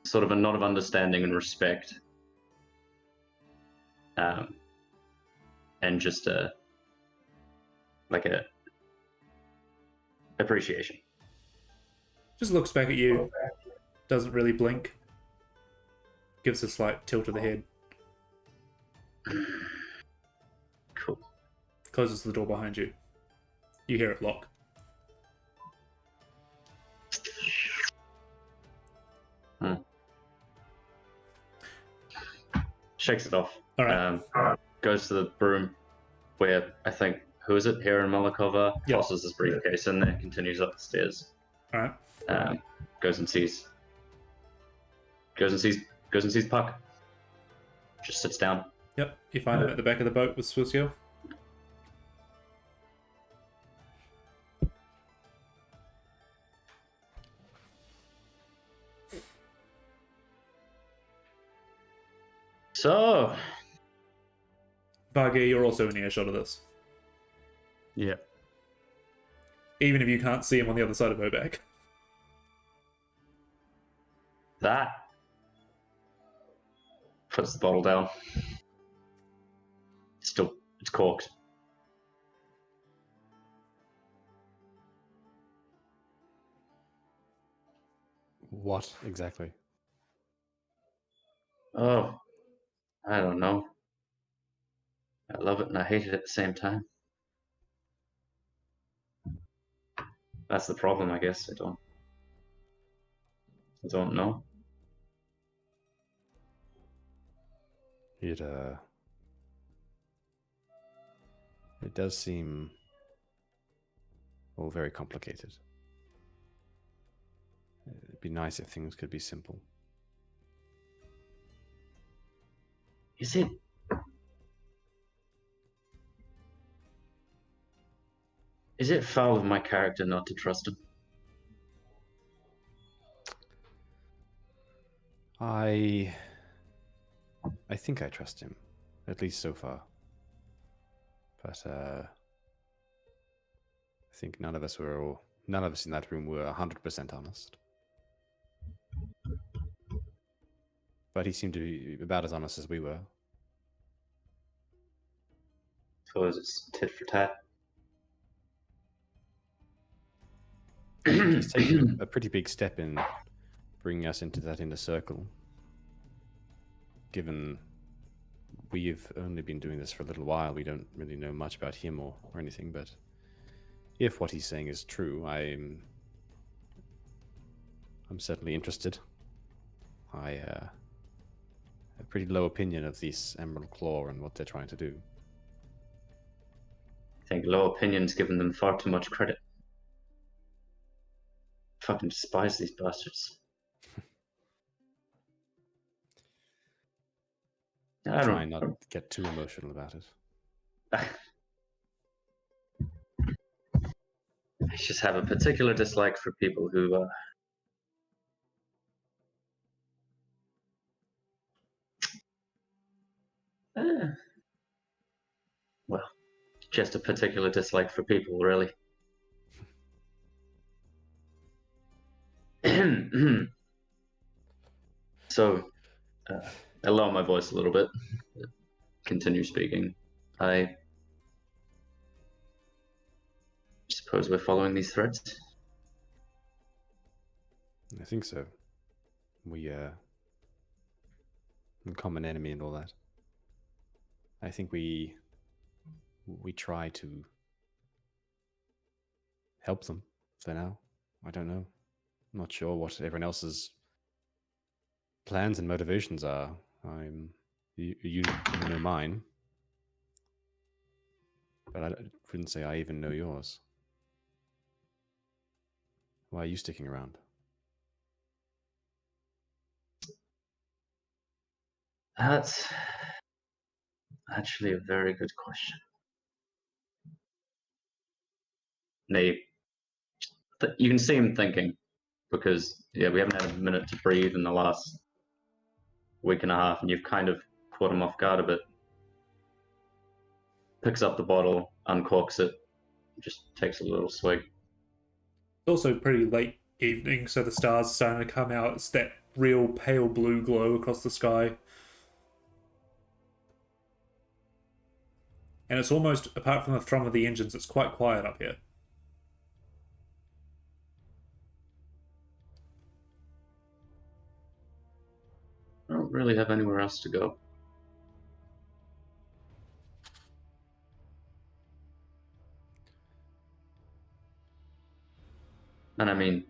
[SPEAKER 3] sort of a nod of understanding and respect, and just like a appreciation.
[SPEAKER 1] Just looks back at you, doesn't really blink, gives a slight tilt of the head,
[SPEAKER 3] Cool.
[SPEAKER 1] closes the door behind you. You hear it lock.
[SPEAKER 3] Shakes it off.
[SPEAKER 1] All right.
[SPEAKER 3] Goes to the room where I think, who is it? Here in Malikova.
[SPEAKER 1] Yeah.
[SPEAKER 3] Tosses his briefcase in there. Continues up the stairs.
[SPEAKER 1] All right.
[SPEAKER 3] Goes and sees Goes and sees Puck. Just sits down.
[SPEAKER 1] Yep, you find him at the back of the boat with Swissio.
[SPEAKER 3] So,
[SPEAKER 1] Vargir, you're also in earshot of this.
[SPEAKER 6] Yeah.
[SPEAKER 1] Even if you can't see him on the other side of Obak.
[SPEAKER 3] that puts the bottle down. It's corked.
[SPEAKER 2] What exactly?
[SPEAKER 3] Oh, I don't know. I love it and I hate it at the same time. That's the problem, I guess. I don't know.
[SPEAKER 2] It does seem all very complicated. It'd be nice if things could be simple.
[SPEAKER 3] Is it? Is it foul of my character not to trust him?
[SPEAKER 2] I think I trust him, at least so far. But I think none of us in that room were 100% honest. But he seemed to be about as honest as we were.
[SPEAKER 3] Suppose it's tit for tat.
[SPEAKER 2] He's taken a pretty big step in bringing us into that inner circle. Given we've only been doing this for a little while, we don't really know much about him or anything, but if what he's saying is true, I'm certainly interested. I have a pretty low opinion of this Emerald Claw and what they're trying to do.
[SPEAKER 3] I think low opinion's given them far too much credit. Fucking despise these bastards. I
[SPEAKER 2] Try
[SPEAKER 3] don't.
[SPEAKER 2] not to get too emotional about it.
[SPEAKER 3] I just have a particular dislike for people who well, just a particular dislike for people, really. So, I lower my voice a little bit. Continue speaking. I suppose we're following these threads.
[SPEAKER 2] I think so. We a common enemy and all that. I think we try to help them for now. I don't know. I'm not sure what everyone else's plans and motivations are. You know mine, but I wouldn't say I even know yours. Why are you sticking around?
[SPEAKER 3] That's actually a very good question. Nate, you can see him thinking, because we haven't had a minute to breathe in the last week and a half, and you've kind of caught him off guard a bit. Picks up the bottle, uncorks it, just takes a little swig.
[SPEAKER 1] It's also pretty late evening, so the stars are starting to come out. It's that real pale blue glow across the sky. And it's almost, apart from the thrum of the engines, it's quite quiet up here.
[SPEAKER 3] I don't really have anywhere else to go. And I mean,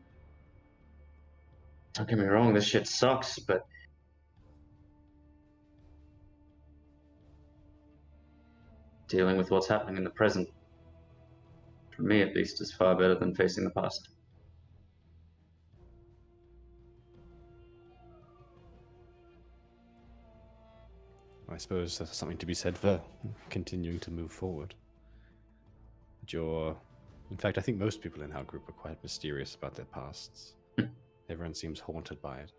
[SPEAKER 3] don't get me wrong, this shit sucks, but dealing with what's happening in the present, for me at least, is far better than facing the past.
[SPEAKER 2] I suppose there's something to be said for continuing to move forward. But in fact, I think most people in our group are quite mysterious about their pasts. Everyone seems haunted by it.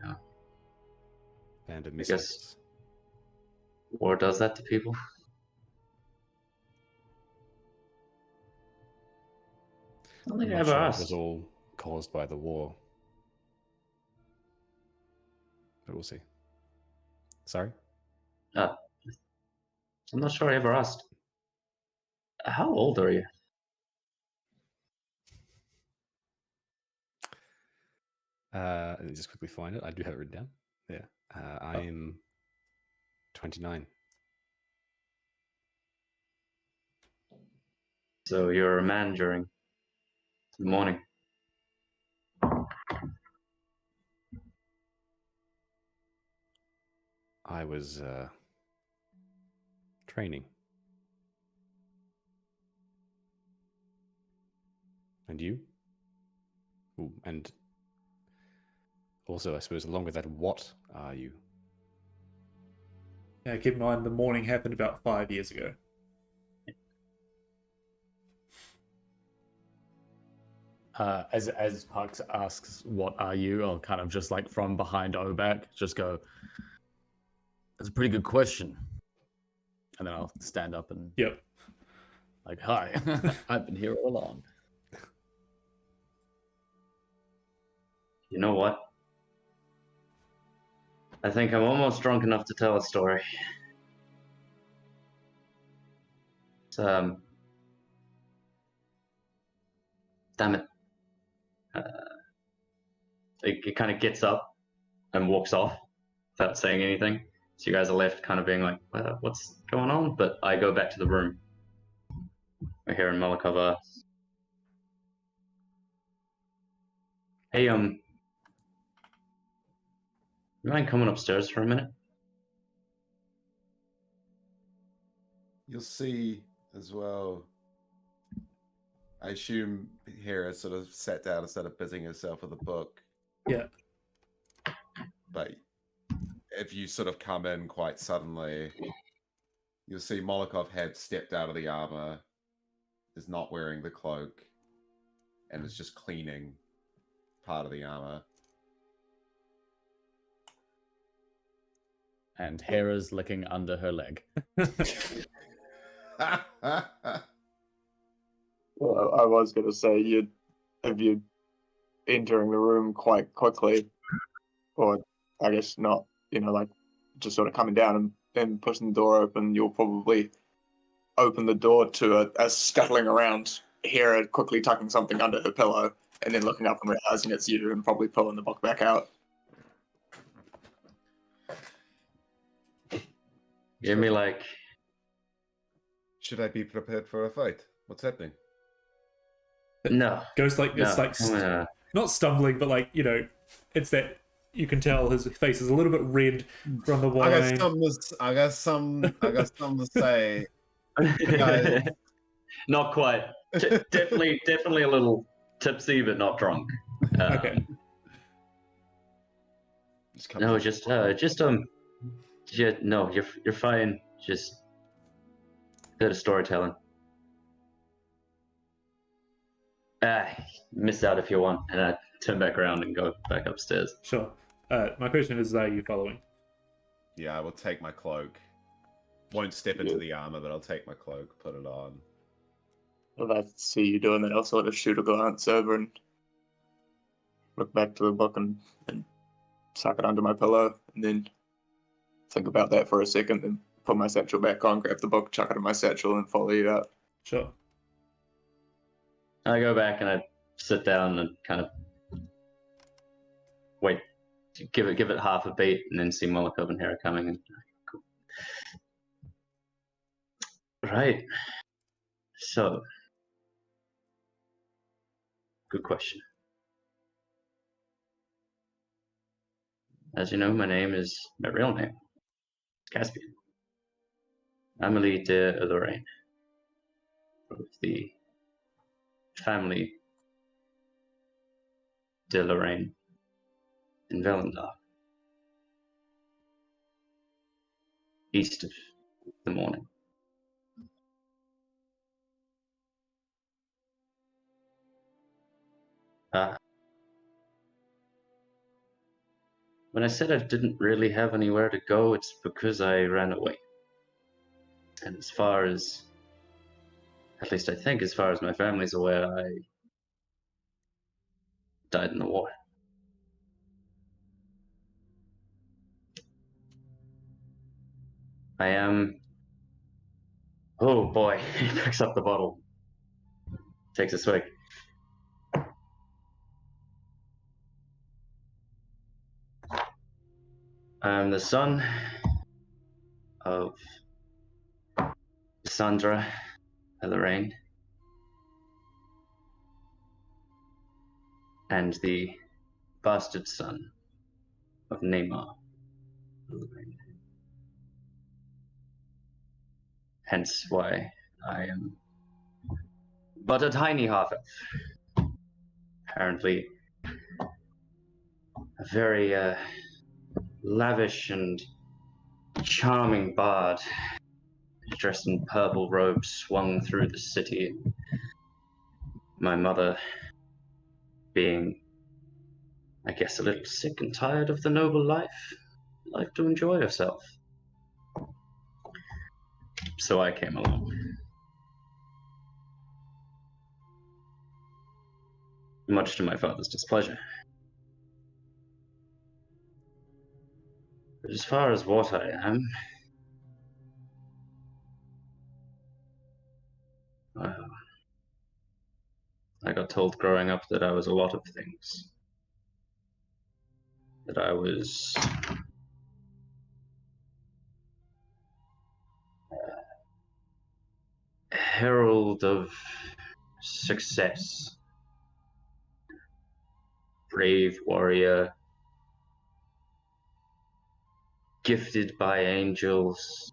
[SPEAKER 3] Yeah.
[SPEAKER 2] And a
[SPEAKER 3] guess-
[SPEAKER 2] mishaps.
[SPEAKER 3] War does that to people. I don't think I
[SPEAKER 2] I'm not
[SPEAKER 3] ever
[SPEAKER 2] sure
[SPEAKER 3] asked.
[SPEAKER 2] it was all caused by the war. But we'll see. Sorry?
[SPEAKER 3] I'm not sure I ever asked. How old are you?
[SPEAKER 2] Let me just quickly find it. I do have it written down. Yeah. I'm 29.
[SPEAKER 3] So you're a man during the morning.
[SPEAKER 2] I was training. And you? Ooh, and also, I suppose, along with that, what are you?
[SPEAKER 1] Yeah, keep in mind the morning happened about 5 years ago.
[SPEAKER 6] As Parks asks, "What are you?" I'll kind of just like from behind Obak, just go. That's a pretty good question. And then I'll stand up and
[SPEAKER 1] Yep.
[SPEAKER 6] like, "Hi, I've been here all along."
[SPEAKER 3] You know what? I think I'm almost drunk enough to tell a story. It's, damn it. It kind of gets up and walks off without saying anything. So you guys are left kind of being like, what's going on? But I go back to the room. We're here in Malakova. Hey, you mind coming upstairs for a minute?
[SPEAKER 5] You'll see as well. I assume Hera sort of sat down instead of busying herself with a book.
[SPEAKER 1] Yeah.
[SPEAKER 5] But if you sort of come in quite suddenly, you'll see Molokov had stepped out of the armor, is not wearing the cloak, and is just cleaning part of the armor.
[SPEAKER 6] And Hera's licking under her leg.
[SPEAKER 4] Well, I was going to say, if you're entering the room quite quickly, or I guess not, like just sort of coming down and pushing the door open, you'll probably open the door to a scuttling around Hera quickly tucking something under her pillow, and then looking up and realizing it's you and probably pulling the book back out.
[SPEAKER 3] Give me like...
[SPEAKER 5] Should I be prepared for a fight? What's happening?
[SPEAKER 3] No.
[SPEAKER 1] Ghost like it's
[SPEAKER 3] No,
[SPEAKER 1] like
[SPEAKER 3] I'm gonna...
[SPEAKER 1] not stumbling, but like it's that you can tell his face is a little bit red from the wine.
[SPEAKER 5] I got something to say. Guys.
[SPEAKER 3] Not quite. Definitely a little tipsy, but not drunk.
[SPEAKER 1] Okay.
[SPEAKER 3] No, yeah, no, you're fine. Just a bit of storytelling. Miss out if you want, and I turn back around and go back upstairs.
[SPEAKER 1] Sure. My question is, are you following?
[SPEAKER 5] Yeah, I will take my cloak. Won't step into the armor, but I'll take my cloak, put it on.
[SPEAKER 4] If I see you doing that, I'll sort of shoot a glance over and look back to the book and suck it under my pillow, and then think about that for a second, then put my satchel back on, grab the book, chuck it in my satchel, and follow you out.
[SPEAKER 1] Sure.
[SPEAKER 3] I go back and I sit down and kind of wait, give it half a beat, and then see Molotov and Hera coming. And cool. Right. So, good question. As you know, my real name is Caspian. Amelie de Lorraine, of the family de Lorraine in Velendar. east of the morning. When I said I didn't really have anywhere to go, it's because I ran away. And as far as, at least I think as far as my family's aware, I died in the war. I am... Oh boy, he picks up the bottle. Takes a swig. I'm the son of Sandra Lorraine and the bastard son of Neymar Lorraine. Hence why I am but a tiny half-elf. Apparently a very lavish and charming bard dressed in purple robes swung through the city. My mother, being, I guess, a little sick and tired of the noble life, liked to enjoy herself. So I came along. Much to my father's displeasure. But as far as what I am, well, I got told growing up that I was a lot of things. That I was a herald of success, brave warrior, gifted by angels,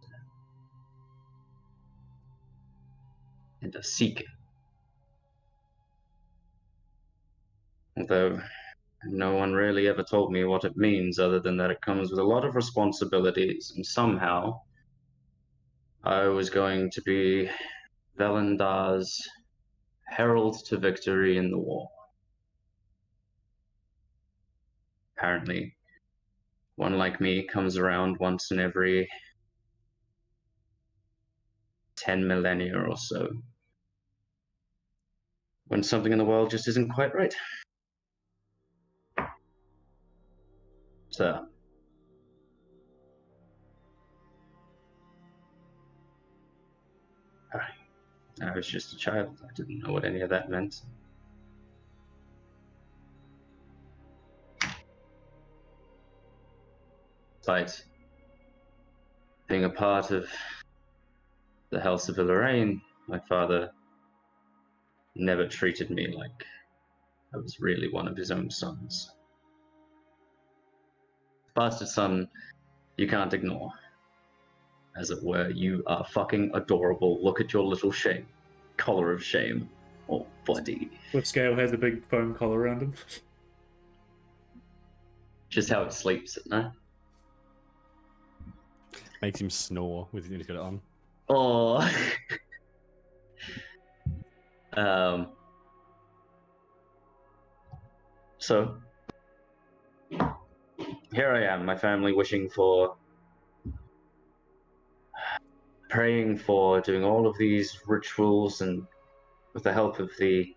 [SPEAKER 3] and a seeker. Although no one really ever told me what it means other than that it comes with a lot of responsibilities, and somehow I was going to be Valendar's herald to victory in the war. Apparently, one like me comes around once in every 10 millennia or so, when something in the world just isn't quite right. So, I was just a child. I didn't know what any of that meant. Despite being a part of the House of Lorraine, my father never treated me like I was really one of his own sons. Bastard son, you can't ignore. As it were, you are fucking adorable. Look at your little shame. Collar of shame. Oh, buddy.
[SPEAKER 1] With Scale has a big foam collar around him.
[SPEAKER 3] Just how it sleeps at night.
[SPEAKER 2] Makes him snore with he's got it on.
[SPEAKER 3] Oh. So, here I am, my family wishing for, praying for, doing all of these rituals, and with the help of the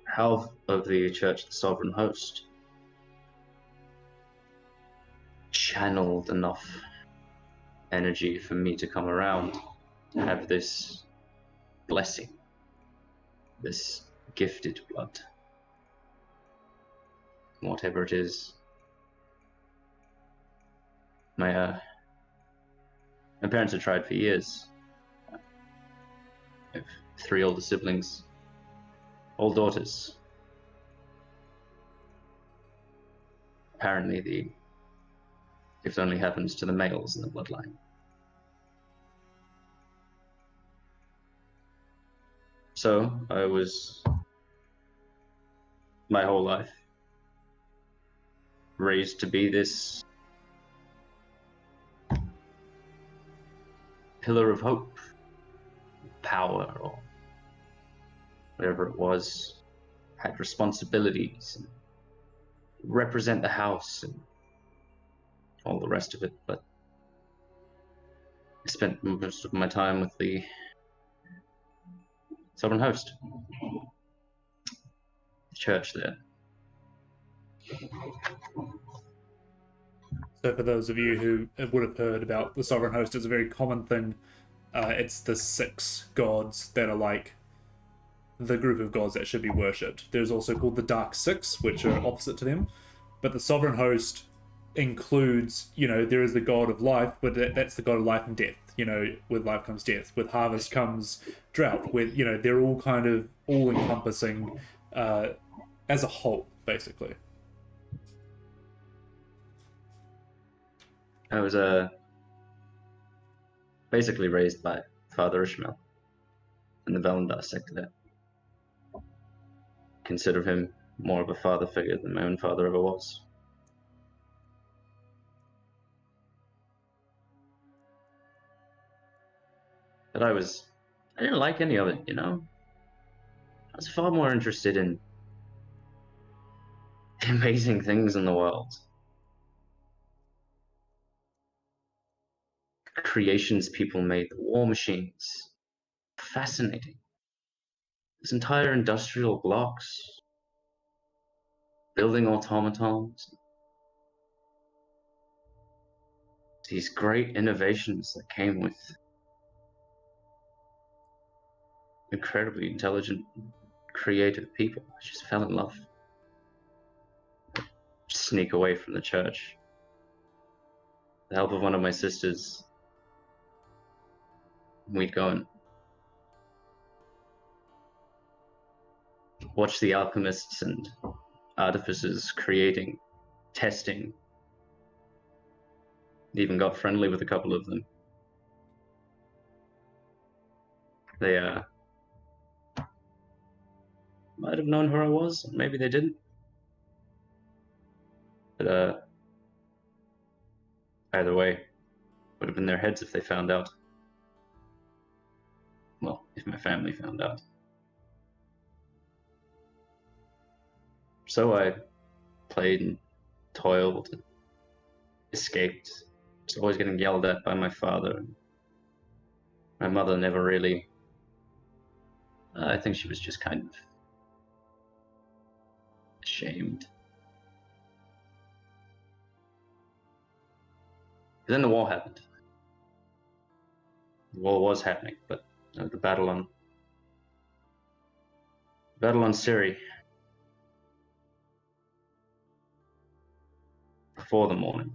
[SPEAKER 3] help of the Church, the Sovereign Host, channeled enough energy for me to come around to have this blessing, this gifted blood, whatever it is. My parents have tried for years. I have 3 older siblings, all daughters. Apparently the gift only happens to the males in the bloodline. So I was, my whole life, raised to be this pillar of hope, power, or whatever it was, had responsibilities, and represent the house and all the rest of it, but I spent most of my time with the Sovereign Host, the church there.
[SPEAKER 1] So for those of you who would have heard about the Sovereign Host, it's a very common thing. It's the 6 gods that are like the group of gods that should be worshipped. There's also called the Dark Six, which are opposite to them. But the Sovereign Host includes, there is the god of life, but that's the god of life and death. With life comes death. With harvest comes drought. With, they're all kind of all-encompassing as a whole, basically.
[SPEAKER 3] I was basically raised by Father Ishmael in the Valendar sector there. Consider him more of a father figure than my own father ever was. But I didn't like any of it, I was far more interested in the amazing things in the world. Creations people made, the war machines. Fascinating. These entire industrial blocks. Building automatons. These great innovations that came with incredibly intelligent, creative people. I just fell in love. Just sneak away from the church. With the help of one of my sisters, we'd go and watch the alchemists and artificers creating, testing. Even got friendly with a couple of them. They might have known who I was, maybe they didn't. But either way, would have been their heads if they found out. Well, if my family found out. So I played and toiled and escaped. Was always getting yelled at by my father. My mother never really. I think she was just kind of ashamed. Then the war happened. The war was happening, but the battle on Syria. Before the morning.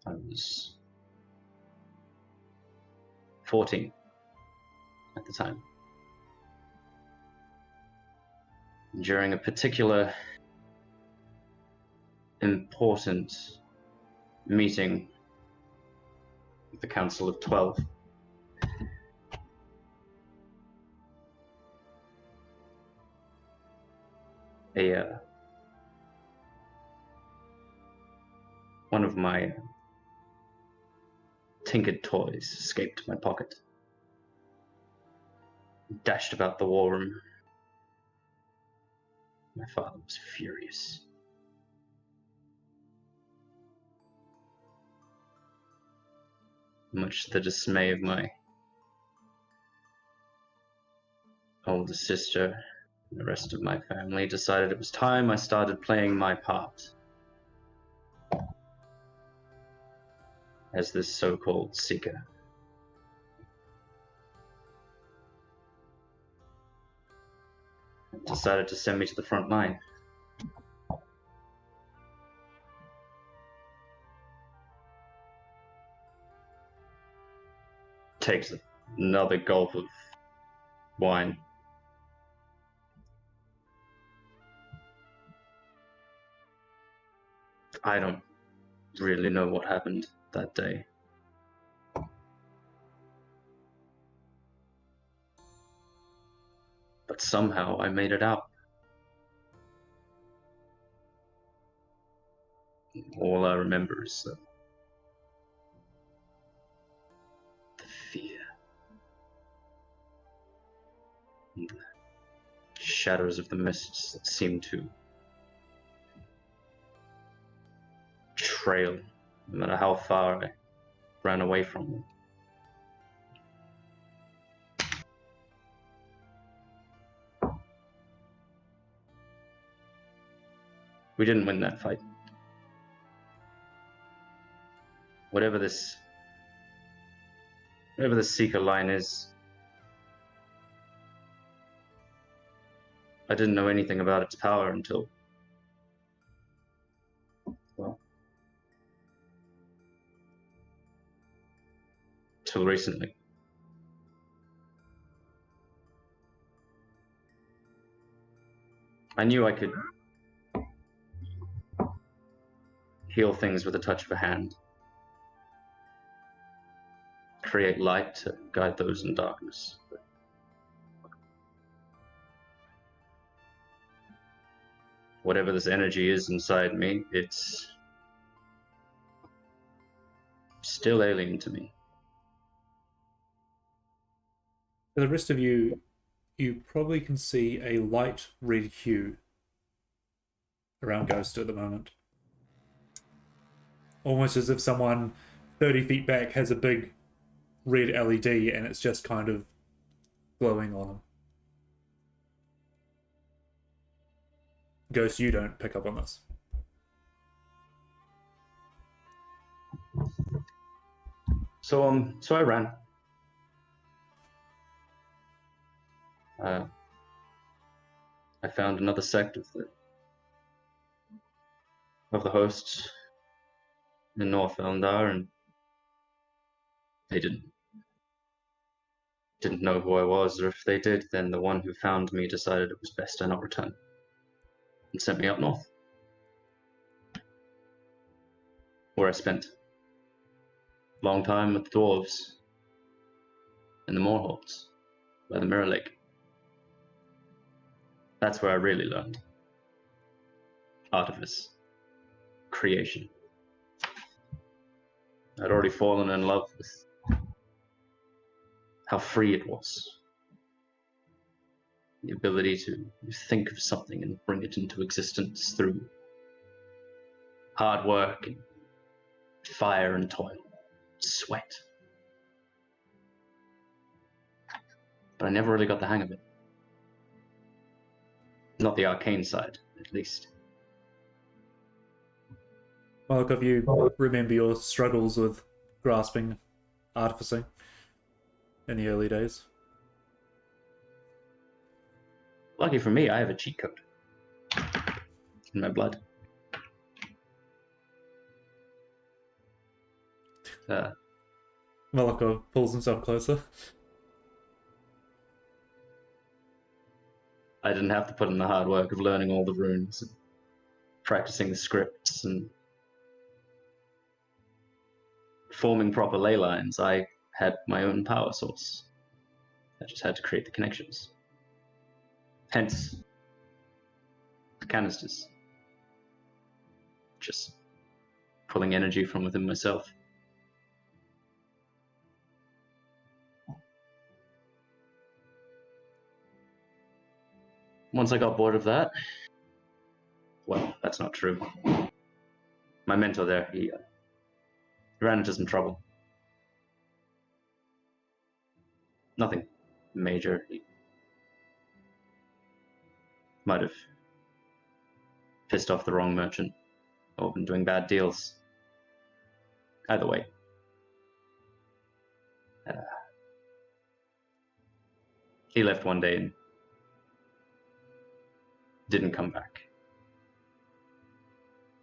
[SPEAKER 3] I was 14 at the time. During a particular important meeting with the Council of 12, one of my tinkered toys escaped my pocket. Dashed about the war room. My father was furious. Much to the dismay of my older sister and the rest of my family, decided it was time I started playing my part as this so-called seeker. Decided to send me to the front line. Takes another gulp of wine. I don't really know what happened that day. But somehow I made it out. remember is the fear. And the shadows of the mists that seem to trail, no matter how far I ran away from them. We didn't win that fight. Whatever this Seeker line is, I didn't know anything about its power until, well, till recently. I knew I could heal things with a touch of a hand, create light to guide those in darkness. But whatever this energy is inside me, it's still alien to me.
[SPEAKER 1] For the rest of you, you probably can see a light red hue around Ghost at the moment. Almost as if someone 30 feet back has a big red LED and it's just kind of glowing on him. Ghost, you don't pick up on this.
[SPEAKER 3] So I ran. I found another sect of the hosts in North Eldar, and they didn't know who I was, or if they did, then the one who found me decided it was best I not return, and sent me up north, where I spent a long time with the dwarves in the moorholds by the Mirror Lake. That's where I really learned artifice, creation. I'd already fallen in love with how free it was. The ability to think of something and bring it into existence through hard work and fire and toil, sweat. But I never really got the hang of it. Not the arcane side, at least.
[SPEAKER 1] Mark, if you remember your struggles with grasping artificing in the early days.
[SPEAKER 3] Lucky for me, I have a cheat code in my blood.
[SPEAKER 1] Malako pulls himself closer.
[SPEAKER 3] I didn't have to put in the hard work of learning all the runes and practicing the scripts and forming proper ley lines. I had my own power source. I just had to create the connections. Hence, the canisters. Just pulling energy from within myself. Once I got bored of that, well, that's not true. My mentor there, he ran into some trouble. Nothing major. He might have pissed off the wrong merchant or been doing bad deals. Either way. He left one day and didn't come back.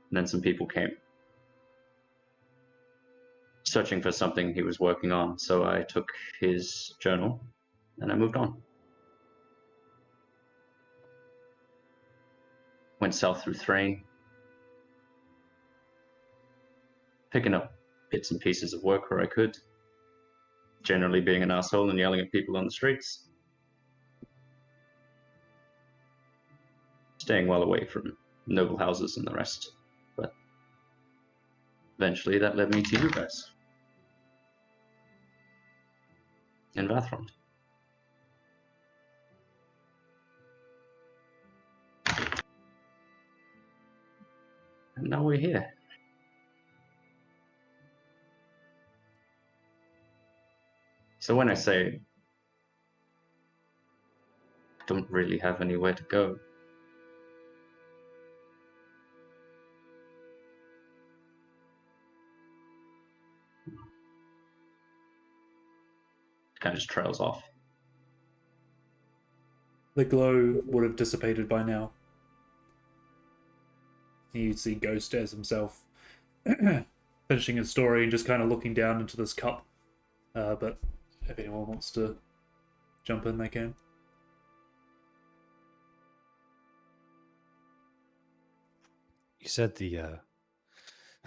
[SPEAKER 3] And then some people came searching for something he was working on, so I took his journal and I moved on. Went south through Thrain, picking up bits and pieces of work where I could, generally being an asshole and yelling at people on the streets. Staying well away from noble houses and the rest, but eventually that led me to you guys. In Vathrond. And now we're here. So when I say I don't really have anywhere to go, it kind of just trails off.
[SPEAKER 1] The glow would have dissipated by now. You see Ghost as himself finishing his story and just kind of looking down into this cup. But if anyone wants to jump in, they can.
[SPEAKER 2] You said the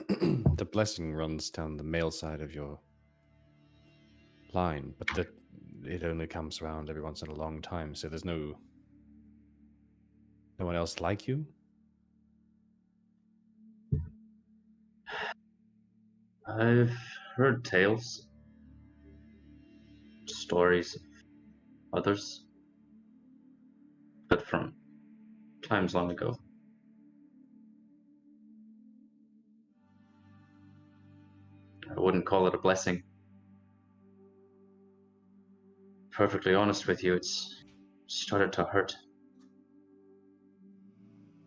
[SPEAKER 2] the blessing runs down the male side of your line, but that it only comes around every once in a long time, so there's no one else like you?
[SPEAKER 3] I've heard tales, stories of others, but from times long ago. I wouldn't call it a blessing. Perfectly honest with you, it's started to hurt.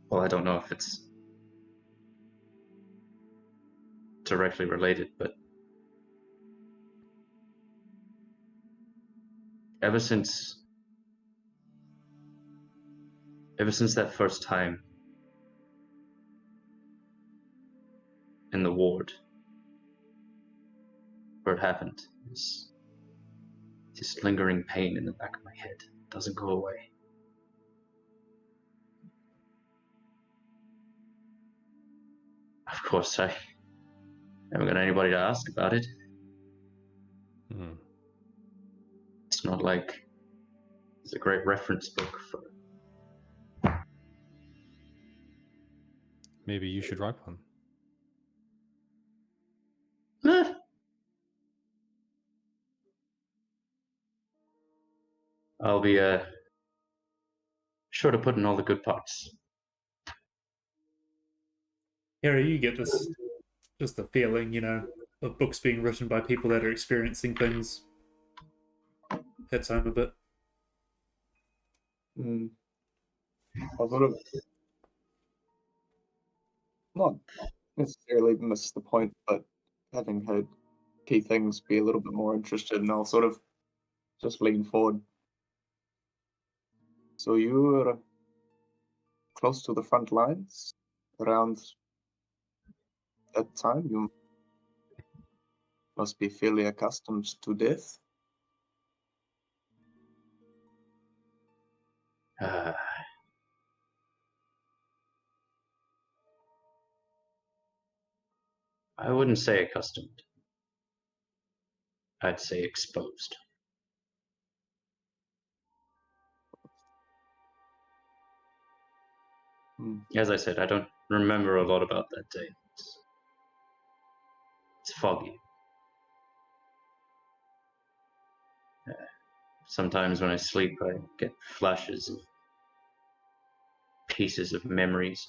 [SPEAKER 3] Well, I don't know if it's directly related, but ever since that first time in the ward where it happened, this lingering pain in the back of my head doesn't go away. Of course, I haven't got anybody to ask about it.
[SPEAKER 2] Hmm.
[SPEAKER 3] It's not like there's a great reference book for.
[SPEAKER 2] Maybe you should write one.
[SPEAKER 3] Eh. I'll be sure to put in all the good parts.
[SPEAKER 1] Harry, you get this, just the feeling, of books being written by people that are experiencing things. Hits home a bit.
[SPEAKER 4] I sort of not necessarily miss the point, but having heard key things, be a little bit more interested, and I'll sort of just lean forward. So you were close to the front lines around that time. You must be fairly accustomed to death.
[SPEAKER 3] I wouldn't say accustomed. I'd say exposed. As I said, I don't remember a lot about that day. It's foggy. Sometimes when I sleep, I get flashes of pieces of memories.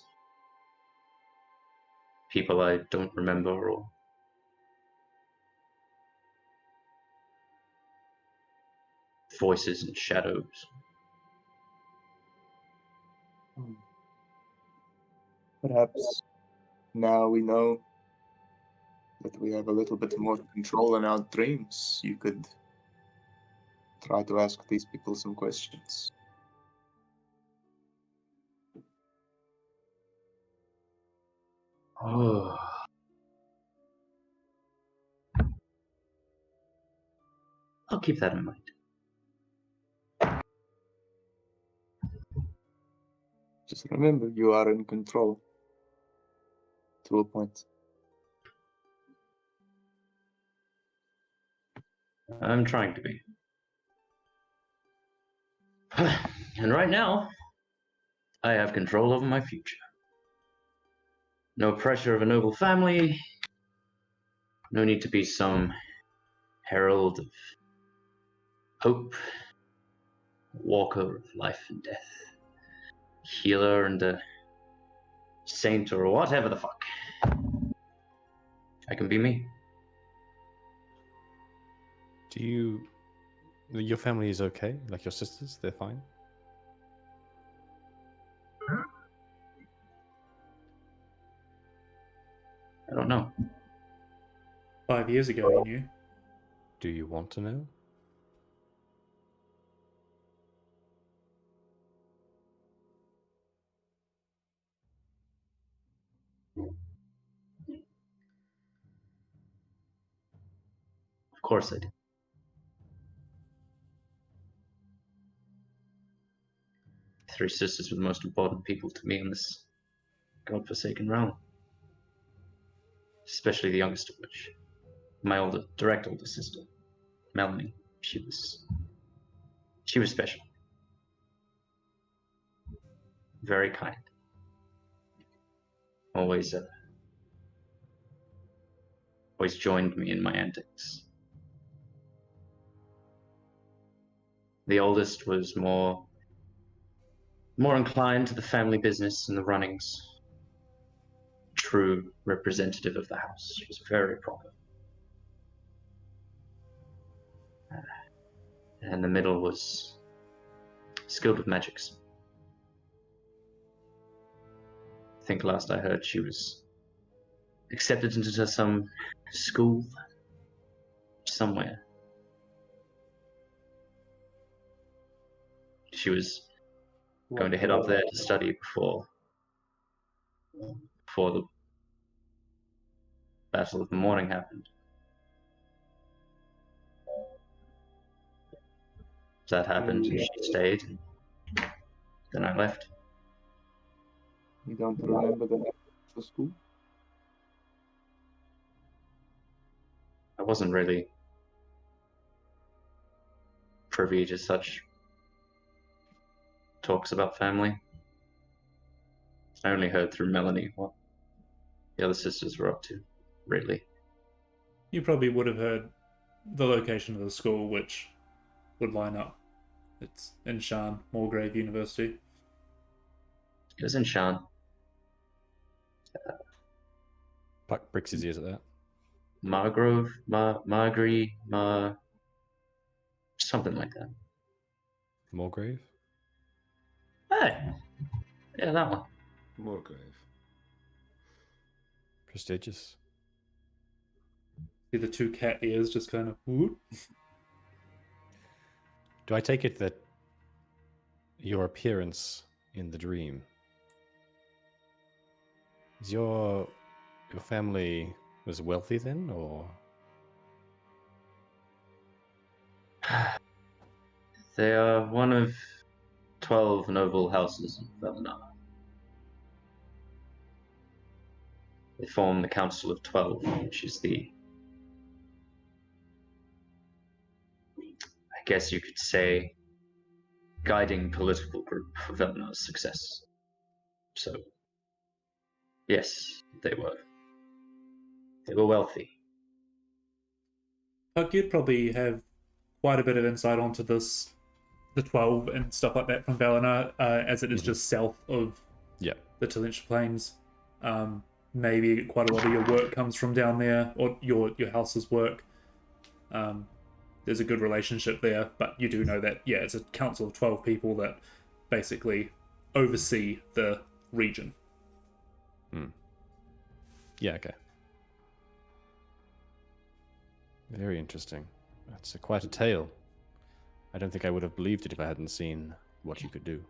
[SPEAKER 3] People I don't remember, or voices and shadows.
[SPEAKER 4] Perhaps now we know that we have a little bit more control in our dreams. You could try to ask these people some questions.
[SPEAKER 3] Oh. I'll keep that in mind.
[SPEAKER 4] Just remember, you are in control to a point.
[SPEAKER 3] I'm trying to be. And right now, I have control over my future. No pressure of a noble family, No need to be some herald of hope, walker of life and death, healer and a saint or whatever the fuck. I can be me.
[SPEAKER 2] Your family is okay? Like your sisters, they're fine?
[SPEAKER 3] I don't know.
[SPEAKER 1] 5 years ago, you knew.
[SPEAKER 2] Do you want to know?
[SPEAKER 3] Of course I do. Three sisters were the most important people to me in this godforsaken realm. Especially the youngest of which, my direct older sister, Melanie. She was special. Very kind. Always joined me in my antics. The oldest was more inclined to the family business and the runnings. True representative of the house. She was very proper. And the middle was skilled with magics. I think last I heard she was accepted into some school somewhere. She was going to head up there to study before the Battle of the Morning happened. That happened, and she stayed, and then I left.
[SPEAKER 4] You don't remember the name of the school?
[SPEAKER 3] I wasn't really privy to such talks about family. I only heard through Melanie what the other sisters were up to, really.
[SPEAKER 1] You probably would have heard the location of the school, which would line up. It's in Shan, Mulgrave University.
[SPEAKER 3] It was in Shan.
[SPEAKER 2] Puck bricks his ears at that.
[SPEAKER 3] Margrove, Margree, something like that.
[SPEAKER 2] Mulgrave?
[SPEAKER 3] Hey, yeah, that one.
[SPEAKER 5] Moorgrave.
[SPEAKER 2] Prestigious.
[SPEAKER 1] See the two cat ears just kind of whoop.
[SPEAKER 2] Do I take it that your appearance in the dream is your family was wealthy then, or
[SPEAKER 3] They are one of 12 noble houses of Velna. They form the Council of 12, which is I guess you could say, guiding political group for Velna's success. So, yes, they were wealthy.
[SPEAKER 1] Puck, you'd probably have quite a bit of insight onto this, the 12 and stuff like that from Valinor, as it is just south of the Talinch Plains. Maybe quite a lot of your work comes from down there, or your house's work. There's a good relationship there, but you do know that, yeah, it's a council of 12 people that basically oversee the region.
[SPEAKER 2] Yeah, okay. Very interesting. That's quite a tale. I don't think I would have believed it if I hadn't seen what you could do.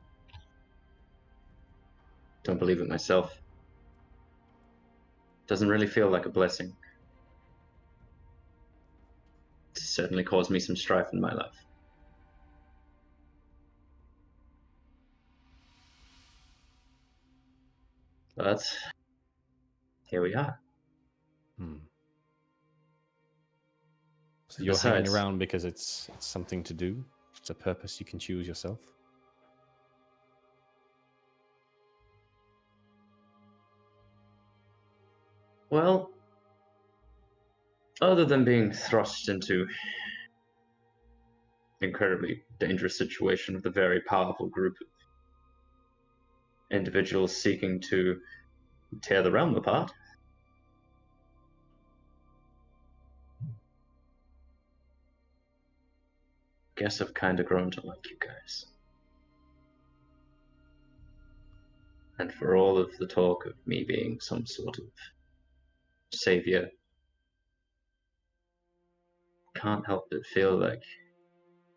[SPEAKER 3] Don't believe it myself. Doesn't really feel like a blessing. It's certainly caused me some strife in my life. But here we are.
[SPEAKER 2] So you're hanging around because it's something to do? It's a purpose you can choose yourself?
[SPEAKER 3] Well, Other than being thrust into an incredibly dangerous situation with a very powerful group of individuals seeking to tear the realm apart. Guess I've kind of grown to like you guys. And for all of the talk of me being some sort of savior, can't help but feel like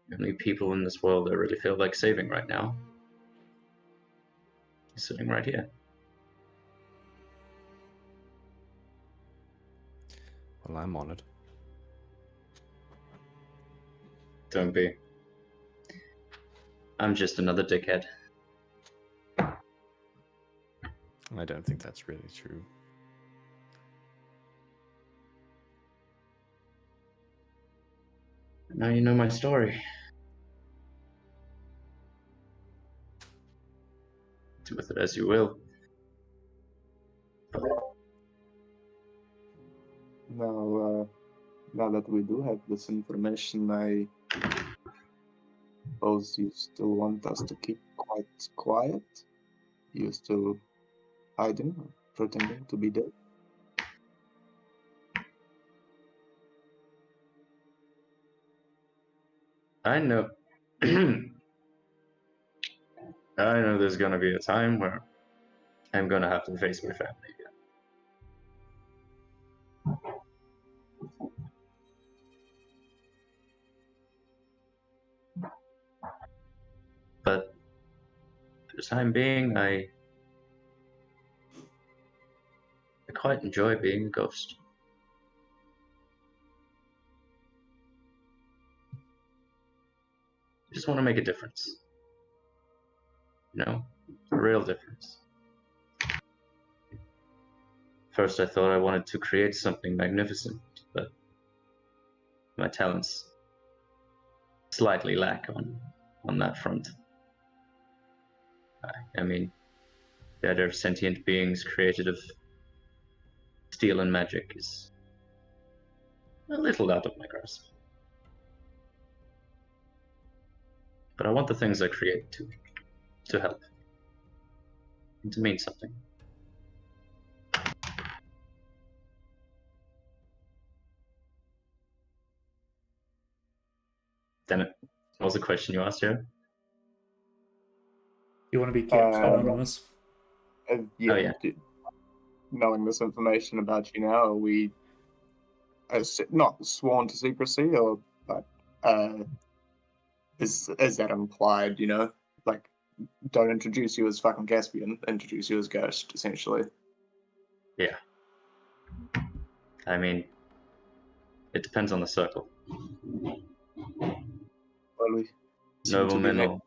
[SPEAKER 3] the only people in this world I really feel like saving right now is sitting right here.
[SPEAKER 2] Well, I'm honored.
[SPEAKER 3] Don't be. I'm just another dickhead.
[SPEAKER 2] I don't think that's really true.
[SPEAKER 3] Now you know my story. Do with it as you will.
[SPEAKER 4] Now that we do have this information, I suppose you still want us to keep quite quiet? You still hiding, or pretending to be dead?
[SPEAKER 3] I know. I know there's gonna be a time where I'm gonna have to face my family again. But for the time being, I quite enjoy being a ghost. I just want to make a difference. You know? A real difference. First, I thought I wanted to create something magnificent, but my talents slightly lack on that front. I mean, the idea of sentient beings created of steel and magic is a little out of my grasp. But I want the things I create to help and to mean something. Damn it. What was the question you asked, Joe?
[SPEAKER 1] You want to be kept anonymous?
[SPEAKER 4] Yeah,
[SPEAKER 3] Oh, yeah.
[SPEAKER 4] Knowing this information about you now, are we not sworn to secrecy, or but is that implied? You know, like, don't introduce you as fucking Caspian, introduce you as Ghost, essentially.
[SPEAKER 3] Yeah. I mean, it depends on the circle.
[SPEAKER 4] Well, we seem to be
[SPEAKER 3] Noblemen or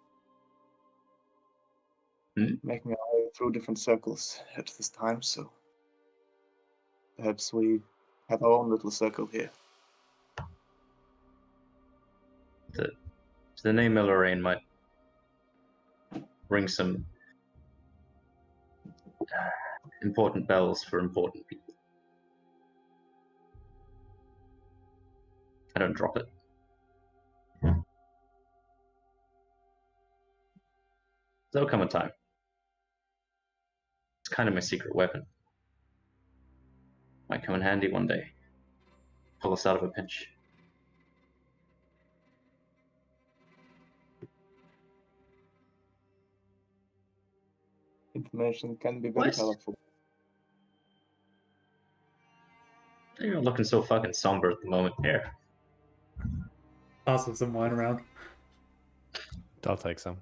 [SPEAKER 4] making our way through different circles at this time, so perhaps we have our own little circle here.
[SPEAKER 3] the name Lorraine might ring some important bells for important people. I don't drop it. There'll come a time. It's kind of my secret weapon. Might come in handy one day. Pull us out of a pinch.
[SPEAKER 4] Information can be very
[SPEAKER 3] What?
[SPEAKER 4] powerful.
[SPEAKER 3] You're looking so fucking somber at the moment. Here.
[SPEAKER 1] Pass some wine around.
[SPEAKER 2] I'll take some.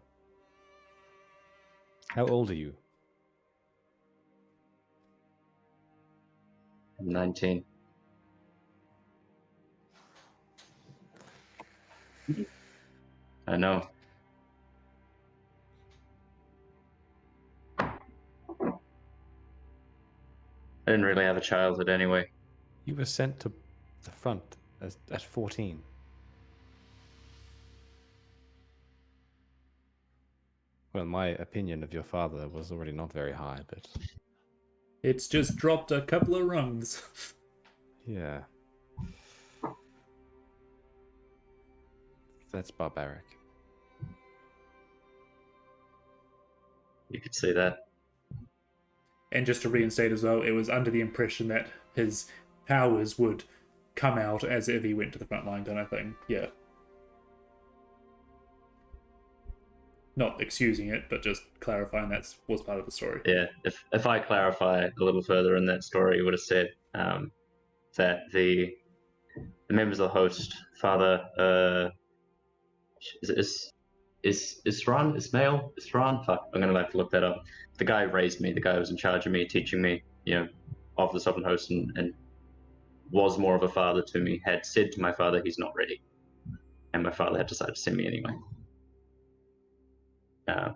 [SPEAKER 2] How old are you?
[SPEAKER 3] I'm 19. I know. I didn't really have a childhood anyway.
[SPEAKER 2] You were sent to the front at 14. Well, my opinion of your father was already not very high, but
[SPEAKER 1] It's just dropped a couple of rungs.
[SPEAKER 2] yeah.
[SPEAKER 5] That's barbaric.
[SPEAKER 3] You could say that.
[SPEAKER 1] And just to reinstate as well, it was under the impression that his powers would come out as if he went to the front line kind of thing. Yeah. Not excusing it, but just clarifying that was part of the story.
[SPEAKER 3] Yeah, if I clarify a little further in that story, it would have said that the members of the host, Father, is Isran, Ismail, Isran? Fuck, I'm gonna have to look that up. The guy who raised me, the guy who was in charge of me, teaching me, of the Southern Host, and was more of a father to me, had said to my father he's not ready, and my father had decided to send me anyway. Yeah.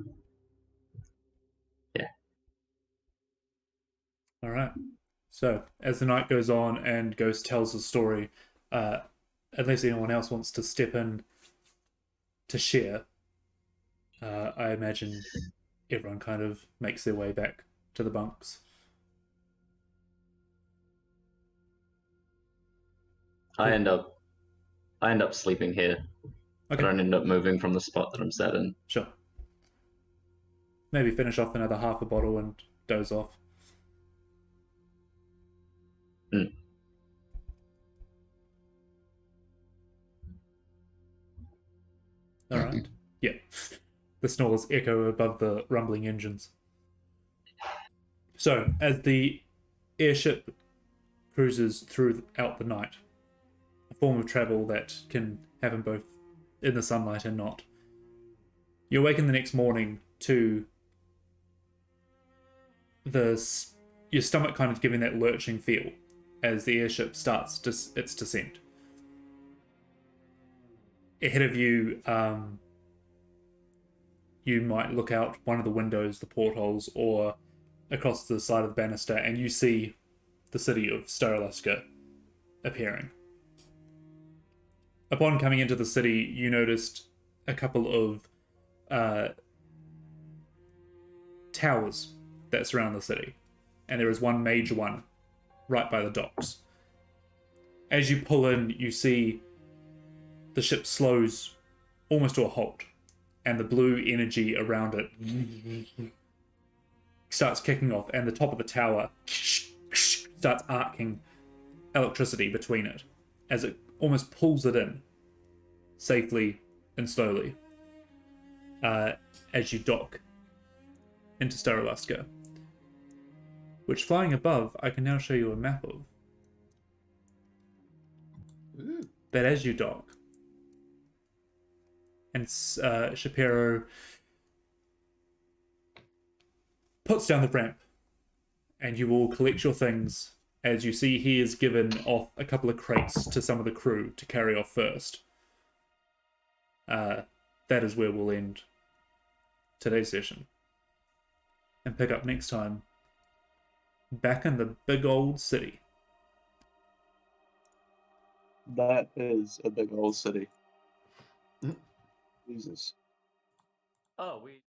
[SPEAKER 1] All right. So as the night goes on and Ghost tells the story, unless anyone else wants to step in to share, I imagine everyone kind of makes their way back to the bunks.
[SPEAKER 3] I end up sleeping here.
[SPEAKER 1] Okay.
[SPEAKER 3] I don't end up moving from the spot that I'm sat in.
[SPEAKER 1] Sure. Maybe finish off another half a bottle and doze off.
[SPEAKER 3] Mm.
[SPEAKER 1] All right. Yeah. The snores echo above the rumbling engines. So, as the airship cruises throughout the night, a form of travel that can happen both in the sunlight and not, you awaken the next morning to your stomach kind of giving that lurching feel as the airship starts its descent. Ahead of you, you might look out one of the windows, the portholes, or across the side of the banister, and you see the city of Staralaska appearing. Upon coming into the city, you noticed a couple of towers that surround the city, and there is one major one right by the docks. As you pull in, you see the ship slows almost to a halt, and the blue energy around it starts kicking off, and the top of the tower starts arcing electricity between it as it almost pulls it in safely and slowly as you dock into Staralaska, which, flying above, I can now show you a map of.
[SPEAKER 5] Ooh.
[SPEAKER 1] That as you dock, and Shapiro puts down the ramp, and you will collect your things. As you see, he is given off a couple of crates to some of the crew to carry off first. That is where we'll end today's session, and pick up next time back in the big old city.
[SPEAKER 4] That is a big old city.
[SPEAKER 5] Mm.
[SPEAKER 4] Jesus.
[SPEAKER 3] Oh, we